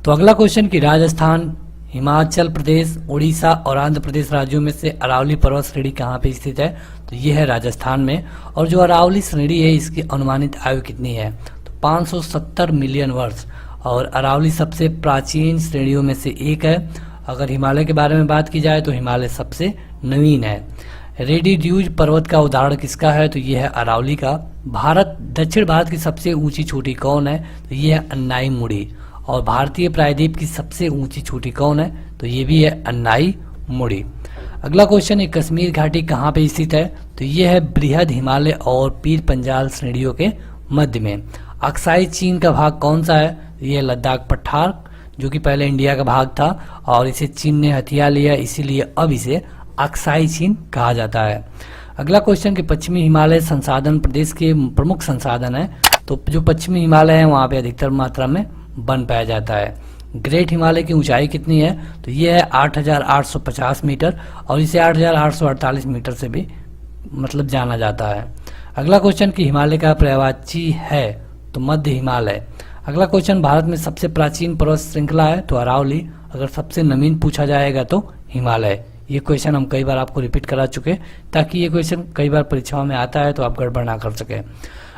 तो अगला क्वेश्चन कि राजस्थान, हिमाचल प्रदेश, उड़ीसा और आंध्र प्रदेश राज्यों में से अरावली पर्वत श्रेणी कहाँ पे स्थित है? तो यह है राजस्थान में। और जो अरावली श्रेणी है इसकी अनुमानित आयु कितनी है? तो 570 मिलियन वर्ष। और अरावली सबसे प्राचीन श्रेणियों में से एक है। अगर हिमालय के बारे में बात की जाए तो हिमालय सबसे नवीन है। रेडी ड्यूज पर्वत का उदाहरण किसका है? तो यह है अरावली का। दक्षिण भारत की सबसे ऊंची चोटी कौन है? तो यह है अन्नाई मुड़ी। और भारतीय प्रायद्वीप की सबसे ऊंची चोटी कौन है? तो ये भी है अन्नाई मुड़ी। अगला क्वेश्चन है कश्मीर घाटी कहाँ पे स्थित है? तो यह है बृहद हिमालय और पीर पंजाल श्रेणियों के मध्य में। अक्साई चीन का भाग कौन सा है? यह लद्दाख पठार, जो कि पहले इंडिया का भाग था और इसे चीन ने हथिया लिया, इसीलिए अब इसे अक्साई चीन कहा जाता है। अगला क्वेश्चन कि पश्चिमी हिमालय संसाधन प्रदेश के प्रमुख संसाधन है। तो जो पश्चिमी हिमालय है वहाँ पे अधिकतर मात्रा में वन पाया जाता है। ग्रेट हिमालय की ऊंचाई कितनी है? तो ये है 8,850 मीटर और इसे 8,848 मीटर से भी मतलब जाना जाता है। अगला क्वेश्चन कि हिमालय का पर्वतची है? तो मध्य हिमालय। अगला क्वेश्चन भारत में सबसे प्राचीन पर्वत श्रृंखला है? तो अरावली। अगर सबसे नवीन पूछा जाएगा तो हिमालय। ये क्वेश्चन हम कई बार आपको रिपीट करा चुके ताकि ये क्वेश्चन कई बार परीक्षाओं में आता है तो आप गड़बड़ ना कर सके।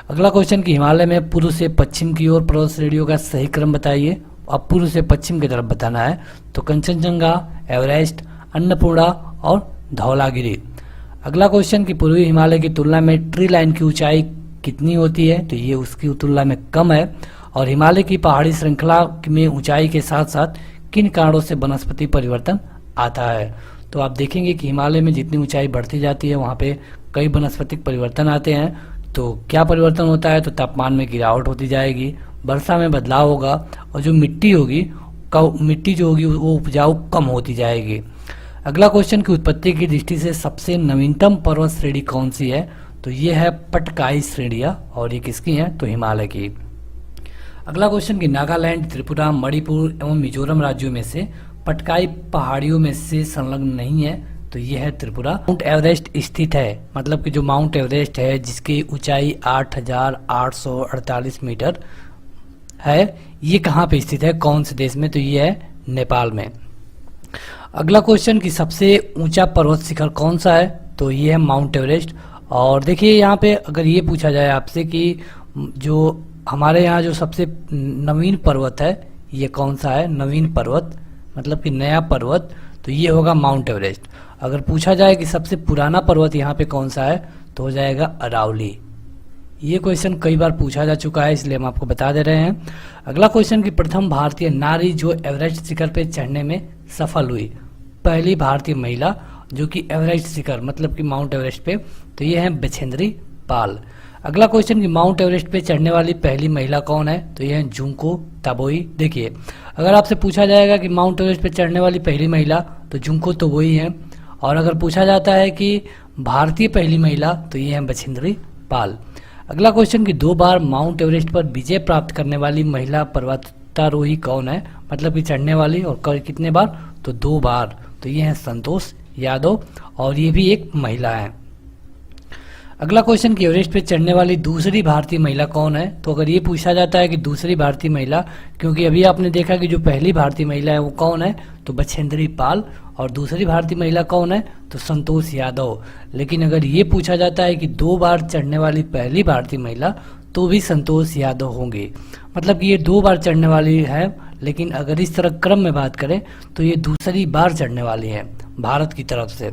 अगला क्वेश्चन कि हिमालय में पूर्व से पश्चिम की ओर पर्वत श्रेणियों का सही क्रम बताइए। अब पूर्व से पश्चिम की तरफ बताना है तो कंचनजंगा, एवरेस्ट, अन्नपूर्णा और धौलागिरी। अगला क्वेश्चन कि पूर्वी हिमालय की तुलना में ट्री लाइन की ऊंचाई कितनी होती है? तो ये उसकी तुलना में कम है। और हिमालय की पहाड़ी श्रृंखला में ऊंचाई के साथ साथ किन कारणों से वनस्पति परिवर्तन आता है? तो आप देखेंगे कि हिमालय में जितनी ऊंचाई बढ़ती जाती है वहाँ पे कई वनस्पतिक परिवर्तन आते हैं। तो क्या परिवर्तन होता है? तो तापमान में गिरावट होती जाएगी, वर्षा में बदलाव होगा और जो मिट्टी होगी मिट्टी जो होगी वो उपजाऊ कम होती जाएगी। अगला क्वेश्चन की उत्पत्ति की दृष्टि से सबसे नवीनतम पर्वत श्रेणी कौन सी है? तो ये है पटकाई श्रेणियां और ये किसकी है? तो हिमालय की। अगला क्वेश्चन कि नागालैंड, त्रिपुरा, मणिपुर एवं मिजोरम राज्यों में से पटकाई पहाड़ियों में से संलग्न नहीं है? तो ये है त्रिपुरा। माउंट एवरेस्ट स्थित है, मतलब कि जो माउंट एवरेस्ट है जिसकी ऊंचाई 8,848 मीटर है, ये कहाँ पे स्थित है, कौन से देश में? तो ये है नेपाल में। अगला क्वेश्चन कि सबसे ऊंचा पर्वत शिखर कौन सा है? तो ये है माउंट एवरेस्ट। और देखिए यहाँ पे अगर ये पूछा जाए आपसे कि जो हमारे यहाँ जो सबसे नवीन पर्वत है ये कौन सा है, नवीन पर्वत मतलब कि नया पर्वत, तो ये होगा माउंट एवरेस्ट। अगर पूछा जाए कि सबसे पुराना पर्वत यहाँ पे कौन सा है तो हो जाएगा अरावली। ये क्वेश्चन कई बार पूछा जा चुका है इसलिए हम आपको बता दे रहे हैं। अगला क्वेश्चन कि प्रथम भारतीय नारी जो एवरेस्ट शिखर पे चढ़ने में सफल हुई, पहली भारतीय महिला जो कि एवरेस्ट शिखर मतलब कि माउंट एवरेस्ट पे, तो ये है बछेंद्री पाल। अगला क्वेश्चन कि माउंट एवरेस्ट पे चढ़ने वाली पहली महिला कौन है? तो ये है जुंको ताबोई। देखिए अगर आपसे पूछा जाएगा कि माउंट एवरेस्ट पे चढ़ने वाली पहली महिला तो जुंको ताबोई है, और अगर पूछा जाता है कि भारतीय पहली महिला तो ये है बछेंद्री पाल। अगला क्वेश्चन कि 2 बार माउंट एवरेस्ट पर विजय प्राप्त करने वाली महिला पर्वतारोही कौन है, मतलब कि चढ़ने वाली, और कितने बार? तो 2 बार। तो ये है संतोष यादव और ये भी एक महिला है। अगला क्वेश्चन कि एवरेस्ट पे चढ़ने वाली दूसरी भारतीय महिला कौन है? तो अगर ये पूछा जाता है कि दूसरी भारतीय महिला, क्योंकि अभी आपने देखा कि जो पहली भारतीय महिला है वो कौन है, तो बछेंद्री पाल, और दूसरी भारतीय महिला कौन है? तो संतोष यादव। लेकिन अगर ये पूछा जाता है कि 2 बार चढ़ने वाली पहली भारतीय महिला, तो भी संतोष यादव होंगे। मतलब कि ये 2 बार चढ़ने वाली है, लेकिन अगर इस तरह क्रम में बात करें तो ये दूसरी बार चढ़ने वाली है भारत की तरफ से।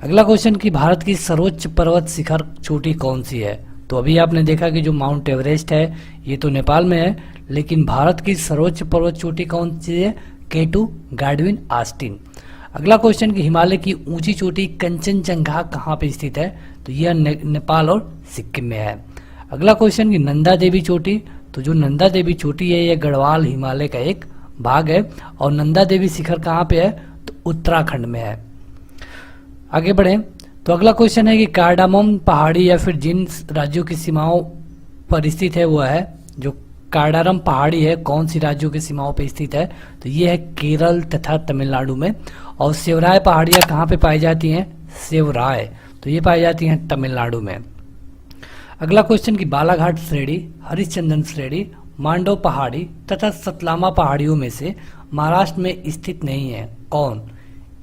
अगला क्वेश्चन कि भारत की सर्वोच्च पर्वत शिखर चोटी कौन सी है? तो अभी आपने देखा कि जो माउंट एवरेस्ट है ये तो नेपाल में है, लेकिन भारत की सर्वोच्च पर्वत चोटी कौन सी है? K2 Godwin Austen. अगला क्वेश्चन कि हिमालय की ऊंची चोटी कंचनजंगा कहाँ पे स्थित है? तो यह नेपाल और सिक्किम में है। अगला क्वेश्चन कि नंदा देवी चोटी, तो जो नंदा देवी चोटी है यह गढ़वाल हिमालय का एक भाग है, और नंदा देवी शिखर कहाँ पे है? तो उत्तराखंड में है। आगे बढ़े तो अगला क्वेश्चन है कि कार्डामम पहाड़ी या फिर जिन राज्यों की सीमाओं पर स्थित है वह है, जो कार्डारम पहाड़ी है कौन सी राज्यों की सीमाओं पर स्थित है? तो ये है केरल तथा तमिलनाडु में। और सेवराय पहाड़ियाँ कहाँ पे पाई जाती हैं? सेवराय, तो ये पाई जाती हैं तमिलनाडु में। अगला क्वेश्चन की बालाघाट श्रेणी, हरिश्चंद्र श्रेणी, मांडव पहाड़ी तथा सतलामा पहाड़ियों में से महाराष्ट्र में स्थित नहीं है कौन?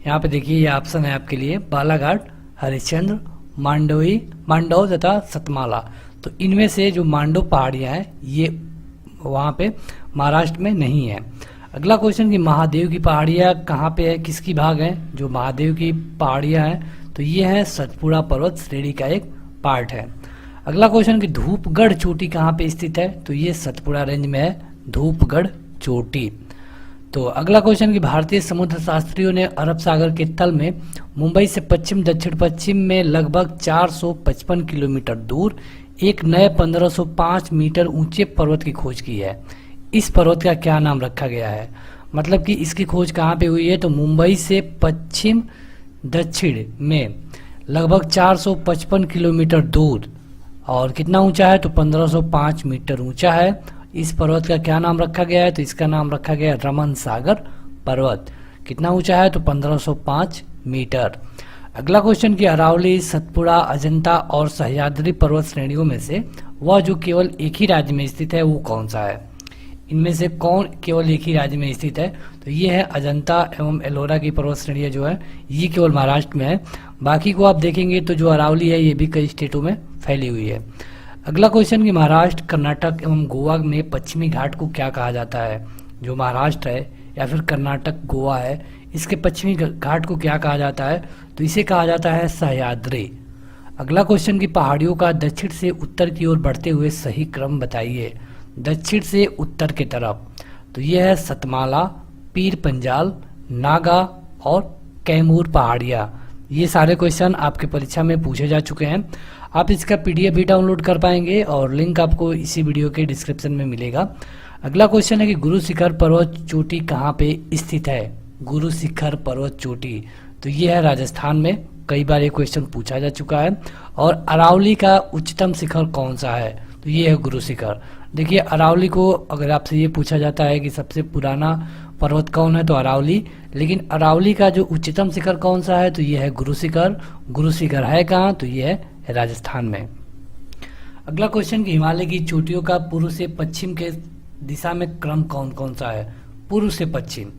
यहाँ पे देखिए ये ऑप्शन है आपके लिए, बालाघाट, हरिश्चंद्र, मांडव तथा सतमाला। तो इनमें से जो मांडव पहाड़ियाँ हैं ये वहाँ पे महाराष्ट्र में नहीं है। अगला क्वेश्चन कि महादेव की पहाड़ियाँ कहाँ पे है, किसकी भाग है? जो महादेव की पहाड़ियाँ हैं तो ये है सतपुड़ा पर्वत श्रेणी का एक पार्ट है। अगला क्वेश्चन कि धूपगढ़ चोटी कहाँ पे स्थित है? तो ये सतपुड़ा रेंज में है धूपगढ़ चोटी। तो अगला क्वेश्चन कि भारतीय समुद्र शास्त्रियों ने अरब सागर के तल में मुंबई से पश्चिम दक्षिण पश्चिम में लगभग 455 किलोमीटर दूर एक नए 1505 मीटर ऊंचे पर्वत की खोज की है। इस पर्वत का क्या नाम रखा गया है? मतलब कि इसकी खोज कहाँ पे हुई है, तो मुंबई से पश्चिम दक्षिण में लगभग 455 किलोमीटर दूर, और कितना ऊंचा है, तो 1505 मीटर ऊंचा है। इस पर्वत का क्या नाम रखा गया है, तो इसका नाम रखा गया है रमन सागर पर्वत। कितना ऊंचा है, तो 1505 मीटर। अगला क्वेश्चन कि अरावली, सतपुड़ा, अजंता और सह्याद्री पर्वत श्रेणियों में से वह जो केवल एक ही राज्य में स्थित है वो कौन सा है। इनमें से कौन केवल एक ही राज्य में स्थित है, तो ये है अजंता एवं एलोरा की पर्वत श्रेणियाँ जो है ये केवल महाराष्ट्र में है। बाकी को आप देखेंगे तो जो अरावली है ये भी कई स्टेटों में फैली हुई है। अगला क्वेश्चन कि महाराष्ट्र, कर्नाटक एवं गोवा में पश्चिमी घाट को क्या कहा जाता है। जो महाराष्ट्र है या फिर कर्नाटक, गोवा है, इसके पश्चिमी घाट को क्या कहा जाता है, तो इसे कहा जाता है सह्याद्री। अगला क्वेश्चन कि पहाड़ियों का दक्षिण से उत्तर की ओर बढ़ते हुए सही क्रम बताइए। दक्षिण से उत्तर की तरफ, तो यह है सतमाला, पीर पंजाल, नागा और कैमूर पहाड़ियाँ। ये सारे क्वेश्चन आपके परीक्षा में पूछे जा चुके हैं। आप इसका पीडीएफ भी डाउनलोड कर पाएंगे और लिंक आपको इसी वीडियो के डिस्क्रिप्शन में मिलेगा। अगला क्वेश्चन है कि गुरु शिखर पर्वत चोटी कहाँ पे स्थित है। गुरु शिखर पर्वत चोटी, तो ये है राजस्थान में। कई बार ये क्वेश्चन पूछा जा चुका है। और अरावली का उच्चतम शिखर कौन सा है, तो ये है गुरु शिखर। देखिए अरावली को अगर आपसे ये पूछा जाता है कि सबसे पुराना पर्वत कौन है, तो अरावली, लेकिन अरावली का जो उच्चतम शिखर कौन सा है, तो ये है गुरु शिखर। गुरु शिखर है कहाँ, तो ये है राजस्थान में। अगला क्वेश्चन कि हिमालय की चोटियों का पूर्व से पश्चिम के दिशा में क्रम कौन कौन सा है। पूर्व से पश्चिम,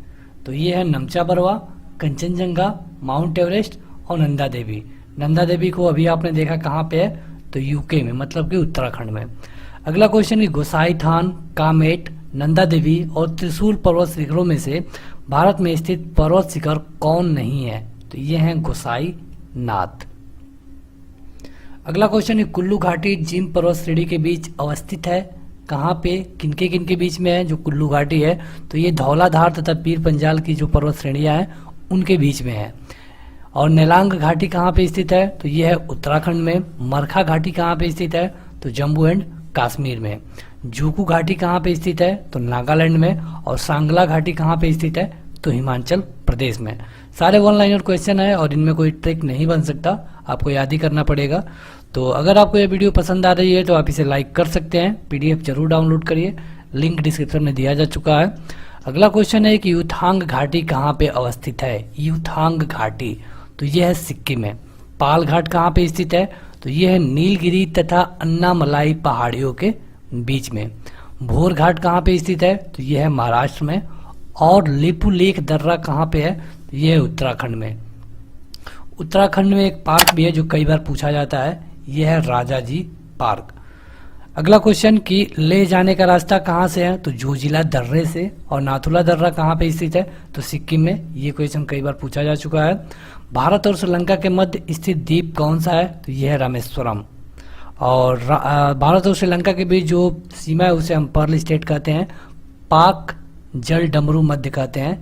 तो ये है नमचा बरवा, कंचनजंगा, माउंट एवरेस्ट और नंदा देवी। नंदा देवी को अभी आपने देखा कहाँ पे है, तो यूके में, मतलब कि उत्तराखंड में। अगला क्वेश्चन कि गोसाई थान, कामेट, नंदा देवी और त्रिशूल पर्वत शिखरों में से भारत में स्थित पर्वत शिखर कौन नहीं है, तो ये है गोसाई नाथ। अगला क्वेश्चन है कुल्लू घाटी जिन पर्वत श्रेणी के बीच अवस्थित है, कहाँ पे, किनके बीच में है। जो कुल्लू घाटी है तो ये धौलाधार तथा पीर पंजाल की जो पर्वत श्रेणियाँ हैं उनके बीच में है। और नेलांग घाटी कहाँ पे स्थित है, तो ये है उत्तराखंड में। मरखा घाटी कहाँ पे स्थित है, तो जम्मू एंड कश्मीर में। जूकू घाटी कहाँ पे स्थित है, तो नागालैंड में। और सांगला घाटी कहाँ पे स्थित है, तो हिमाचल प्रदेश में। सारे वन लाइनर क्वेश्चन है और इनमें कोई ट्रिक नहीं बन सकता, आपको याद ही करना पड़ेगा। तो अगर आपको ये वीडियो पसंद आ रही है तो आप इसे लाइक कर सकते हैं। पीडीएफ जरूर डाउनलोड करिए, लिंक डिस्क्रिप्शन में दिया जा चुका है। अगला क्वेश्चन है कि युथांग घाटी कहाँ पे अवस्थित है। युथांग घाटी, तो यह है सिक्किम में। पाल घाट कहाँ पे स्थित है, तो यह है नीलगिरी तथा अन्नामलाई पहाड़ियों के बीच में। भोर घाट कहाँ पे स्थित है, तो यह है महाराष्ट्र में। और लिपू लेक दर्रा कहाँ पे है, तो यह है उत्तराखंड में। उत्तराखंड में एक पार्क भी है जो कई बार पूछा जाता है, यह है राजाजी पार्क। अगला क्वेश्चन कि ले जाने का रास्ता कहाँ से है, तो जोजिला दर्रे से। और नाथुला दर्रा कहाँ पे स्थित है, तो सिक्किम में। ये क्वेश्चन कई बार पूछा जा चुका है। भारत और श्रीलंका के मध्य स्थित द्वीप कौन सा है, तो यह है रामेश्वरम। और भारत और श्रीलंका के बीच जो सीमा है उसे हम पर्ल स्टेट कहते हैं। पाक जल डमरू मध्य कहते हैं।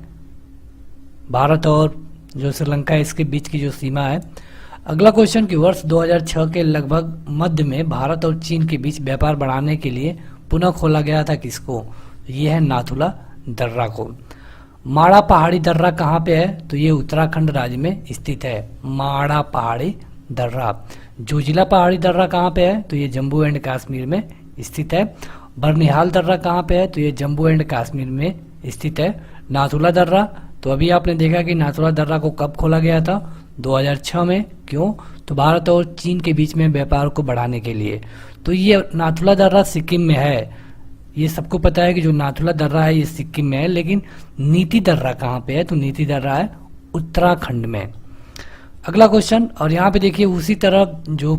भारत और जो श्रीलंका है इसके बीच की जो सीमा है। अगला क्वेश्चन कि वर्ष 2006 के लगभग मध्य में भारत और चीन के बीच व्यापार बढ़ाने के लिए पुनः खोला गया था किसको, यह है नाथुला दर्रा को। माड़ा पहाड़ी दर्रा कहाँ पे है, तो ये उत्तराखंड राज्य में स्थित है। माड़ा पहाड़ी दर्रा। जोजिला पहाड़ी दर्रा कहाँ पे है, तो ये जम्मू एंड कश्मीर में स्थित है। बरनिहाल दर्रा कहाँ पे है, तो ये जम्मू एंड कश्मीर में स्थित है। नाथुला दर्रा, तो अभी आपने देखा कि नाथुला दर्रा को कब खोला गया था, 2006 में। क्यों, तो भारत और चीन के बीच में व्यापार को बढ़ाने के लिए। तो ये नाथुला दर्रा सिक्किम में है, ये सबको पता है कि जो नाथुला दर्रा है ये सिक्किम में है। लेकिन नीति दर्रा कहाँ पे है, तो नीति दर्रा है उत्तराखंड में। अगला क्वेश्चन, और यहाँ पे देखिए उसी तरह जो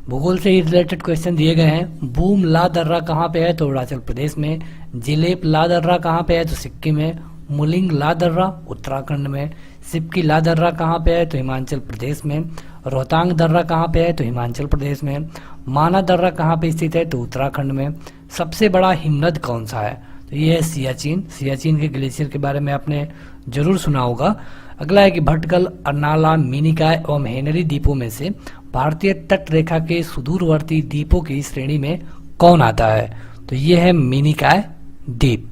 भूगोल से ही रिलेटेड क्वेश्चन दिए गए हैं। बूम ला दर्रा कहाँ पे है, तो अरुणाचल प्रदेश में। जिलेप ला दर्रा कहाँ पे है, तो सिक्किम में। मुलिंग ला दर्रा उत्तराखंड में। सिपकी ला दर्रा कहाँ पे है, तो हिमाचल प्रदेश में। रोहतांग दर्रा कहाँ पे है, तो हिमाचल प्रदेश में। माना दर्रा कहाँ पे स्थित है, तो उत्तराखंड में। सबसे बड़ा हिमनद कौन सा है, तो ये है सियाचिन। सियाचिन के ग्लेशियर के बारे में आपने जरूर सुना होगा। अगला है कि भटकल, अर्नाला, मिनिकॉय एवं हेनरी द्वीपों में से भारतीय तट रेखा के सुदूरवर्ती द्वीपों की श्रेणी में कौन आता है, तो ये है मिनिकॉय द्वीप।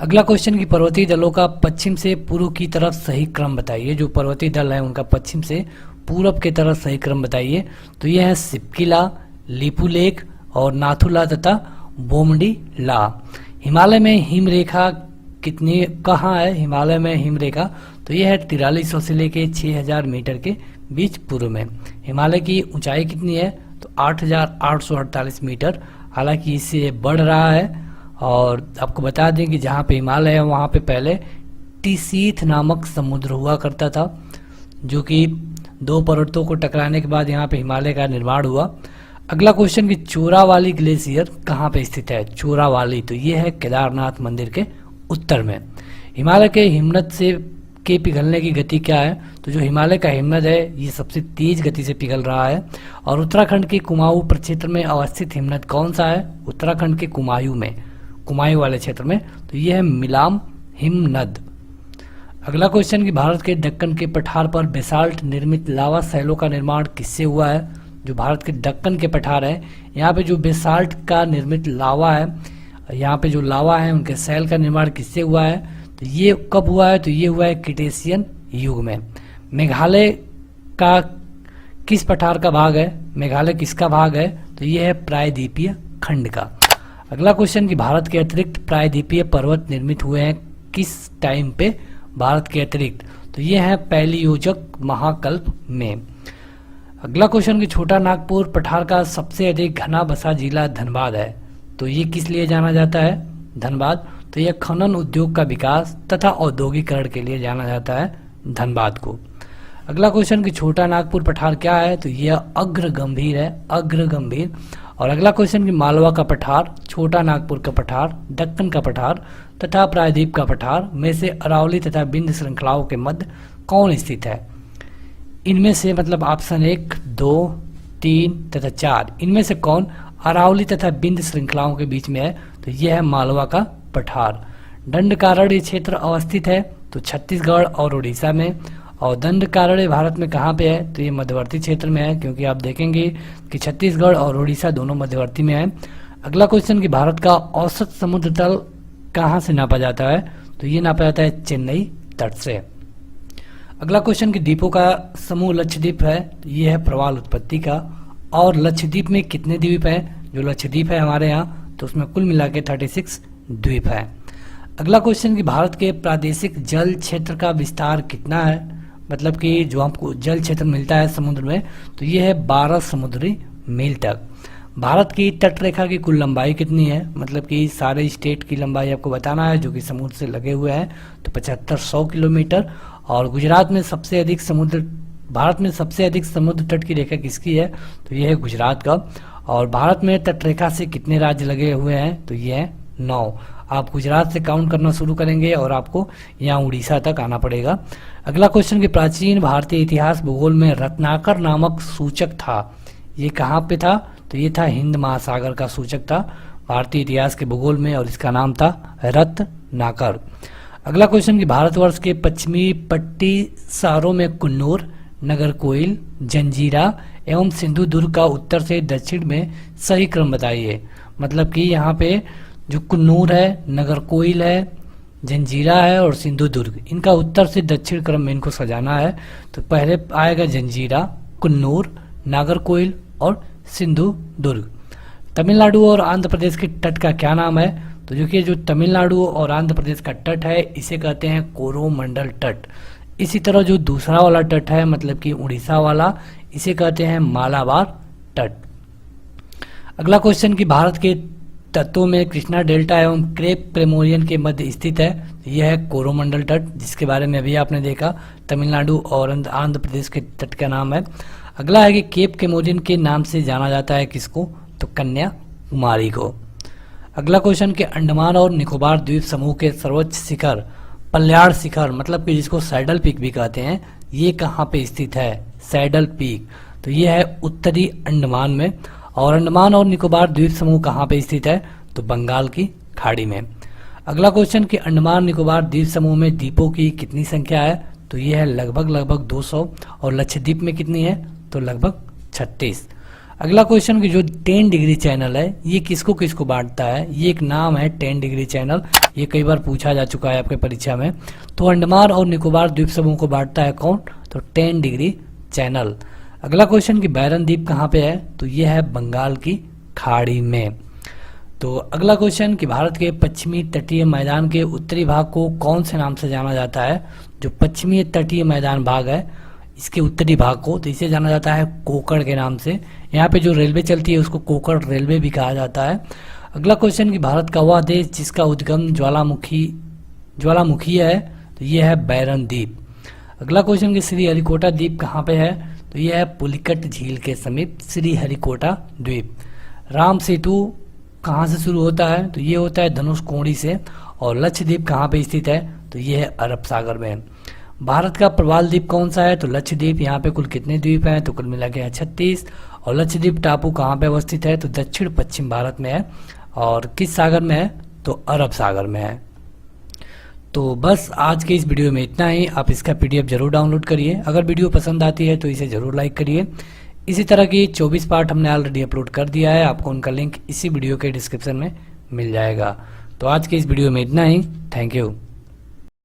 अगला क्वेश्चन कि पर्वतीय दलों का पश्चिम से पूर्व की तरफ सही क्रम बताइए। जो पर्वतीय दल है उनका पश्चिम से पूरब की तरफ सही क्रम बताइए। तो यह है सिपकिला, लिपुलेख और नाथुला तथा बोमडीला। हिमालय में हिमरेखा कितनी कहाँ है? हिमालय में हिमरेखा तो यह है 4300 से लेके 6000 मीटर के बीच पूर्व में। हिमालय की ऊंचाई कितनी है? तो 8848 मीटर। हालांकि इससे बढ़ रहा है। और आपको बता दें कि जहाँ पे हिमालय है वहाँ पे पहले टिसीथ नामक समुद्र हुआ करता था, जो कि दो पर्वतों को टकराने के बाद यहाँ पे हिमालय का निर्माण हुआ। अगला क्वेश्चन कि चोरावाली ग्लेशियर कहाँ पे स्थित है? चोरावाली तो ये है केदारनाथ मंदिर के उत्तर में। हिमालय के हिमनद से के पिघलने की गति क्या है? तो जो हिमालय का हिमनद है ये सबसे तेज गति से पिघल रहा है। और उत्तराखंड के कुमाऊं प्रक्षेत्र में अवस्थित हिमनद कौन सा है? उत्तराखंड के कुमायूं में, कुमायूं वाले क्षेत्र में, तो यह है मिलाम हिमनद। अगला क्वेश्चन कि भारत के दक्कन के पठार पर बेसाल्ट निर्मित लावा शैलों का निर्माण किससे हुआ है? जो भारत के दक्कन के पठार है यहाँ पे जो बेसाल्ट का निर्मित लावा है, यहाँ पे जो लावा है उनके शैल का निर्माण किससे हुआ है? तो ये कब हुआ है? तो ये हुआ है क्रिटेशियन युग में। मेघालय का किस पठार का भाग है? मेघालय किसका भाग है? तो ये है प्रायद्वीपीय खंड का। अगला क्वेश्चन कि भारत के अतिरिक्त प्रायद्वीपीय पर्वत निर्मित हुए हैं किस टाइम पे? भारत के अतिरिक्त तो ये है पैलियोजक महाकल्प में। अगला क्वेश्चन कि छोटा नागपुर पठार का सबसे अधिक घना बसा जिला धनबाद है। तो ये किस लिए जाना जाता है? धनबाद तो यह खनन उद्योग का विकास तथा औद्योगिकरण के लिए जाना जाता है धनबाद को। अगला क्वेश्चन कि छोटा नागपुर पठार क्या है? तो यह अग्र गंभीर है, अग्र गंभीर। और अगला क्वेश्चन कि मालवा का पठार, छोटा नागपुर का पठार, दक्कन का पठार तथा प्रायद्वीप का पठार में से अरावली तथा बिंद श्रृंखलाओं के मध्य कौन स्थित है? इनमें से मतलब ऑप्शन 1, 2, 3 तथा 4 इनमें से कौन अरावली तथा बिंद श्रृंखलाओं के बीच में है? तो यह है मालवा का पठार। दंडकारण्य क्षेत्र अवस्थित है तो छत्तीसगढ़ और उड़ीसा में। और दंडकारण्य भारत में कहाँ पे है? तो ये मध्यवर्ती क्षेत्र में है, क्योंकि आप देखेंगे कि छत्तीसगढ़ और उड़ीसा दोनों मध्यवर्ती में है। अगला क्वेश्चन कि भारत का औसत समुद्र तल कहाँ से नापा जाता है? तो ये नापा जाता है चेन्नई तट से। अगला क्वेश्चन कि द्वीपों का समूह लक्षद्वीप है, तो ये है प्रवाल उत्पत्ति का। और लक्षद्वीप में कितने द्वीप हैं? जो लक्षद्वीप है हमारे यहाँ तो उसमें कुल मिला के 36 द्वीप है। अगला क्वेश्चन कि भारत के प्रादेशिक जल क्षेत्र का विस्तार कितना है? मतलब कि जो हमको जल क्षेत्र मिलता है समुद्र में तो ये है 12 समुद्री मील तक। भारत की तट रेखा की कुल लंबाई कितनी है? मतलब कि सारे स्टेट की लंबाई आपको बताना है जो कि समुद्र से लगे हुए हैं, तो 7500 किलोमीटर। और गुजरात में सबसे अधिक समुद्र, भारत में सबसे अधिक समुद्र तट की रेखा किसकी है? तो ये है गुजरात का। और भारत में तट रेखा से कितने राज्य लगे हुए हैं? तो ये है 9। आप गुजरात से काउंट करना शुरू करेंगे और आपको यहाँ उड़ीसा तक आना पड़ेगा। अगला क्वेश्चन कि प्राचीन भारतीय इतिहास भूगोल में रत्नाकर नामक सूचक था, ये कहाँ पे था? तो ये था हिंद महासागर का सूचक था भारतीय इतिहास के भूगोल में, और इसका नाम था रत्नाकर। अगला क्वेश्चन कि भारतवर्ष के पश्चिमी पट्टी शहरों में कुन्नूर, नागरकोइल, जंजीरा एवं सिंधुदुर्ग का उत्तर से दक्षिण में सही क्रम बताइए। मतलब कि यहाँ पे जो कुन्नूर है, नागरकोइल है, जंजीरा है और सिंधुदुर्ग, इनका उत्तर से दक्षिण क्रम में इनको सजाना है। तो पहले आएगा जंजीरा, कुन्नूर, नागरकोइल और सिंधुदुर्ग। तमिलनाडु और आंध्र प्रदेश के तट का क्या नाम है? तो जो कि जो तमिलनाडु और आंध्र प्रदेश का तट है इसे कहते हैं कोरोमंडल तट। इसी तरह जो दूसरा वाला तट है मतलब कि उड़ीसा वाला, इसे कहते हैं मालाबार तट। अगला क्वेश्चन कि भारत के तटों में कृष्णा डेल्टा एवं क्रेप प्रेमोरियन के मध्य स्थित है, यह है कोरोमंडल तट, जिसके बारे में अभी आपने देखा। तमिलनाडु और आंध्र प्रदेश के तट का नाम है। अगला है कि केप कैमोरियन के नाम से जाना जाता है किसको? तो कन्याकुमारी को। अगला क्वेश्चन कि अंडमान और निकोबार द्वीप समूह के सर्वोच्च शिखर पल्याड़ शिखर, मतलब कि जिसको सैडल पीक भी कहते हैं, ये कहाँ पे स्थित है? सैडल पीक तो ये है उत्तरी अंडमान में। और अंडमान और निकोबार द्वीप समूह कहाँ पे स्थित है? तो बंगाल की खाड़ी में। अगला क्वेश्चन कि अंडमान निकोबार द्वीप समूह में द्वीपों की कितनी संख्या है? तो ये है लगभग 200। और लक्षद्वीप में कितनी है? तो लगभग 36। अगला क्वेश्चन की जो 10 डिग्री चैनल है ये किसको किसको बांटता है, ये एक नाम है 10 डिग्री चैनल, ये कई बार पूछा जा चुका है आपके परीक्षा में। तो अंडमान और निकोबार द्वीप समूह को बांटता है कौन, तो 10 डिग्री चैनल। अगला क्वेश्चन कि बैरन द्वीप कहाँ पे है, तो ये है बंगाल की खाड़ी में। तो अगला क्वेश्चन कि भारत के पश्चिमी तटीय मैदान के उत्तरी भाग को कौन से नाम से जाना जाता है, जो पश्चिमी तटीय मैदान भाग है इसके उत्तरी भाग को, तो इसे जाना जाता है कोकण के नाम से। यहाँ पे जो रेलवे चलती है उसको कोकण रेलवे भी कहा जाता है। अगला क्वेश्चन कि भारत का वह देश जिसका उद्गम ज्वालामुखी है, तो ये है बैरन द्वीप। अगला क्वेश्चन कि श्रीहरिकोटा द्वीप कहाँ पे है, तो यह है पुलिकट झील के समीप श्रीहरिकोटा द्वीप। राम सेतु कहाँ से शुरू होता है, तो ये होता है धनुषकोडी से। और लक्षद्वीप कहाँ पे स्थित है, तो ये है अरब सागर में। भारत का प्रवाल द्वीप कौन सा है, तो लक्षद्वीप। यहाँ पे कुल कितने द्वीप हैं, तो कुल मिला के 36। और लक्षद्वीप टापू कहाँ पे अवस्थित है, तो दक्षिण पश्चिम भारत में है। और किस सागर में है, तो अरब सागर में है। तो बस आज के इस वीडियो में इतना ही। आप इसका PDF जरूर डाउनलोड करिए। अगर वीडियो पसंद आती है तो इसे जरूर लाइक करिए। इसी तरह की 24 पार्ट हमने ऑलरेडी अपलोड कर दिया है, आपको उनका लिंक इसी वीडियो के डिस्क्रिप्शन में मिल जाएगा। तो आज के इस वीडियो में इतना ही। Thank you.